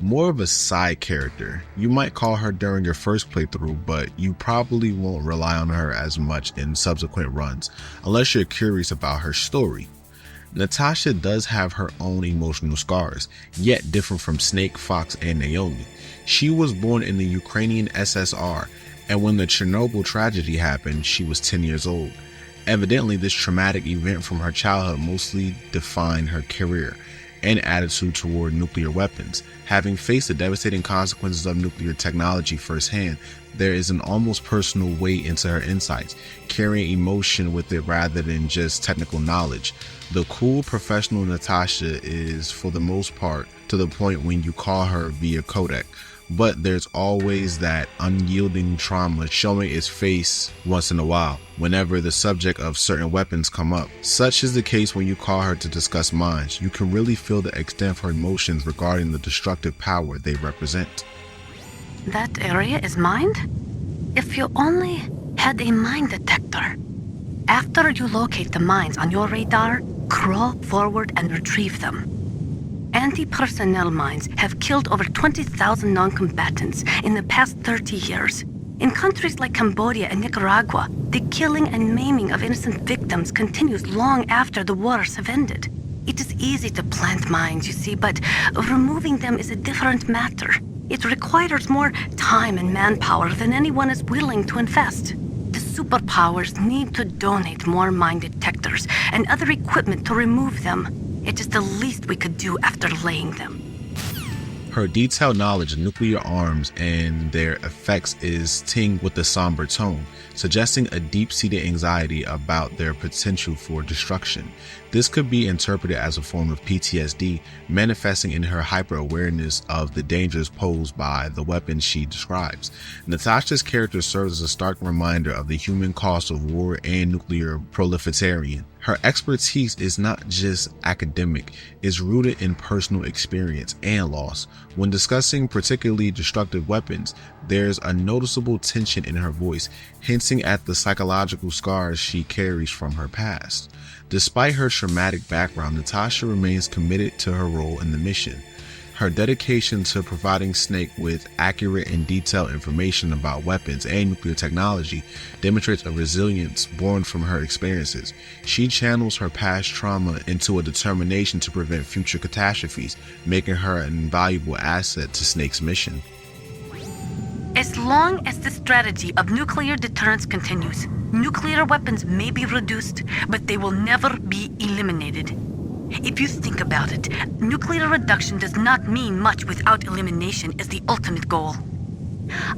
more of a side character. You might call her during your first playthrough, but you probably won't rely on her as much in subsequent runs, unless you're curious about her story. Natasha does have her own emotional scars, yet different from Snake, Fox, and Naomi. She was born in the Ukrainian SSR, and when the Chernobyl tragedy happened, she was 10 years old. Evidently, this traumatic event from her childhood mostly defined her career and attitude toward nuclear weapons. Having faced the devastating consequences of nuclear technology firsthand, there is an almost personal weight into her insights, carrying emotion with it rather than just technical knowledge. The cool professional Natasha is, for the most part, to the point when you call her via codec, but there's always that unyielding trauma showing its face once in a while whenever the subject of certain weapons come up. Such is the case when you call her to discuss mines. You can really feel the extent of her emotions regarding the destructive power they represent. That area is mined? If you only had a mine detector. After you locate the mines on your radar, crawl forward and retrieve them. Anti-personnel mines have killed over 20,000 non-combatants in the past 30 years. In countries like Cambodia and Nicaragua, the killing and maiming of innocent victims continues long after the wars have ended. It is easy to plant mines, you see, but removing them is a different matter. It requires more time and manpower than anyone is willing to invest. The superpowers need to donate more mine detectors and other equipment to remove them. It is the least we could do after laying them. Her detailed knowledge of nuclear arms and their effects is tinged with a somber tone, suggesting a deep-seated anxiety about their potential for destruction. This could be interpreted as a form of PTSD, manifesting in her hyper-awareness of the dangers posed by the weapons she describes. Natasha's character serves as a stark reminder of the human cost of war and nuclear proliferation. Her expertise is not just academic, it's rooted in personal experience and loss. When discussing particularly destructive weapons, there's a noticeable tension in her voice, hinting at the psychological scars she carries from her past. Despite her traumatic background, Natasha remains committed to her role in the mission. Her dedication to providing Snake with accurate and detailed information about weapons and nuclear technology demonstrates a resilience born from her experiences. She channels her past trauma into a determination to prevent future catastrophes, making her an invaluable asset to Snake's mission. As long as the strategy of nuclear deterrence continues, nuclear weapons may be reduced, but they will never be eliminated. If you think about it, nuclear reduction does not mean much without elimination as the ultimate goal.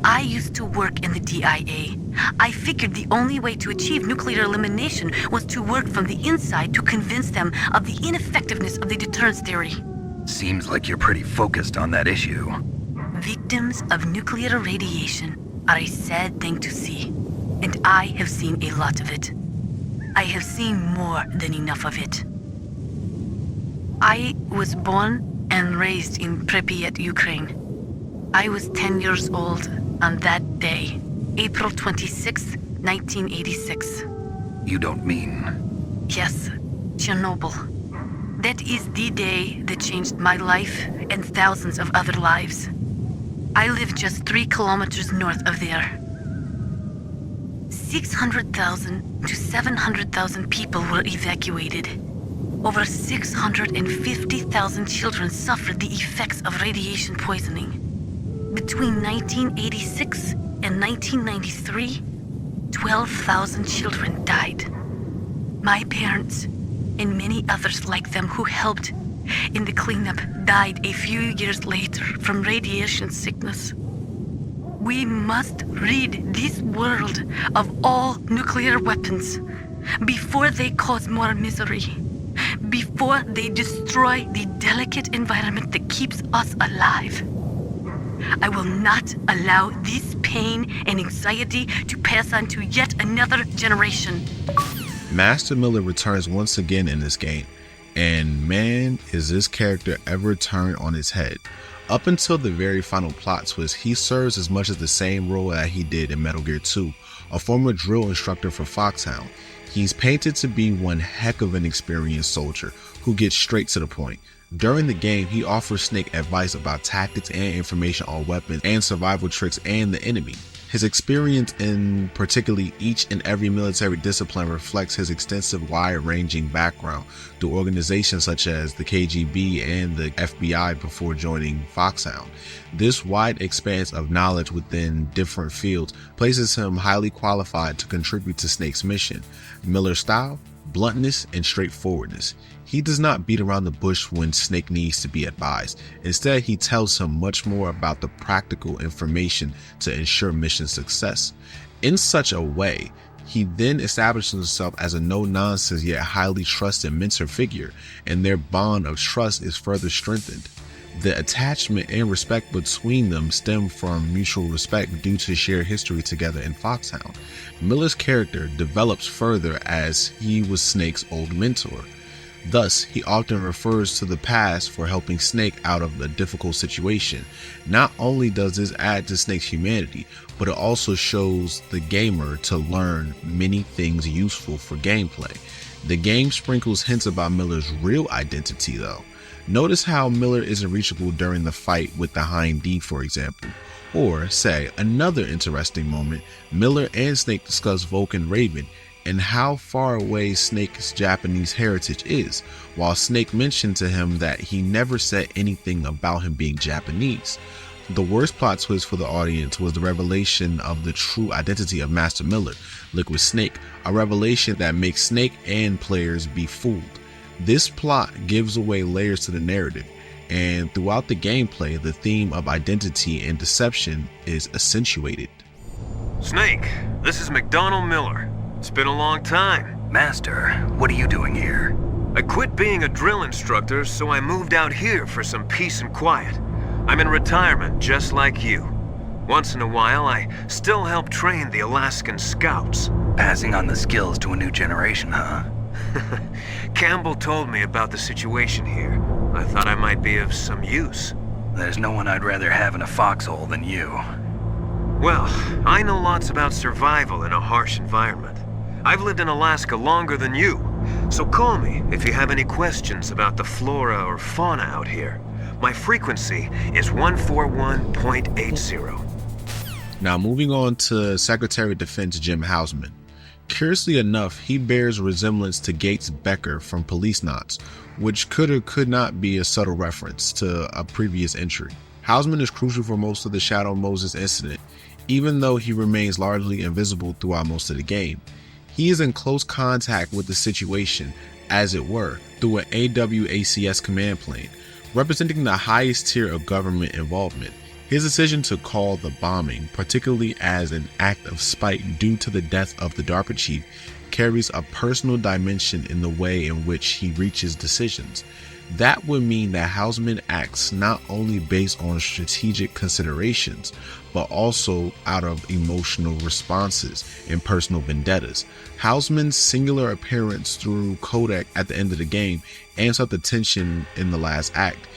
I used to work in the DIA. I figured the only way to achieve nuclear elimination was to work from the inside to convince them of the ineffectiveness of the deterrence theory. Seems like you're pretty focused on that issue. Victims of nuclear radiation are a sad thing to see, and I have seen a lot of it. I have seen more than enough of it. I was born and raised in Pripyat, Ukraine. I was 10 years old on that day, April 26, 1986. You don't mean... Yes, Chernobyl. That is the day that changed my life and thousands of other lives. I live just 3 kilometers north of there. 600,000 to 700,000 people were evacuated. Over 650,000 children suffered the effects of radiation poisoning. Between 1986 and 1993, 12,000 children died. My parents, and many others like them who helped in the cleanup, died a few years later from radiation sickness. We must rid this world of all nuclear weapons before they cause more misery, before they destroy the delicate environment that keeps us alive. I will not allow this pain and anxiety to pass on to yet another generation. Master Miller returns once again in this game, and man, is this character ever turned on its head. Up until the very final plot twist, he serves as much as the same role that he did in Metal Gear 2, a former drill instructor for Foxhound. He's painted to be one heck of an experienced soldier who gets straight to the point. During the game, he offers Snake advice about tactics and information on weapons and survival tricks and the enemy. His experience in particularly each and every military discipline reflects his extensive wide-ranging background through organizations such as the KGB and the FBI before joining Foxhound. This wide expanse of knowledge within different fields places him highly qualified to contribute to Snake's mission. Miller's style, bluntness, and straightforwardness. He does not beat around the bush when Snake needs to be advised. Instead, he tells him much more about the practical information to ensure mission success. In such a way, he then establishes himself as a no-nonsense yet highly trusted mentor figure, and their bond of trust is further strengthened. The attachment and respect between them stem from mutual respect due to shared history together in Foxhound. Miller's character develops further as he was Snake's old mentor. Thus, he often refers to the past for helping Snake out of a difficult situation. Not only does this add to Snake's humanity, but it also shows the gamer to learn many things useful for gameplay. The game sprinkles hints about Miller's real identity though. Notice how Miller isn't reachable during the fight with the Hind D, for example. Or, say, another interesting moment, Miller and Snake discuss Vulcan Raven and how far away Snake's Japanese heritage is, while Snake mentioned to him that he never said anything about him being Japanese. The worst plot twist for the audience was the revelation of the true identity of Master Miller, Liquid Snake, a revelation that makes Snake and players be fooled. This plot gives away layers to the narrative, and throughout the gameplay, the theme of identity and deception is accentuated. Snake, this is McDonald Miller. It's been a long time. Master, what are you doing here? I quit being a drill instructor, so I moved out here for some peace and quiet. I'm in retirement, just like you. Once in a while, I still help train the Alaskan Scouts. Passing on the skills to a new generation, huh? Campbell told me about the situation here. I thought I might be of some use. There's no one I'd rather have in a foxhole than you. Well, I know lots about survival in a harsh environment. I've lived in Alaska longer than you, so call me if you have any questions about the flora or fauna out here. My frequency is 141.80. Now moving on to Secretary of Defense Jim Houseman. Curiously enough, he bears resemblance to Gates Becker from Police Knots, which could or could not be a subtle reference to a previous entry. Houseman is crucial for most of the Shadow Moses incident, even though he remains largely invisible throughout most of the game. He is in close contact with the situation, as it were, through an AWACS command plane, representing the highest tier of government involvement. His decision to call the bombing, particularly as an act of spite due to the death of the DARPA chief, carries a personal dimension in the way in which he reaches decisions. That would mean that Houseman acts not only based on strategic considerations, but also out of emotional responses and personal vendettas. Houseman's singular appearance through Codec at the end of the game amps up the tension in the last act.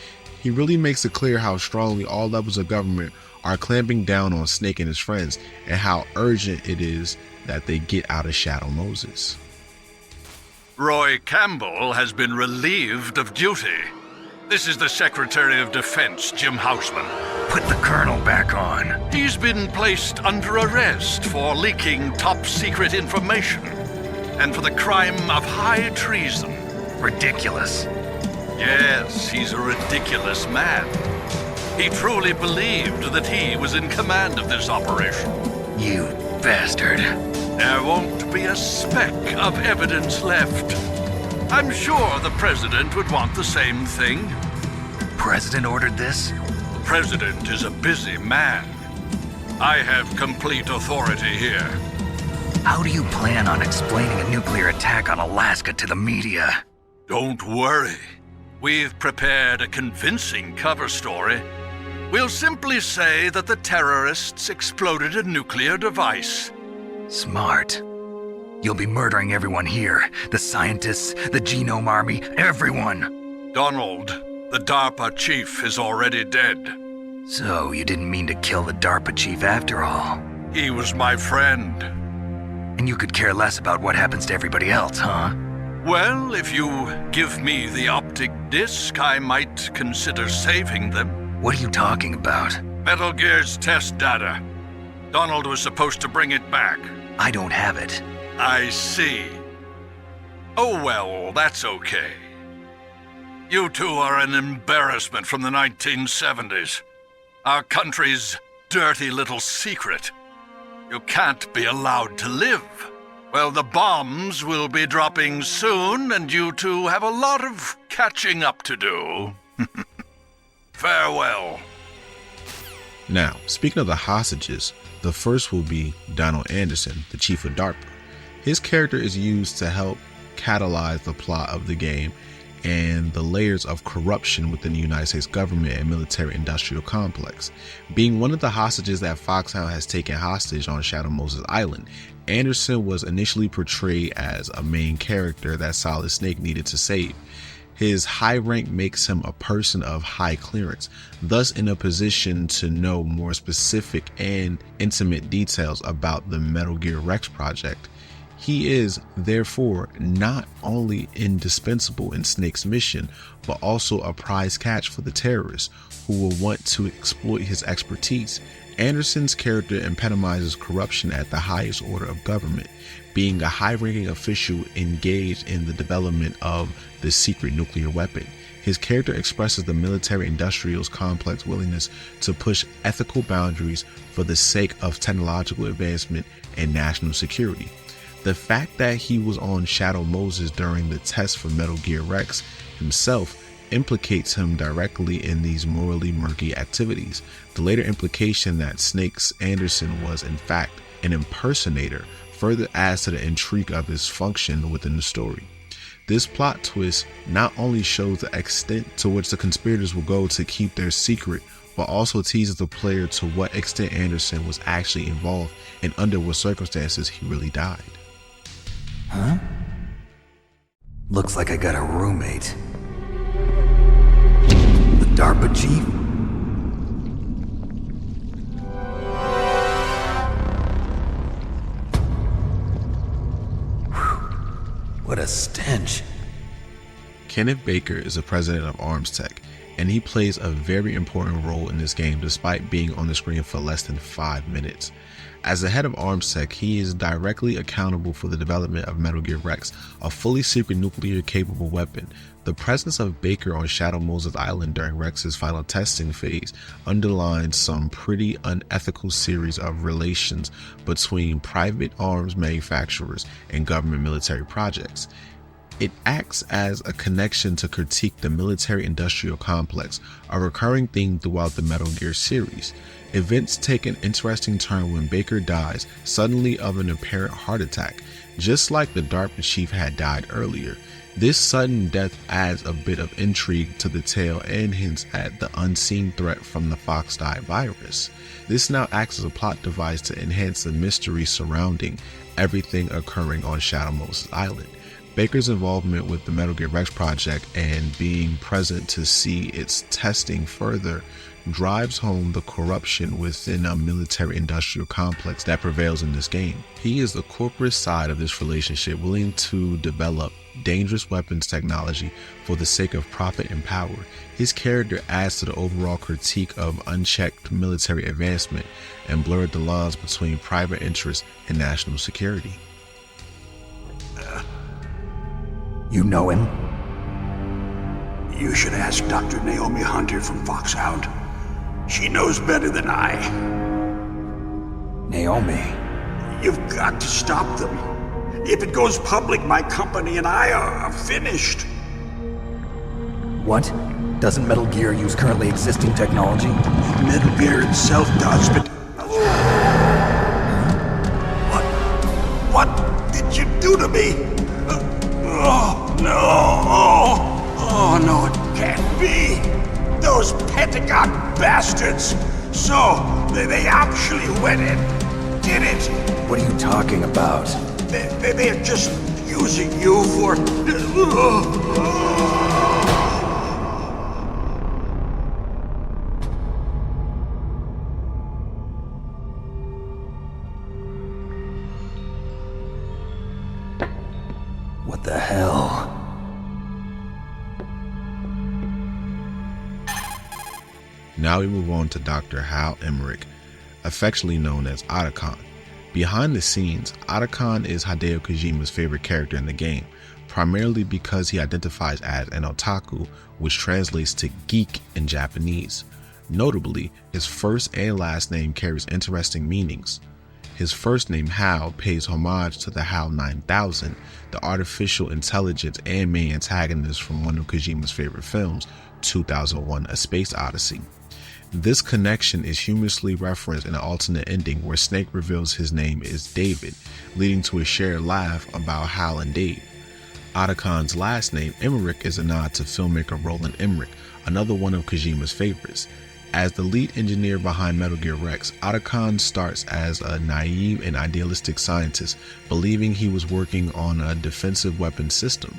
He really makes it clear how strongly all levels of government are clamping down on Snake and his friends, and how urgent it is that they get out of Shadow Moses. Roy Campbell has been relieved of duty. This is the Secretary of Defense, Jim Houseman. Put the Colonel back on. He's been placed under arrest for leaking top-secret information and for the crime of high treason. Ridiculous. Yes, he's a ridiculous man. He truly believed that he was in command of this operation. You bastard. There won't be a speck of evidence left. I'm sure the President would want the same thing. President ordered this? The President is a busy man. I have complete authority here. How do you plan on explaining a nuclear attack on Alaska to the media? Don't worry. We've prepared a convincing cover story. We'll simply say that the terrorists exploded a nuclear device. Smart. You'll be murdering everyone here. The scientists, the Genome Army, everyone. Donald, the DARPA chief is already dead. So you didn't mean to kill the DARPA chief after all? He was my friend. And you could care less about what happens to everybody else, huh? Well, if you give me the opportunity optic disc, I might consider saving them. What are you talking about? Metal Gear's test data. Donald was supposed to bring it back. I don't have it. I see. Oh well, that's okay. You two are an embarrassment from the 1970s. Our country's dirty little secret. You can't be allowed to live. Well, the bombs will be dropping soon, and you two have a lot of catching up to do. Farewell. Now, speaking of the hostages, the first will be Donald Anderson, the chief of DARPA. His character is used to help catalyze the plot of the game and the layers of corruption within the United States government and military-industrial complex. Being one of the hostages that Foxhound has taken hostage on Shadow Moses Island, Anderson was initially portrayed as a main character that Solid Snake needed to save. His high rank makes him a person of high clearance, thus in a position to know more specific and intimate details about the Metal Gear Rex project. He is, therefore, not only indispensable in Snake's mission, but also a prize catch for the terrorists who will want to exploit his expertise. Anderson's character epitomizes corruption at the highest order of government, being a high-ranking official engaged in the development of the secret nuclear weapon. His character expresses the military-industrial complex willingness to push ethical boundaries for the sake of technological advancement and national security. The fact that he was on Shadow Moses during the test for Metal Gear Rex himself implicates him directly in these morally murky activities. The later implication that Snake's Anderson was in fact an impersonator further adds to the intrigue of his function within the story. This plot twist not only shows the extent to which the conspirators will go to keep their secret, but also teases the player to what extent Anderson was actually involved and under what circumstances he really died. Huh? Looks like I got a roommate. The DARPA chief? Whew. What a stench. Kenneth Baker is the president of ArmsTech, and he plays a very important role in this game despite being on the screen for less than 5 minutes. As the head of ArmsTech, he is directly accountable for the development of Metal Gear Rex, a fully secret nuclear-capable weapon. The presence of Baker on Shadow Moses Island during Rex's final testing phase underlines some pretty unethical series of relations between private arms manufacturers and government military projects. It acts as a connection to critique the military-industrial complex, a recurring theme throughout the Metal Gear series. Events take an interesting turn when Baker dies suddenly of an apparent heart attack, just like the DARPA chief had died earlier. This sudden death adds a bit of intrigue to the tale and hints at the unseen threat from the Foxdie virus. This now acts as a plot device to enhance the mystery surrounding everything occurring on Shadow Moses Island. Baker's involvement with the Metal Gear Rex project and being present to see its testing further drives home the corruption within a military-industrial complex that prevails in this game. He is the corporate side of this relationship, willing to develop dangerous weapons technology for the sake of profit and power. His character adds to the overall critique of unchecked military advancement and blurred the lines between private interests and national security. You know him? You should ask Dr. Naomi Hunter from Foxhound. She knows better than I. Naomi? You've got to stop them. If it goes public, my company and I are finished. What? Doesn't Metal Gear use currently existing technology? Metal Gear itself does, but... What did you do to me? Oh, no! Oh, no, it can't be! Those Pentagon bastards! So, they actually went and did it! What are you talking about? They're just using you for... What the hell? Now we move on to Dr. Hal Emmerich, affectionately known as Otacon. Behind the scenes, Otacon is Hideo Kojima's favorite character in the game, primarily because he identifies as an otaku, which translates to geek in Japanese. Notably, his first and last name carries interesting meanings. His first name, Hal, pays homage to the HAL 9000, the artificial intelligence and main antagonist from one of Kojima's favorite films, 2001: A Space Odyssey. This connection is humorously referenced in an alternate ending where Snake reveals his name is David, leading to a shared laugh about Hal and Dave. Otacon's last name, Emmerich, is a nod to filmmaker Roland Emmerich, another one of Kojima's favorites. As the lead engineer behind Metal Gear Rex, Otacon starts as a naive and idealistic scientist, believing he was working on a defensive weapons system.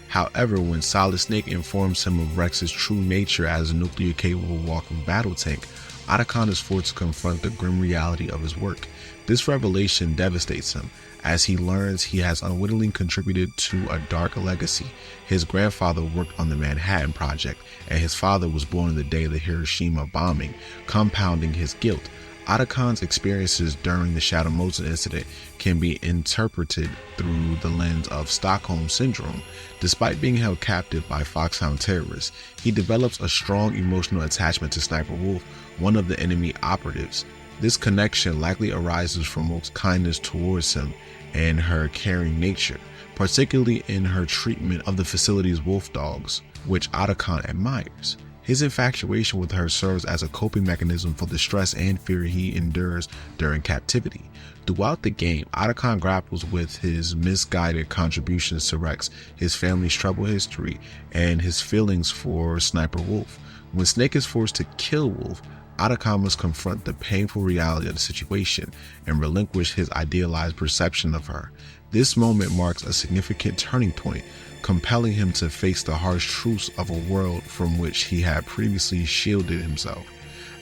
However, when Solid Snake informs him of Rex's true nature as a nuclear-capable walking battle tank, Otacon is forced to confront the grim reality of his work. This revelation devastates him, as he learns he has unwittingly contributed to a dark legacy. His grandfather worked on the Manhattan Project, and his father was born on the day of the Hiroshima bombing, compounding his guilt. Otacon's experiences during the Shadow Mosin incident can be interpreted through the lens of Stockholm Syndrome. Despite being held captive by Foxhound terrorists, he develops a strong emotional attachment to Sniper Wolf, one of the enemy operatives. This connection likely arises from Wolf's kindness towards him and her caring nature, particularly in her treatment of the facility's wolf dogs, which Otacon admires. His infatuation with her serves as a coping mechanism for the stress and fear he endures during captivity. Throughout the game, Otacon grapples with his misguided contributions to Rex, his family's troubled history, and his feelings for Sniper Wolf. When Snake is forced to kill Wolf, Otacon must confront the painful reality of the situation and relinquish his idealized perception of her. This moment marks a significant turning point, compelling him to face the harsh truths of a world from which he had previously shielded himself.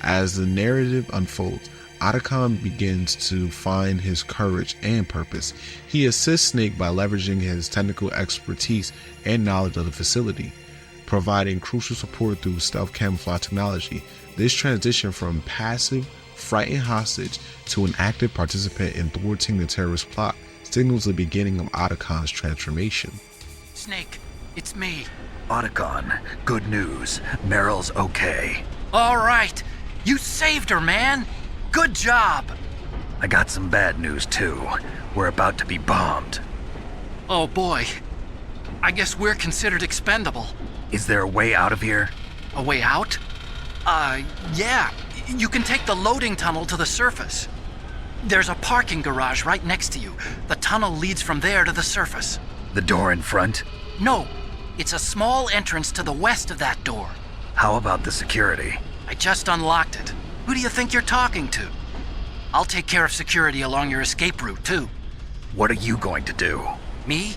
As the narrative unfolds, Otacon begins to find his courage and purpose. He assists Snake by leveraging his technical expertise and knowledge of the facility, providing crucial support through stealth camouflage technology. This transition from passive, frightened hostage to an active participant in thwarting the terrorist plot signals the beginning of Otacon's transformation. Snake, it's me. Otacon, good news. Meryl's okay. All right. You saved her, man. Good job. I got some bad news, too. We're about to be bombed. Oh, boy. I guess we're considered expendable. Is there a way out of here? A way out? Yeah. You can take the loading tunnel to the surface. There's a parking garage right next to you. The tunnel leads from there to the surface. The door in front? No. It's a small entrance to the west of that door. How about the security? I just unlocked it. Who do you think you're talking to? I'll take care of security along your escape route, too. What are you going to do? Me?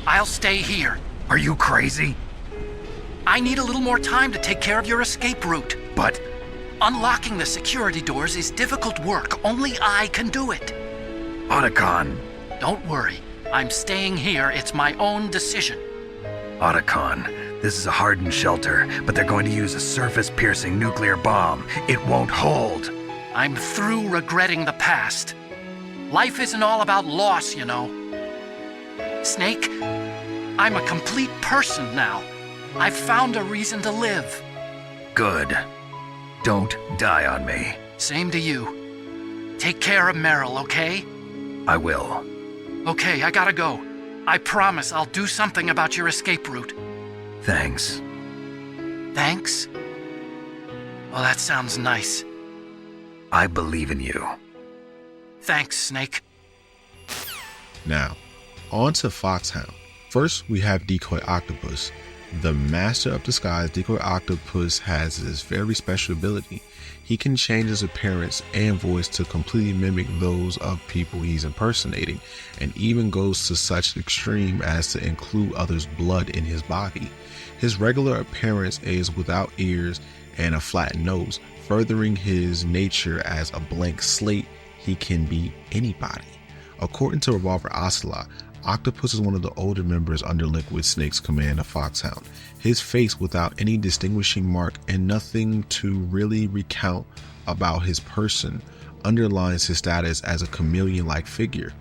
I'll stay here. Are you crazy? I need a little more time to take care of your escape route. But unlocking the security doors is difficult work. Only I can do it. Otacon. Don't worry. I'm staying here. It's my own decision. Otacon, this is a hardened shelter, but they're going to use a surface-piercing nuclear bomb. It won't hold. I'm through regretting the past. Life isn't all about loss, you know. Snake, I'm a complete person now. I've found a reason to live. Good. Don't die on me. Same to you. Take care of Meryl, okay? I will. Okay, I gotta go. I promise I'll do something about your escape route. Thanks. Thanks? Well, that sounds nice. I believe in you. Thanks, Snake. Now, on to Foxhound. First, we have Decoy Octopus. The master of disguise, Decoy Octopus has this very special ability. He can change his appearance and voice to completely mimic those of people he's impersonating, and even goes to such extreme as to include others' blood in his body. His regular appearance is without ears and a flat nose, furthering his nature as a blank slate. He can be anybody. According to Revolver Ocelot, Octopus is one of the older members under Liquid Snake's command of Foxhound. His face without any distinguishing mark and nothing to really recount about his person underlines his status as a chameleon-like figure.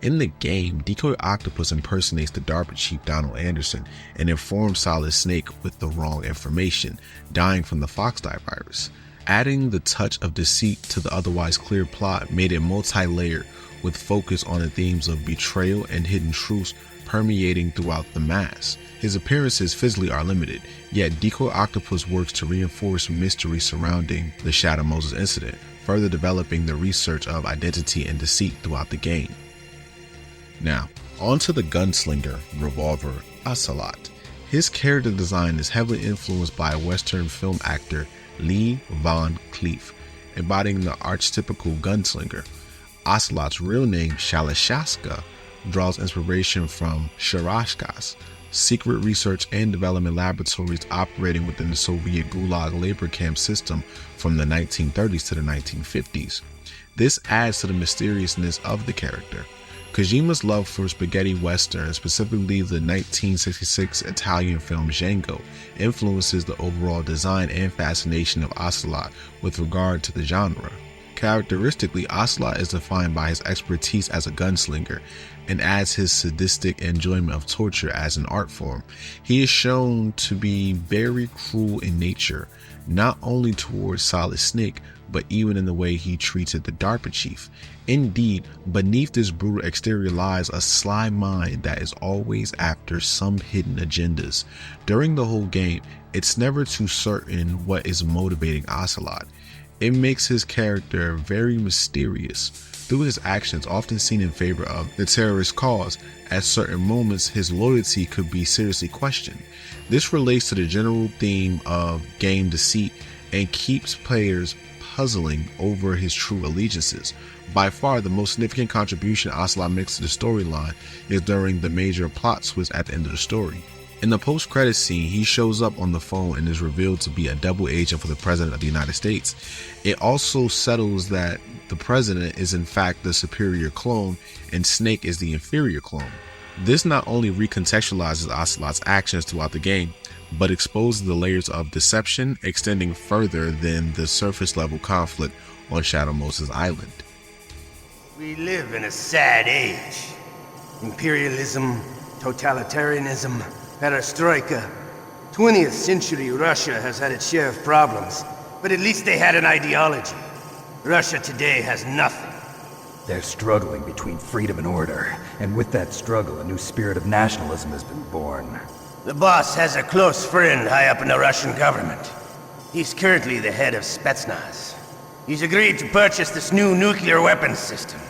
In the game, Decoy Octopus impersonates the DARPA chief Donald Anderson and informs Solid Snake with the wrong information, dying from the Foxdie virus. Adding the touch of deceit to the otherwise clear plot made it multi-layered, with focus on the themes of betrayal and hidden truths permeating throughout the mass. His appearances physically are limited, yet Decoy Octopus works to reinforce mystery surrounding the Shadow Moses incident, further developing the research of identity and deceit throughout the game. Now, on to the gunslinger, Revolver Ocelot. His character design is heavily influenced by Western film actor Lee Van Cleef, embodying the archetypical gunslinger. Ocelot's real name, Shalashaska, draws inspiration from Sharashkas, secret research and development laboratories operating within the Soviet Gulag labor camp system from the 1930s to the 1950s. This adds to the mysteriousness of the character. Kojima's love for spaghetti western, specifically the 1966 Italian film Django, influences the overall design and fascination of Ocelot with regard to the genre. Characteristically, Ocelot is defined by his expertise as a gunslinger and adds his sadistic enjoyment of torture as an art form. He is shown to be very cruel in nature, not only towards Solid Snake, but even in the way he treated the DARPA chief. Indeed, beneath this brutal exterior lies a sly mind that is always after some hidden agendas. During the whole game, it's never too certain what is motivating Ocelot. It makes his character very mysterious through his actions often seen in favor of the terrorist cause. At certain moments, his loyalty could be seriously questioned. This relates to the general theme of game deceit and keeps players puzzling over his true allegiances. By far, the most significant contribution Ocelot makes to the storyline is during the major plot twist at the end of the story. In the post-credits scene, he shows up on the phone and is revealed to be a double agent for the President of the United States. It also settles that the President is in fact the superior clone and Snake is the inferior clone. This not only recontextualizes Ocelot's actions throughout the game, but exposes the layers of deception extending further than the surface level conflict on Shadow Moses Island. We live in a sad age. Imperialism, totalitarianism, perestroika. 20th century Russia has had its share of problems, but at least they had an ideology. Russia today has nothing. They're struggling between freedom and order, and with that struggle, a new spirit of nationalism has been born. The boss has a close friend high up in the Russian government. He's currently the head of Spetsnaz. He's agreed to purchase this new nuclear weapons system.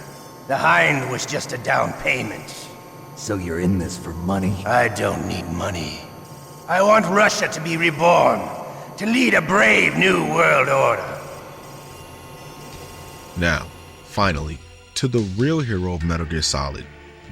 The Hind was just a down payment. So you're in this for money? I don't need money. I want Russia to be reborn, to lead a brave new world order. Now, finally, to the real hero of Metal Gear Solid,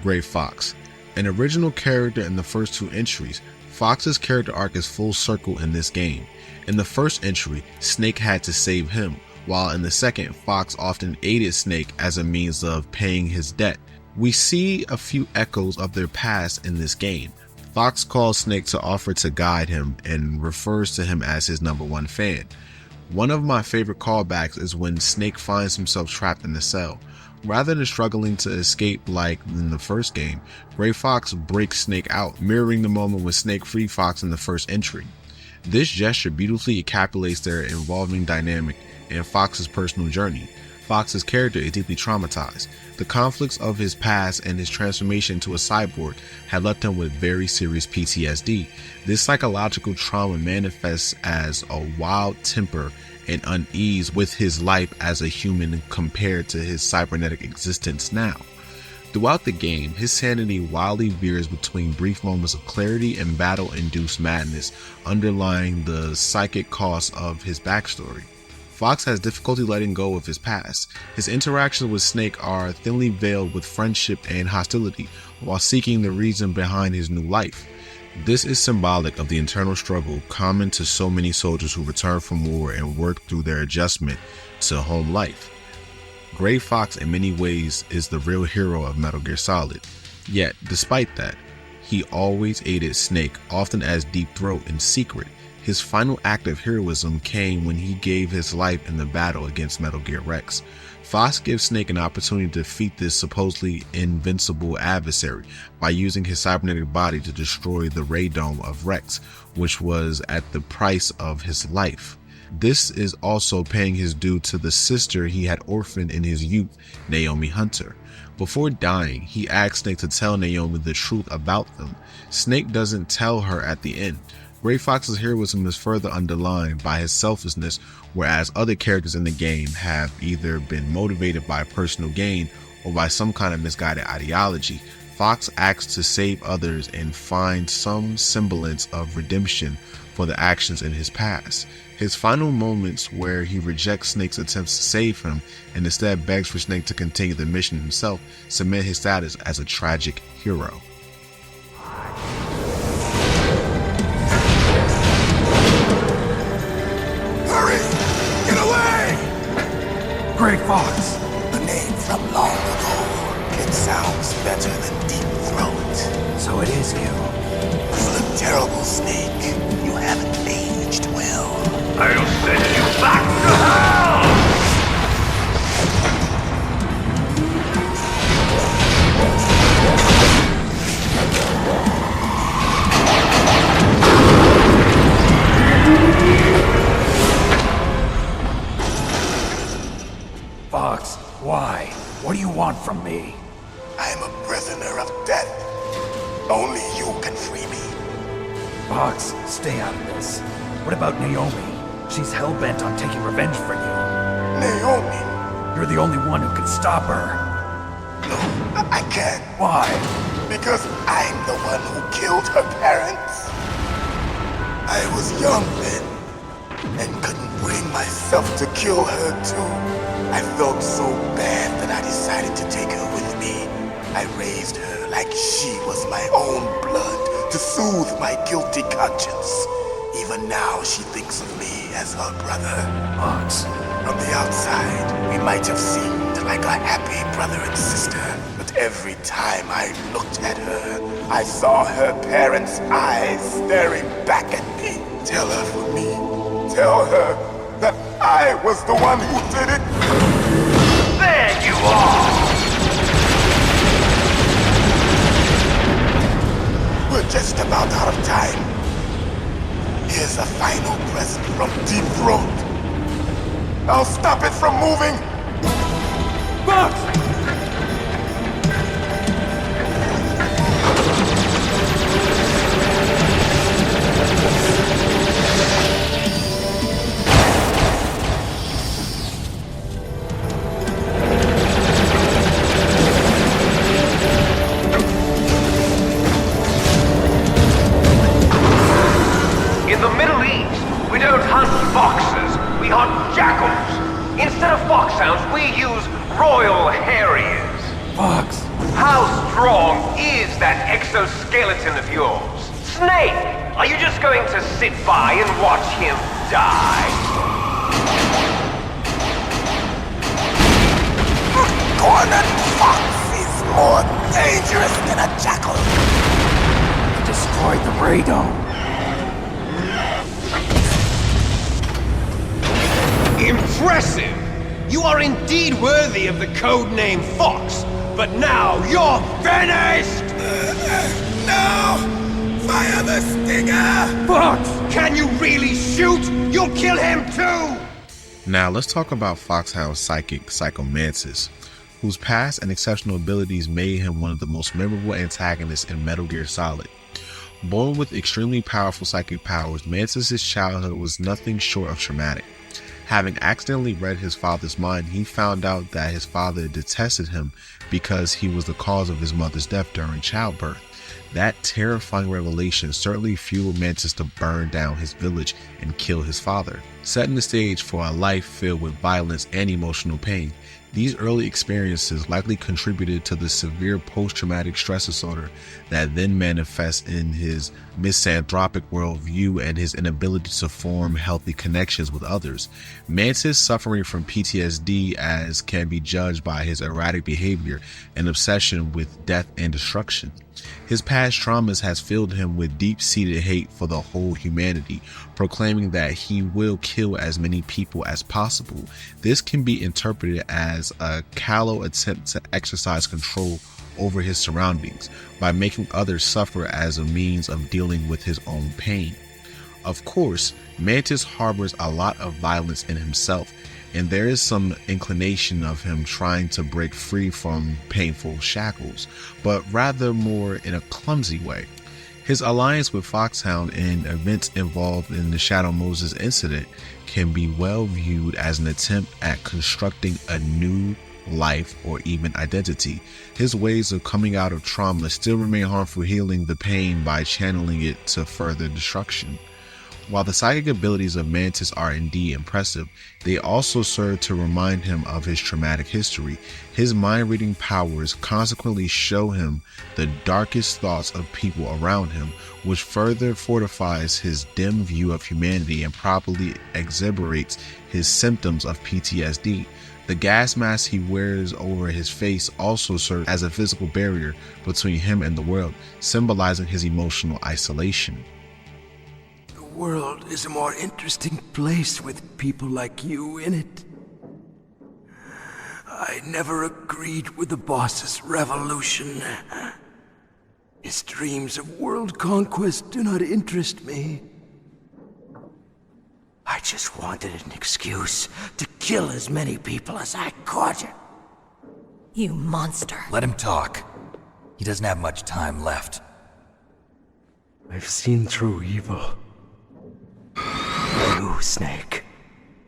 Gray Fox. An original character in the first two entries, Fox's character arc is full circle in this game. In the first entry, Snake had to save him, while in the second, Fox often aided Snake as a means of paying his debt. We see a few echoes of their past in this game. Fox calls Snake to offer to guide him and refers to him as his #1 fan. One of my favorite callbacks is when Snake finds himself trapped in the cell. Rather than struggling to escape like in the first game, Gray Fox breaks Snake out, mirroring the moment when Snake freed Fox in the first entry. This gesture beautifully encapsulates their evolving dynamic and Fox's personal journey. Fox's character is deeply traumatized. The conflicts of his past and his transformation into a cyborg had left him with very serious PTSD. This psychological trauma manifests as a wild temper and unease with his life as a human compared to his cybernetic existence now. Throughout the game, his sanity wildly veers between brief moments of clarity and battle-induced madness, underlying the psychic cost of his backstory. Fox has difficulty letting go of his past. His interactions with Snake are thinly veiled with friendship and hostility, while seeking the reason behind his new life. This is symbolic of the internal struggle common to so many soldiers who return from war and work through their adjustment to home life. Gray Fox in many ways is the real hero of Metal Gear Solid. Yet, despite that, he always aided Snake, often as Deep Throat, in secret. His final act of heroism came when he gave his life in the battle against Metal Gear Rex. Fox gives Snake an opportunity to defeat this supposedly invincible adversary by using his cybernetic body to destroy the Radome of Rex, which was at the price of his life. This is also paying his due to the sister he had orphaned in his youth, Naomi Hunter. Before dying, he asks Snake to tell Naomi the truth about them. Snake doesn't tell her at the end. Gray Fox's heroism is further underlined by his selflessness, whereas other characters in the game have either been motivated by personal gain or by some kind of misguided ideology. Fox acts to save others and find some semblance of redemption for the actions in his past. His final moments, where he rejects Snake's attempts to save him and instead begs for Snake to continue the mission himself, cement his status as a tragic hero. Hurry! Get away! Gray Fox! A name from long ago. It sounds better than Deep Throat. So it is you. You look terrible, Snake. You haven't aged well. I'll send you back to hell! Fox, why? What do you want from me? I am a prisoner of death. Only you can free me. Fox, stay out of this. What about Naomi? She's hell-bent on taking revenge for you. Naomi? You're the only one who can stop her. No, I can't. Why? Because I'm the one who killed her parents. I was young then, and couldn't bring myself to kill her too. I felt so bad that I decided to take her with me. I raised her like she was my own blood to soothe my guilty conscience. Even now, she thinks of me as her brother. Fox. From the outside, we might have seemed like a happy brother and sister, but every time I looked at her, I saw her parents' eyes staring back at me. Tell her for me. Tell her that I was the one who did it. There you are! We're just about out of time. Here's a final present from Deep Throat. I'll stop it from moving! Fox! In the Middle East, we don't hunt foxes, we hunt jackals. Instead of foxhounds, we use Royal Harriers. Fox! How strong is that exoskeleton of yours? Snake, are you just going to sit by and watch him die? Cornered fox is more dangerous than a jackal. You destroyed the Radome. Impressive! You are indeed worthy of the codename Fox, but now you're finished! No! Fire the stinger! Fox! Can you really shoot? You'll kill him too! Now let's talk about Foxhound's psychic, Psycho Mantis, whose past and exceptional abilities made him one of the most memorable antagonists in Metal Gear Solid. Born with extremely powerful psychic powers, Mantis' childhood was nothing short of traumatic. Having accidentally read his father's mind, he found out that his father detested him because he was the cause of his mother's death during childbirth. That terrifying revelation certainly fueled Mantis to burn down his village and kill his father. Setting the stage for a life filled with violence and emotional pain, These early experiences likely contributed to the severe post-traumatic stress disorder that then manifests in his misanthropic worldview and his inability to form healthy connections with others. Mantis suffering from PTSD as can be judged by his erratic behavior and obsession with death and destruction. His past traumas has filled him with deep-seated hate for the whole humanity, proclaiming that he will kill as many people as possible. This can be interpreted as a callow attempt to exercise control over his surroundings by making others suffer as a means of dealing with his own pain. Of course, Mantis harbors a lot of violence in himself, and there is some inclination of him trying to break free from painful shackles, but rather more in a clumsy way. His alliance with Foxhound and events involved in the Shadow Moses incident can be well viewed as an attempt at constructing a new life or even identity. His ways of coming out of trauma still remain harmful, healing the pain by channeling it to further destruction. While the psychic abilities of Mantis are indeed impressive, they also serve to remind him of his traumatic history. His mind-reading powers consequently show him the darkest thoughts of people around him, which further fortifies his dim view of humanity and properly exacerbates his symptoms of PTSD. The gas mask he wears over his face also serves as a physical barrier between him and the world, symbolizing his emotional isolation. The world is a more interesting place with people like you in it. I never agreed with the boss's revolution. His dreams of world conquest do not interest me. I just wanted an excuse to kill as many people as I could. You monster. Let him talk. He doesn't have much time left. I've seen through evil. You, Snake,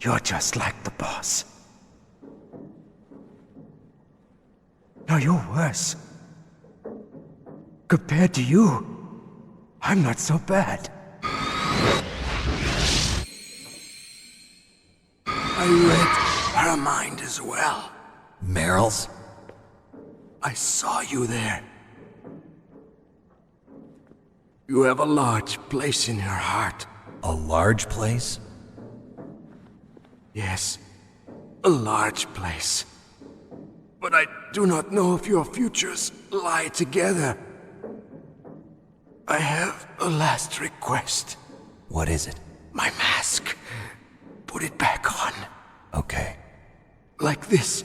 you're just like the boss. No, you're worse. Compared to you, I'm not so bad. I read her mind as well. Meryl's? I saw you there. You have a large place in her heart. A large place? Yes, a large place. But I do not know if your futures lie together. I have a last request. What is it? My mask. Put it back on. Okay. Like this,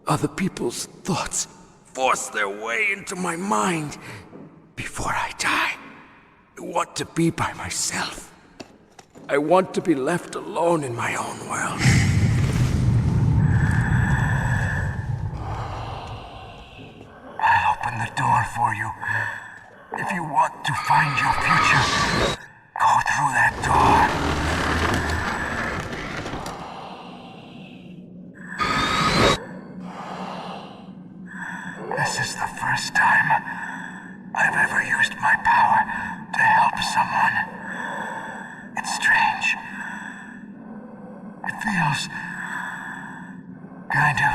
other people's thoughts force their way into my mind. Before I die, I want to be by myself. I want to be left alone in my own world. I'll open the door for you. If you want to find your future, go through that door. This is the first time I've ever used my power to help someone. It's strange. It feels kind of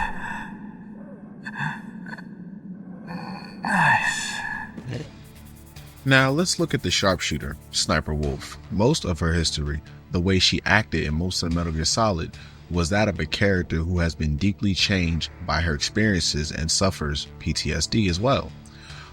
nice. Now let's look at the sharpshooter, Sniper Wolf. Most of her history, the way she acted in most of Metal Gear Solid, was that of a character who has been deeply changed by her experiences and suffers PTSD as well.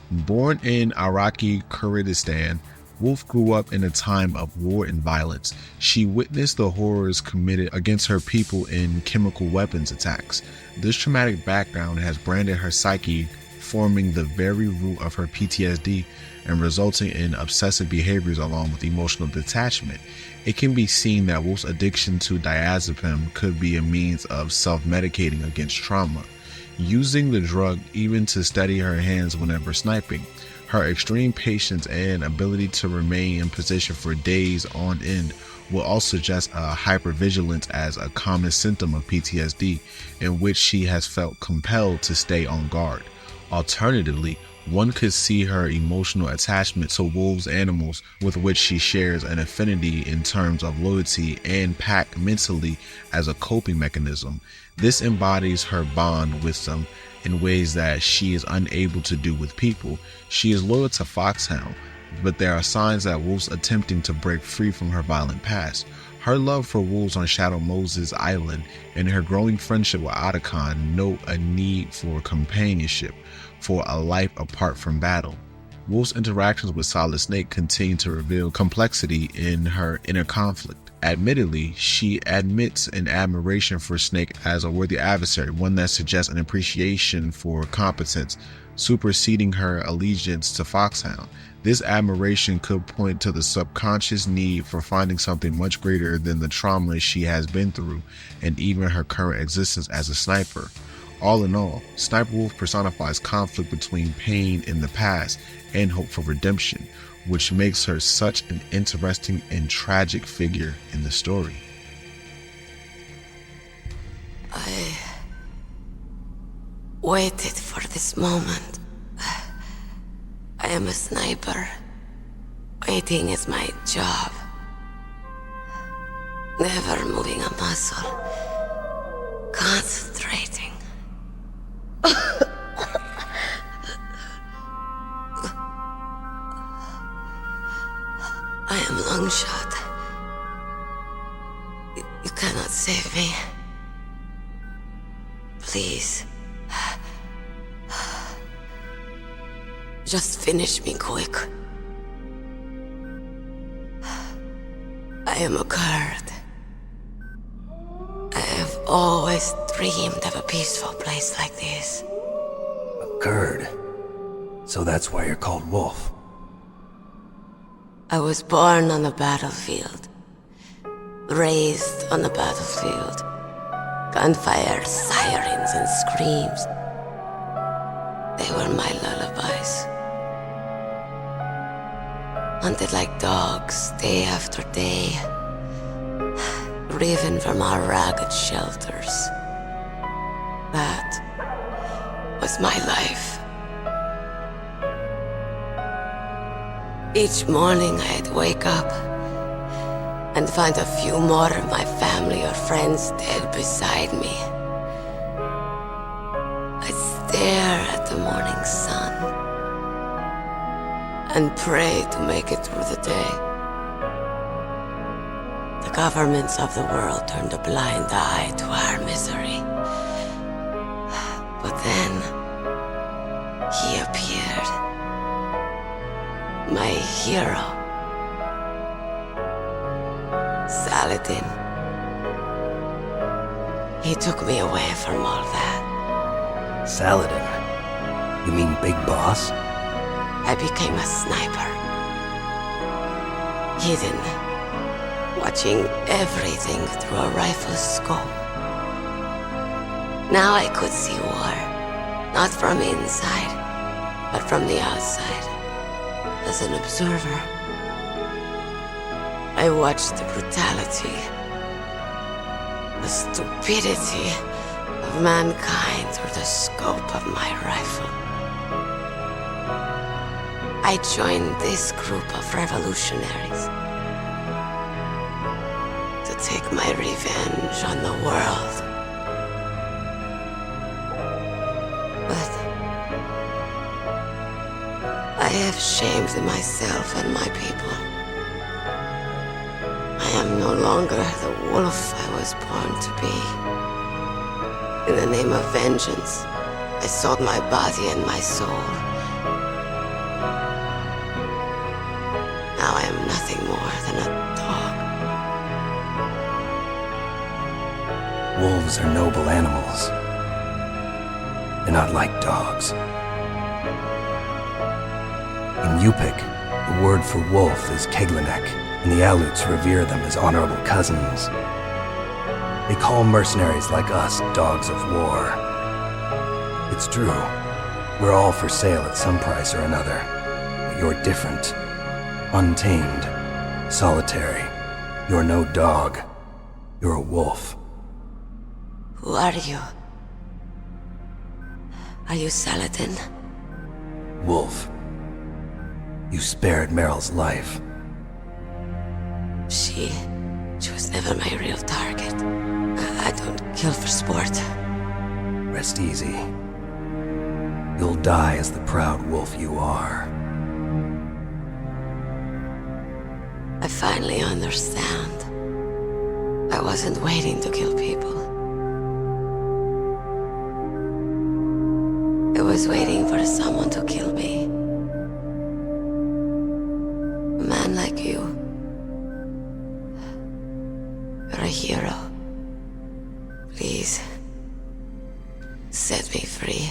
Born in Iraqi Kurdistan, Wolf grew up in a time of war and violence. She witnessed the horrors committed against her people in chemical weapons attacks. This traumatic background has branded her psyche, forming the very root of her PTSD and resulting in obsessive behaviors along with emotional detachment. It can be seen that Wolf's addiction to diazepam could be a means of self-medicating against trauma, using the drug even to steady her hands whenever sniping. Her extreme patience and ability to remain in position for days on end will also suggest a hypervigilance as a common symptom of PTSD, in which she has felt compelled to stay on guard. Alternatively, One could see her emotional attachment to wolves, animals with which she shares an affinity in terms of loyalty and pact mentally as a coping mechanism. This embodies her bond with them in ways that she is unable to do with people. She is loyal to Foxhound, but there are signs that Wolf's attempting to break free from her violent past. Her love for wolves on Shadow Moses Island and her growing friendship with Otacon note a need for companionship, for a life apart from battle. Wolf's interactions with Solid Snake continue to reveal complexity in her inner conflict. Admittedly, she admits an admiration for Snake as a worthy adversary, one that suggests an appreciation for competence, superseding her allegiance to Foxhound. This admiration could point to the subconscious need for finding something much greater than the trauma she has been through, and even her current existence as a sniper. All in all, Sniper Wolf personifies conflict between pain in the past and hope for redemption, which makes her such an interesting and tragic figure in the story. I waited for this moment. I am a sniper. Waiting is my job. Never moving a muscle. Concentrating. I am Longshot. You cannot save me. Please. Just finish me quick. I am a Kurd. I have always dreamed of a peaceful place like this. A Kurd? So that's why you're called Wolf. I was born on the battlefield. Raised on the battlefield. Gunfire, sirens, and screams. They were my lullabies. Hunted like dogs, day after day. Driven from our ragged shelters. That was my life. Each morning I'd wake up and find a few more of my family or friends dead beside me. I'd stare at the morning sun and pray to make it through the day. The governments of the world turned a blind eye to our misery. But then, he appeared. My hero. Saladin. He took me away from all that. Saladin? You mean Big Boss? I became a sniper. Hidden. Watching everything through a rifle's scope. Now I could see war. Not from inside, but from the outside. As an observer. I watched the brutality, the stupidity of mankind through the scope of my rifle. I joined this group of revolutionaries to take my revenge on the world. But I have shamed myself and my people. I am no longer the wolf I was born to be. In the name of vengeance, I sold my body and my soul. Now I am nothing more than a dog. Wolves are noble animals. They're not like dogs. In Yupik, the word for wolf is Keglenek, and the Aleuts revere them as honorable cousins. They call mercenaries like us dogs of war. It's true, we're all for sale at some price or another, but you're different. Untamed, solitary. You're no dog. You're a wolf. Who are you? Are you Saladin? Wolf, you spared Meryl's life. She was never my real target. I don't kill for sport. Rest easy. You'll die as the proud wolf you are. I finally understand. I wasn't waiting to kill people. I was waiting for someone to kill me. A man like you. You're a hero. Please, set me free.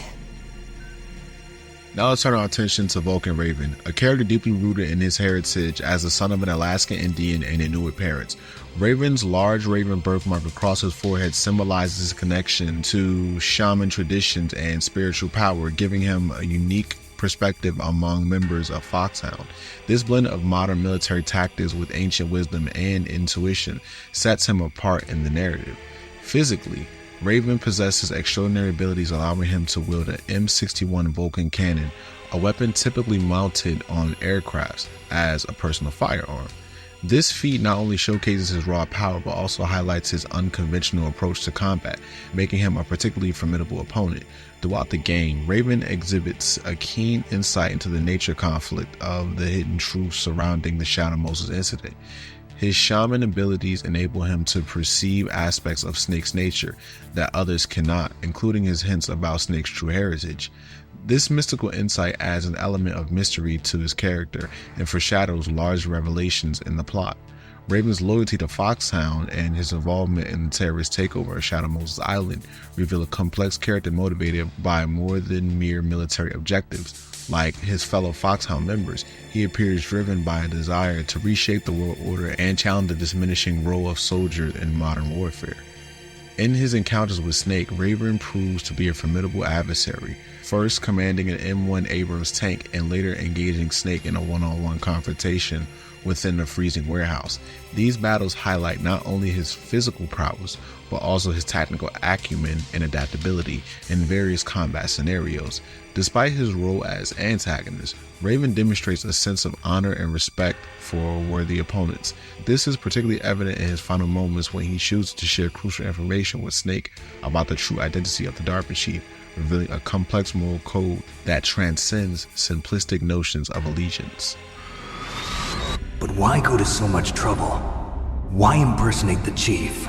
Now let's turn our attention to Vulcan Raven, a character deeply rooted in his heritage as the son of an Alaskan Indian and Inuit parents. Raven's large raven birthmark across his forehead symbolizes his connection to shaman traditions and spiritual power, giving him a unique perspective among members of Foxhound. This blend of modern military tactics with ancient wisdom and intuition sets him apart in the narrative. Physically, Raven possesses extraordinary abilities, allowing him to wield an M61 Vulcan cannon, a weapon typically mounted on aircrafts as a personal firearm. This feat not only showcases his raw power, but also highlights his unconventional approach to combat, making him a particularly formidable opponent. Throughout the game, Raven exhibits a keen insight into the nature conflict of the hidden truths surrounding the Shadow Moses incident. His shaman abilities enable him to perceive aspects of Snake's nature that others cannot, including his hints about Snake's true heritage. This mystical insight adds an element of mystery to his character and foreshadows large revelations in the plot. Raven's loyalty to Foxhound and his involvement in the terrorist takeover of Shadow Moses Island reveal a complex character motivated by more than mere military objectives. Like his fellow Foxhound members, he appears driven by a desire to reshape the world order and challenge the diminishing role of soldiers in modern warfare. In his encounters with Snake, Raven proves to be a formidable adversary, first commanding an M1 Abrams tank and later engaging Snake in a one-on-one confrontation within a freezing warehouse. These battles highlight not only his physical prowess, but also his tactical acumen and adaptability in various combat scenarios. Despite his role as antagonist, Raven demonstrates a sense of honor and respect for worthy opponents. This is particularly evident in his final moments when he chooses to share crucial information with Snake about the true identity of the DARPA chief, revealing a complex moral code that transcends simplistic notions of allegiance. But why go to so much trouble? Why impersonate the chief?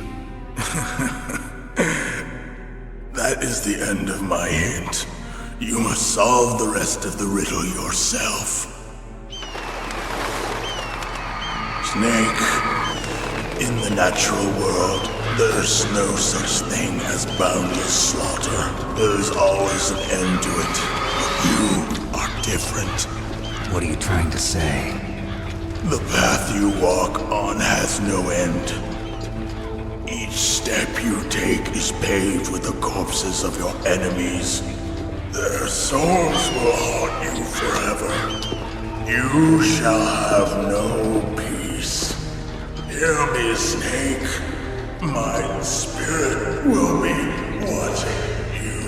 That is the end of my hint. You must solve the rest of the riddle yourself. Snake, in the natural world, there's no such thing as boundless slaughter. There's always an end to it. But you are different. What are you trying to say? The path you walk on has no end. Each step you take is paved with the corpses of your enemies. Their souls will haunt you forever. You shall have no peace. Hear me, Snake. My spirit will be watching you.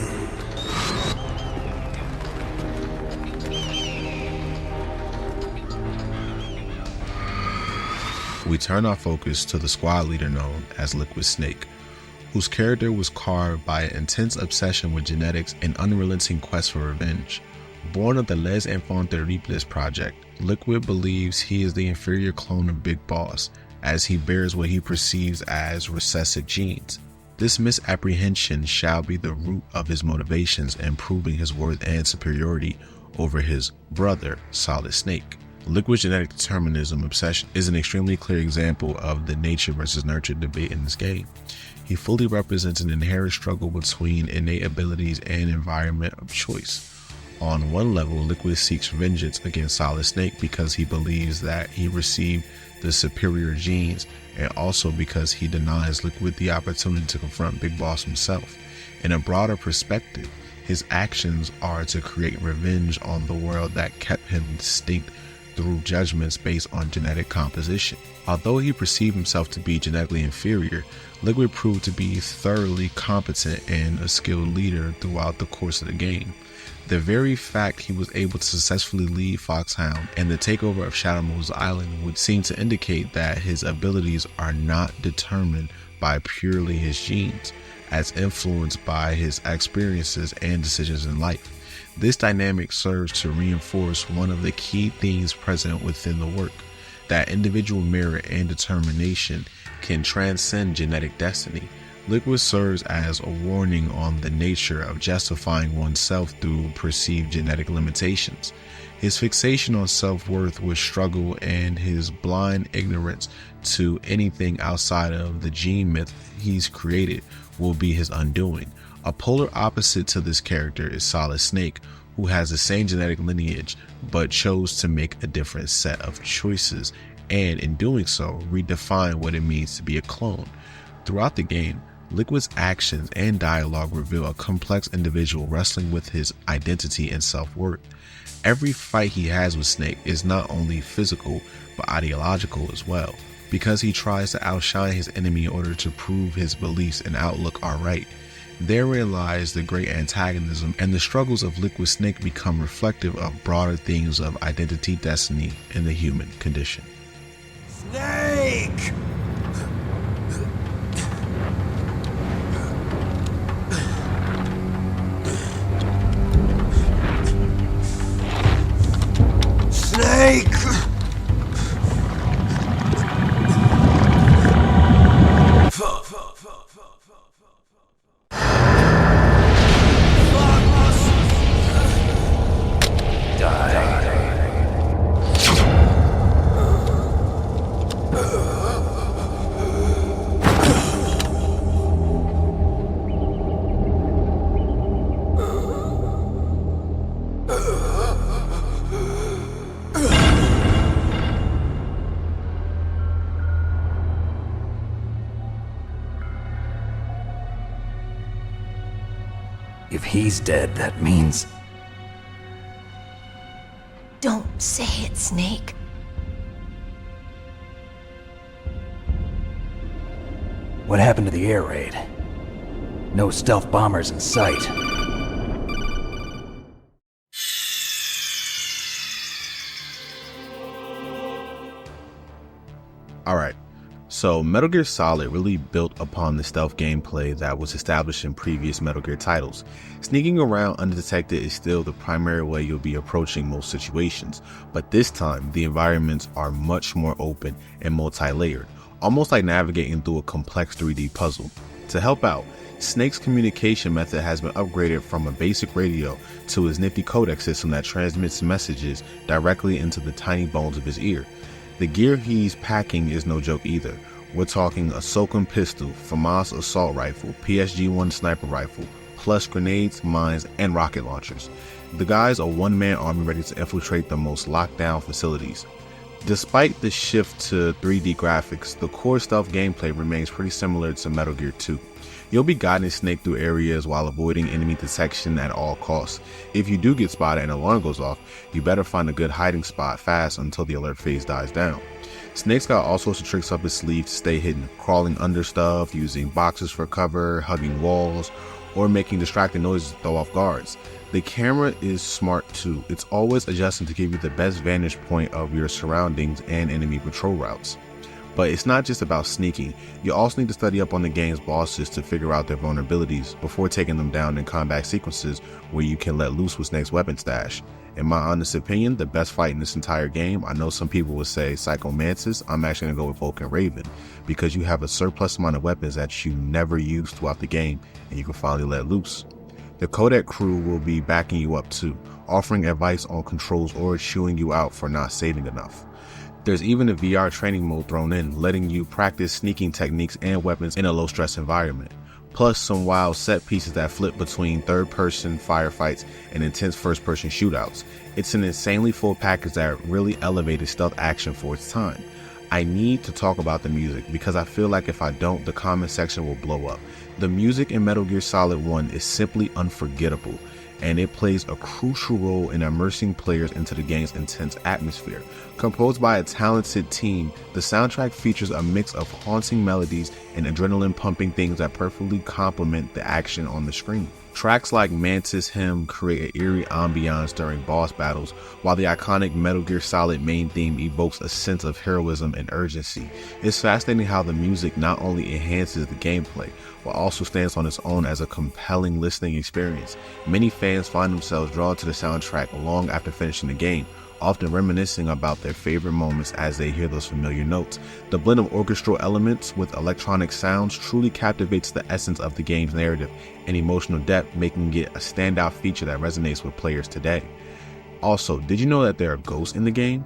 We turn our focus to the squad leader known as Liquid Snake, whose character was carved by an intense obsession with genetics and unrelenting quest for revenge. Born of the Les Enfants Terribles project, Liquid believes he is the inferior clone of Big Boss, as he bears what he perceives as recessive genes. This misapprehension shall be the root of his motivations in proving his worth and superiority over his brother, Solid Snake. Liquid's genetic determinism obsession is an extremely clear example of the nature versus nurture debate in this game. He fully represents an inherent struggle between innate abilities and environment of choice. On one level, Liquid seeks vengeance against Solid Snake because he believes that he received the superior genes, and also because he denies Liquid the opportunity to confront Big Boss himself. In a broader perspective, his actions are to create revenge on the world that kept him distinct through judgments based on genetic composition. Although he perceived himself to be genetically inferior, Liquid proved to be thoroughly competent and a skilled leader throughout the course of the game. The very fact he was able to successfully lead Foxhound and the takeover of Shadow Moses Island would seem to indicate that his abilities are not determined by purely his genes, as influenced by his experiences and decisions in life. This dynamic serves to reinforce one of the key themes present within the work, that individual merit and determination can transcend genetic destiny. Liquid serves as a warning on the nature of justifying oneself through perceived genetic limitations. His fixation on self-worth with struggle and his blind ignorance to anything outside of the gene myth he's created will be his undoing. A polar opposite to this character is Solid Snake, who has the same genetic lineage but chose to make a different set of choices, and in doing so redefine what it means to be a clone. Throughout the game, Liquid's actions and dialogue reveal a complex individual wrestling with his identity and self-worth. Every fight he has with Snake is not only physical but ideological as well, because he tries to outshine his enemy in order to prove his beliefs and outlook are right. Therein lies the great antagonism, and the struggles of Liquid Snake become reflective of broader themes of identity, destiny, and the human condition. Snake! Snake! If he's dead, that means... Don't say it, Snake. What happened to the air raid? No stealth bombers in sight. Alright, so Metal Gear Solid really built upon the stealth gameplay that was established in previous Metal Gear titles. Sneaking around undetected is still the primary way you'll be approaching most situations, but this time the environments are much more open and multi-layered, almost like navigating through a complex 3D puzzle. To help out, Snake's communication method has been upgraded from a basic radio to his nifty codec system that transmits messages directly into the tiny bones of his ear. The gear he's packing is no joke either. We're talking a Soken pistol, FAMAS assault rifle, PSG-1 sniper rifle, plus grenades, mines, and rocket launchers. The guy's a one-man army ready to infiltrate the most locked down facilities. Despite the shift to 3D graphics, the core stealth gameplay remains pretty similar to Metal Gear 2. You'll be guiding Snake through areas while avoiding enemy detection at all costs. If you do get spotted and an alarm goes off, you better find a good hiding spot fast until the alert phase dies down. Snake's got all sorts of tricks up his sleeve to stay hidden, crawling under stuff, using boxes for cover, hugging walls, or making distracting noises to throw off guards. The camera is smart too. It's always adjusting to give you the best vantage point of your surroundings and enemy patrol routes. But it's not just about sneaking. You also need to study up on the game's bosses to figure out their vulnerabilities before taking them down in combat sequences where you can let loose with Snake's weapon stash. In my honest opinion, the best fight in this entire game, I know some people would say Psycho Mantis, I'm actually going to go with Vulcan Raven, because you have a surplus amount of weapons that you never use throughout the game and you can finally let loose. The codec crew will be backing you up too, offering advice on controls or chewing you out for not saving enough. There's even a VR training mode thrown in, letting you practice sneaking techniques and weapons in a low-stress environment. Plus some wild set pieces that flip between third-person firefights and intense first-person shootouts. It's an insanely full package that really elevated stealth action for its time. I need to talk about the music because I feel like if I don't, the comment section will blow up. The music in Metal Gear Solid 1 is simply unforgettable, and it plays a crucial role in immersing players into the game's intense atmosphere. Composed by a talented team, the soundtrack features a mix of haunting melodies and adrenaline-pumping things that perfectly complement the action on the screen. Tracks like Mantis Hymn create an eerie ambiance during boss battles, while the iconic Metal Gear Solid main theme evokes a sense of heroism and urgency. It's fascinating how the music not only enhances the gameplay, but also stands on its own as a compelling listening experience. Many fans find themselves drawn to the soundtrack long after finishing the game, often reminiscing about their favorite moments as they hear those familiar notes. The blend of orchestral elements with electronic sounds truly captivates the essence of the game's narrative and emotional depth, making it a standout feature that resonates with players today. Also, did you know that there are ghosts in the game?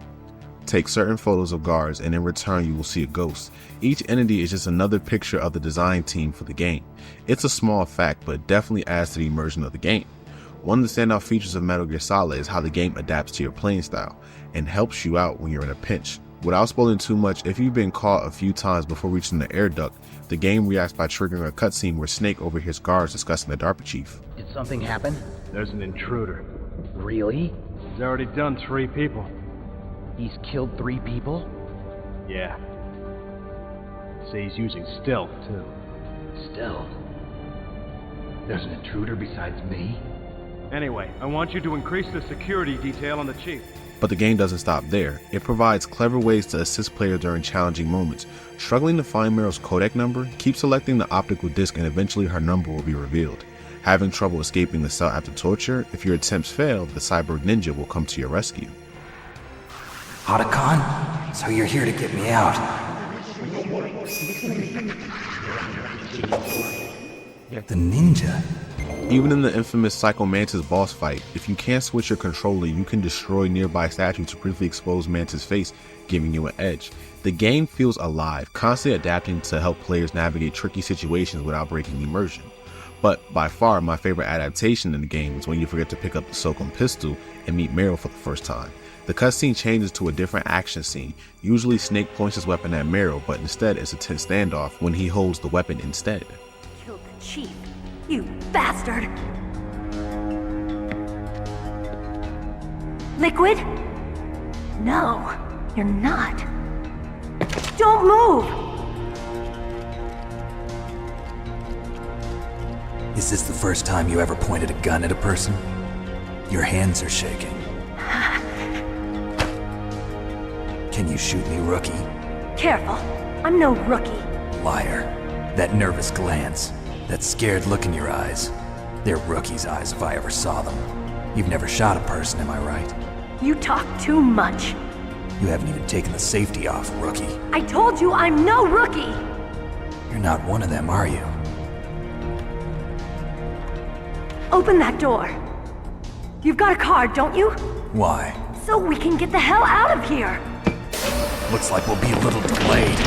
Take certain photos of guards and in return you will see a ghost. Each entity is just another picture of the design team for the game. It's a small fact, but it definitely adds to the immersion of the game. One of the standout features of Metal Gear Solid is how the game adapts to your playing style and helps you out when you're in a pinch. Without spoiling too much, if you've been caught a few times before reaching the air duct, the game reacts by triggering a cutscene where Snake overhears guards discussing the DARPA chief. Did something happen? There's an intruder. Really? He's already done 3 people. He's killed 3 people? Yeah. Say he's using stealth, too. Stealth? There's an intruder besides me? Anyway, I want you to increase the security detail on the chief. But the game doesn't stop there. It provides clever ways to assist players during challenging moments. Struggling to find Meryl's codec number, keep selecting the optical disc and eventually her number will be revealed. Having trouble escaping the cell after torture, if your attempts fail, the cyborg ninja will come to your rescue. Otacon? So you're here to get me out. The ninja? Even in the infamous Psycho Mantis boss fight, if you can't switch your controller, you can destroy nearby statues to briefly expose Mantis' face, giving you an edge. The game feels alive, constantly adapting to help players navigate tricky situations without breaking immersion. But by far, my favorite adaptation in the game is when you forget to pick up the Socom pistol and meet Meryl for the first time. The cutscene changes to a different action scene. Usually Snake points his weapon at Meryl, but instead it's a tense standoff when he holds the weapon instead. Killed the chief. You bastard! Liquid? No, you're not. Don't move! Is this the first time you ever pointed a gun at a person? Your hands are shaking. Can you shoot me, rookie? Careful, I'm no rookie. Liar. That nervous glance. That scared look in your eyes. They're rookie's eyes if I ever saw them. You've never shot a person, am I right? You talk too much. You haven't even taken the safety off, rookie. I told you I'm no rookie! You're not one of them, are you? Open that door. You've got a card, don't you? Why? So we can get the hell out of here! Looks like we'll be a little delayed.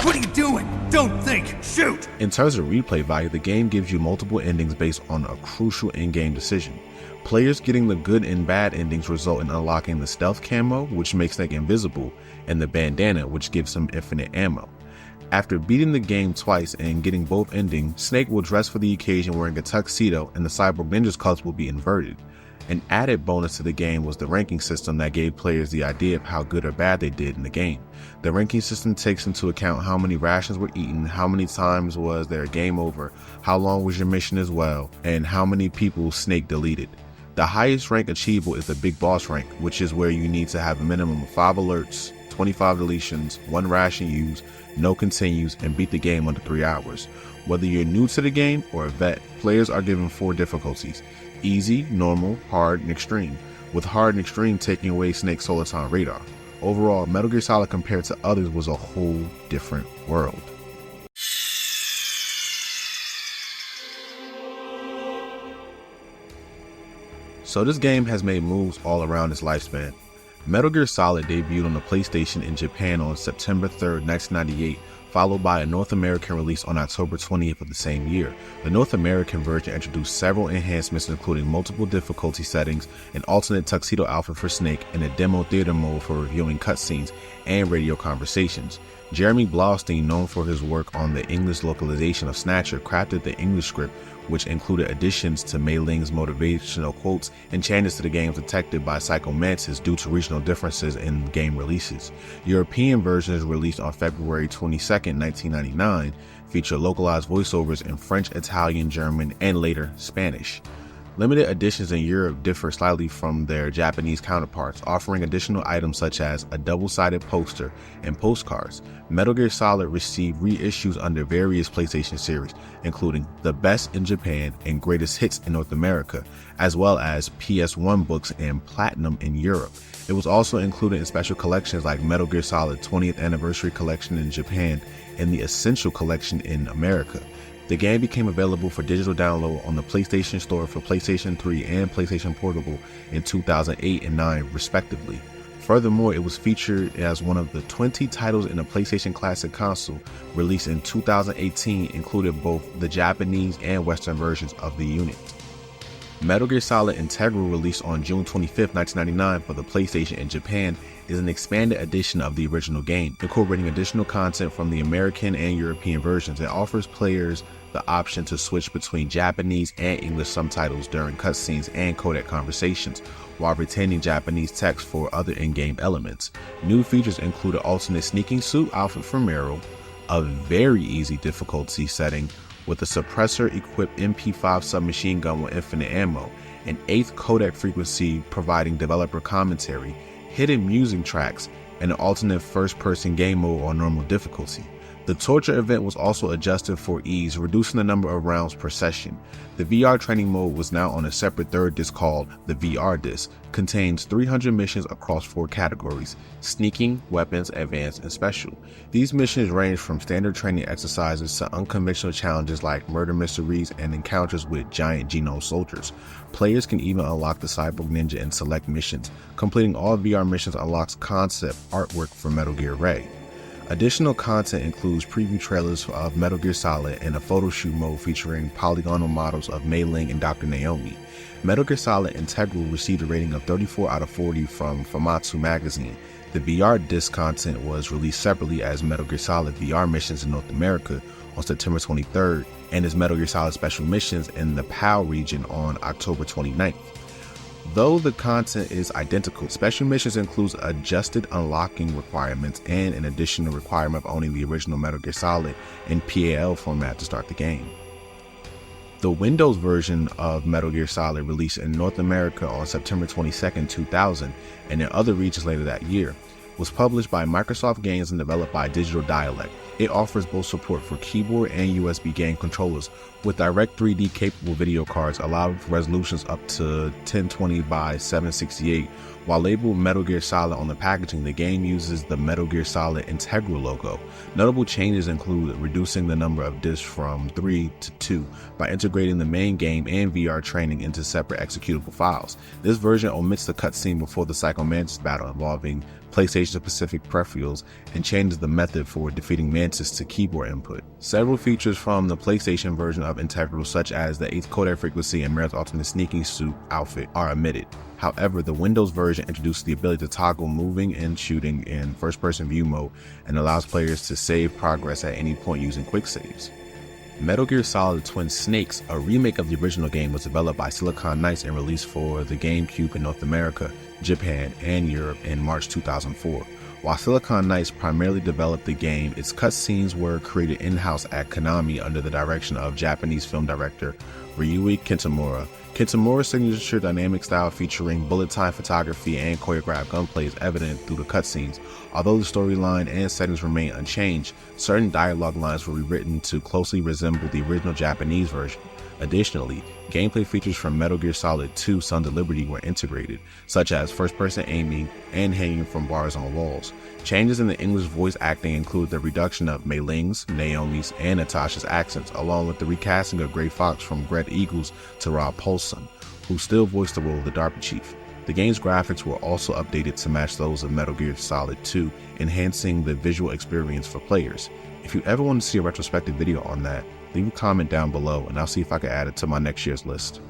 What are you doing? Don't think! Shoot! In terms of replay value, the game gives you multiple endings based on a crucial in-game decision. Players getting the good and bad endings result in unlocking the stealth camo, which makes Snake invisible, and the bandana, which gives him infinite ammo. After beating the game twice and getting both endings, Snake will dress for the occasion wearing a tuxedo and the Cyborg Ninja's colors will be inverted. An added bonus to the game was the ranking system that gave players the idea of how good or bad they did in the game. The ranking system takes into account how many rations were eaten, how many times was there a game over, how long was your mission as well, and how many people Snake deleted. The highest rank achievable is the Big Boss rank, which is where you need to have a minimum of 5 alerts, 25 deletions, 1 ration used, no continues, and beat the game under 3 hours. Whether you're new to the game or a vet, players are given 4 difficulties: easy, normal, hard, and extreme, with hard and extreme taking away Snake's Soliton radar. Overall, Metal Gear Solid compared to others was a whole different world. So this game has made moves all around its lifespan. Metal Gear Solid debuted on the PlayStation in Japan on September 3rd, 1998, followed by a North American release on October 20th of the same year. The North American version introduced several enhancements including multiple difficulty settings, an alternate tuxedo outfit for Snake, and a demo theater mode for reviewing cutscenes and radio conversations. Jeremy Blaustein, known for his work on the English localization of Snatcher, crafted the English script, which included additions to Mei Ling's motivational quotes and changes to the games detected by Psycho Mantis due to regional differences in game releases. European versions released on February 22, 1999, feature localized voiceovers in French, Italian, German, and later Spanish. Limited editions in Europe differ slightly from their Japanese counterparts, offering additional items such as a double-sided poster and postcards. Metal Gear Solid received reissues under various PlayStation series, including The Best in Japan and Greatest Hits in North America, as well as PS1 books and Platinum in Europe. It was also included in special collections like Metal Gear Solid 20th Anniversary Collection in Japan and the Essential Collection in America. The game became available for digital download on the PlayStation Store for PlayStation 3 and PlayStation Portable in 2008 and 9 respectively. Furthermore, it was featured as one of the 20 titles in the PlayStation Classic console released in 2018, included both the Japanese and Western versions of the unit. Metal Gear Solid Integral, released on June 25, 1999 for the PlayStation in Japan, is an expanded edition of the original game, incorporating additional content from the American and European versions. It offers players the option to switch between Japanese and English subtitles during cutscenes and codec conversations, while retaining Japanese text for other in-game elements. New features include an alternate sneaking suit outfit for Meryl, a very easy difficulty setting with a suppressor-equipped MP5 submachine gun with infinite ammo, an 8th codec frequency providing developer commentary, hidden music tracks, and an alternate first-person game mode on normal difficulty. The torture event was also adjusted for ease, reducing the number of rounds per session. The VR training mode was now on a separate third disc called the VR disc, contains 300 missions across 4 categories: sneaking, weapons, advanced, and special. These missions range from standard training exercises to unconventional challenges like murder mysteries and encounters with giant genome soldiers. Players can even unlock the Cyborg Ninja in select missions. Completing all VR missions unlocks concept artwork for Metal Gear Ray. Additional content includes preview trailers of Metal Gear Solid and a photo shoot mode featuring polygonal models of Mei Ling and Dr. Naomi. Metal Gear Solid Integral received a rating of 34 out of 40 from Famitsu magazine. The VR disc content was released separately as Metal Gear Solid VR missions in North America on September 23rd and as Metal Gear Solid Special Missions in the PAL region on October 29th. Though the content is identical, Special Missions includes adjusted unlocking requirements and an additional requirement of owning the original Metal Gear Solid in PAL format to start the game. The Windows version of Metal Gear Solid released in North America on September 22, 2000, and in other regions later that year, was published by Microsoft Games and developed by Digital Dialect. It offers both support for keyboard and USB game controllers, with Direct3D capable video cards allowing for resolutions up to 1020 by 768. While labeled Metal Gear Solid on the packaging, the game uses the Metal Gear Solid Integral logo. Notable changes include reducing the number of discs from 3 to 2 by integrating the main game and VR training into separate executable files. This version omits the cutscene before the Psycho Mantis battle involving PlayStation Pacific peripherals and changes the method for defeating Mantis to keyboard input. Several features from the PlayStation version of Integral, such as the 8th codec frequency and Meryl's alternate sneaking suit outfit, are omitted. However, the Windows version introduces the ability to toggle moving and shooting in first-person view mode and allows players to save progress at any point using quick saves. Metal Gear Solid Twin Snakes, a remake of the original game, was developed by Silicon Knights and released for the GameCube in North America, Japan, and Europe in March 2004. While Silicon Knights primarily developed the game, its cutscenes were created in-house at Konami under the direction of Japanese film director Ryuichi Kitamura. Kitamura's signature dynamic style featuring bullet time photography and choreographed gunplay is evident through the cutscenes. Although the storyline and settings remain unchanged, certain dialogue lines were rewritten to closely resemble the original Japanese version. Additionally, gameplay features from Metal Gear Solid 2 Sons of Liberty were integrated, such as first-person aiming and hanging from bars on walls. Changes in the English voice acting include the reduction of Mei Ling's, Naomi's, and Natasha's accents, along with the recasting of Gray Fox from Greg Eagles to Rob Paulson, who still voiced the role of the DARPA chief. The game's graphics were also updated to match those of Metal Gear Solid 2, enhancing the visual experience for players. If you ever want to see a retrospective video on that, leave a comment down below and I'll see if I can add it to my next year's list.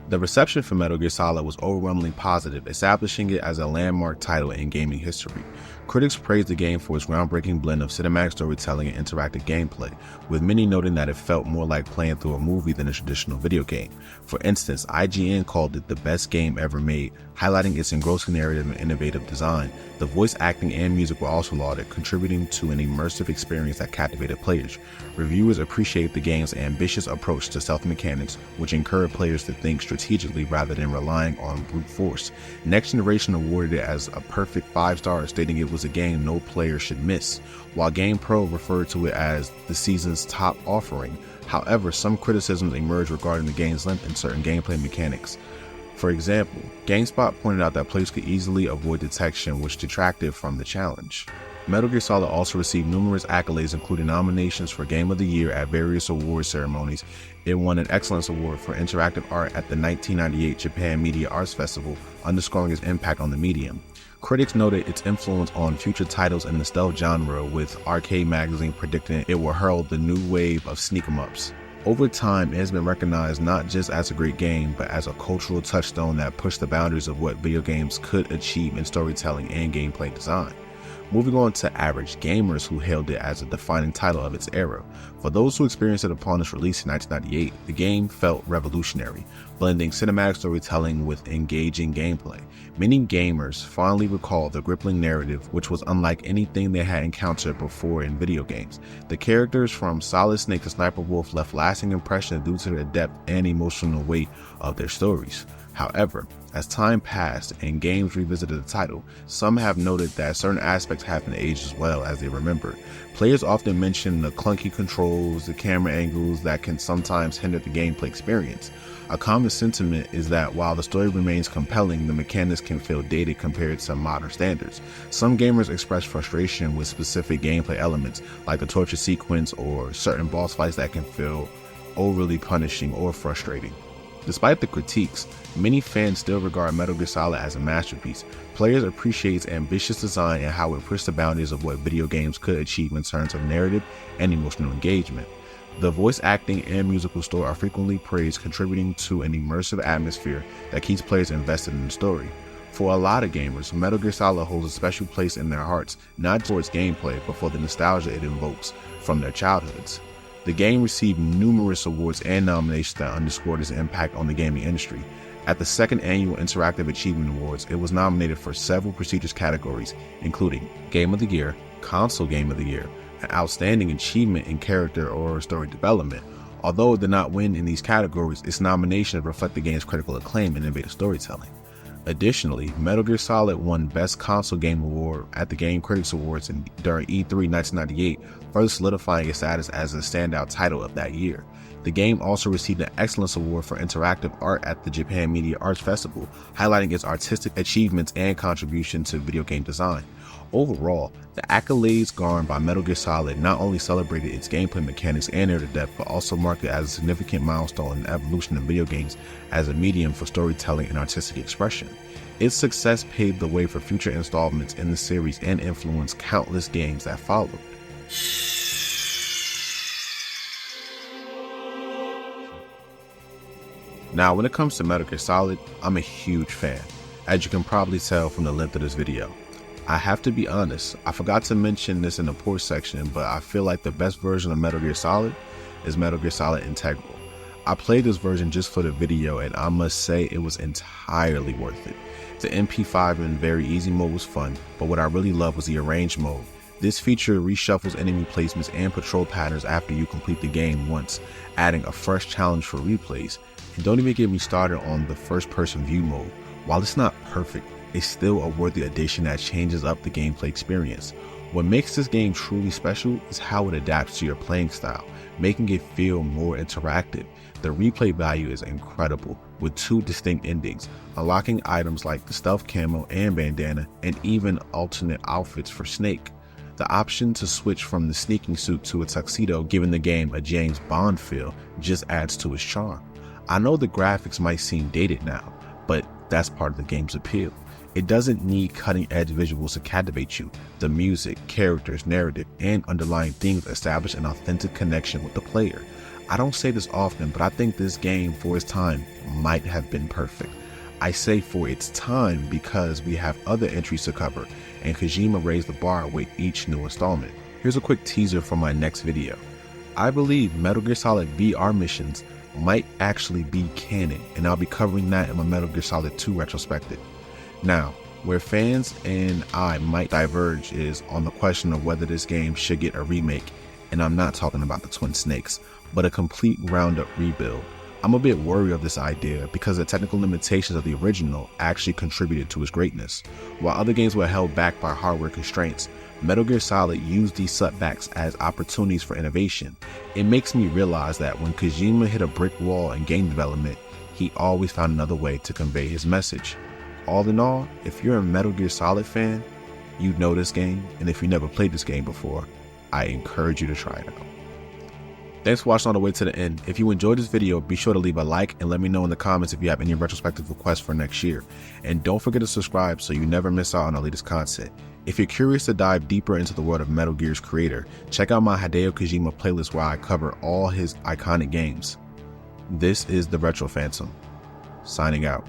The reception for Metal Gear Solid was overwhelmingly positive, establishing it as a landmark title in gaming history. Critics praised the game for its groundbreaking blend of cinematic storytelling and interactive gameplay, with many noting that it felt more like playing through a movie than a traditional video game. For instance, IGN called it the best game ever made, highlighting its engrossing narrative and innovative design. The voice acting and music were also lauded, contributing to an immersive experience that captivated players. Reviewers appreciated the game's ambitious approach to stealth mechanics, which encouraged players to think strategically rather than relying on brute force. Next Generation awarded it as a perfect 5 stars, stating it was a game no player should miss, while GamePro referred to it as the season's top offering. However, some criticisms emerged regarding the game's length and certain gameplay mechanics. For example, GameSpot pointed out that players could easily avoid detection, which detracted from the challenge. Metal Gear Solid also received numerous accolades, including nominations for Game of the Year at various award ceremonies. It won an Excellence Award for Interactive Art at the 1998 Japan Media Arts Festival, underscoring its impact on the medium. Critics noted its influence on future titles in the stealth genre, with Arcade Magazine predicting it will herald the new wave of sneak-em-ups. Over time, it has been recognized not just as a great game, but as a cultural touchstone that pushed the boundaries of what video games could achieve in storytelling and gameplay design. Moving on to average gamers who hailed it as a defining title of its era. For those who experienced it upon its release in 1998, the game felt revolutionary, blending cinematic storytelling with engaging gameplay. Many gamers fondly recall the gripping narrative, which was unlike anything they had encountered before in video games. The characters from Solid Snake to Sniper Wolf left lasting impressions due to the depth and emotional weight of their stories. However, as time passed and games revisited the title, some have noted that certain aspects haven't aged as well as they remembered. Players often mention the clunky controls, the camera angles that can sometimes hinder the gameplay experience. A common sentiment is that while the story remains compelling, the mechanics can feel dated compared to modern standards. Some gamers express frustration with specific gameplay elements, like the torture sequence or certain boss fights that can feel overly punishing or frustrating. Despite the critiques, many fans still regard Metal Gear Solid as a masterpiece. Players appreciate its ambitious design and how it pushed the boundaries of what video games could achieve in terms of narrative and emotional engagement. The voice acting and musical score are frequently praised, contributing to an immersive atmosphere that keeps players invested in the story. For a lot of gamers, Metal Gear Solid holds a special place in their hearts, not for its gameplay, but for the nostalgia it invokes from their childhoods. The game received numerous awards and nominations that underscored its impact on the gaming industry. At the second annual Interactive Achievement Awards, it was nominated for several prestigious categories, including Game of the Year, Console Game of the Year, and Outstanding Achievement in Character or Story Development. Although it did not win in these categories, its nominations reflect the game's critical acclaim and innovative storytelling. Additionally, Metal Gear Solid won Best Console Game Award at the Game Critics Awards during E3 1998, further solidifying its status as a standout title of that year. The game also received an Excellence Award for Interactive Art at the Japan Media Arts Festival, highlighting its artistic achievements and contribution to video game design. Overall, the accolades garnered by Metal Gear Solid not only celebrated its gameplay mechanics and narrative depth, but also marked it as a significant milestone in the evolution of video games as a medium for storytelling and artistic expression. Its success paved the way for future installments in the series and influenced countless games that followed. Now, when it comes to Metal Gear Solid, I'm a huge fan, as you can probably tell from the length of this video. I have to be honest, I forgot to mention this in the port section, but I feel like the best version of Metal Gear Solid is Metal Gear Solid Integral. I played this version just for the video, and I must say it was entirely worth it. The MP5 and very easy mode was fun, but what I really loved was the arrange mode. This feature reshuffles enemy placements and patrol patterns after you complete the game once, adding a fresh challenge for replays. And don't even get me started on the first person view mode. While it's not perfect, it's still a worthy addition that changes up the gameplay experience. What makes this game truly special is how it adapts to your playing style, making it feel more interactive. The replay value is incredible, with 2 distinct endings, unlocking items like the stealth camo and bandana, and even alternate outfits for Snake. The option to switch from the sneaking suit to a tuxedo, giving the game a James Bond feel, just adds to its charm. I know the graphics might seem dated now, but that's part of the game's appeal. It doesn't need cutting-edge visuals to captivate you. The music, characters, narrative, and underlying themes establish an authentic connection with the player. I don't say this often, but I think this game, for its time, might have been perfect. I say for its time because we have other entries to cover, and Kojima raised the bar with each new installment. Here's a quick teaser for my next video. I believe Metal Gear Solid VR missions might actually be canon, and I'll be covering that in my Metal Gear Solid 2 retrospective. Now, where fans and I might diverge is on the question of whether this game should get a remake, and I'm not talking about the Twin Snakes, but a complete ground-up rebuild. I'm a bit worried of this idea because the technical limitations of the original actually contributed to its greatness. While other games were held back by hardware constraints, Metal Gear Solid used these setbacks as opportunities for innovation. It makes me realize that when Kojima hit a brick wall in game development, he always found another way to convey his message. All in all, if you're a Metal Gear Solid fan, you know this game, and if you never played this game before, I encourage you to try it out. Thanks for watching all the way to the end. If you enjoyed this video, be sure to leave a like and let me know in the comments if you have any retrospective requests for next year. And don't forget to subscribe so you never miss out on our latest content. If you're curious to dive deeper into the world of Metal Gear's creator, check out my Hideo Kojima playlist where I cover all his iconic games. This is the Retro Phantom, signing out.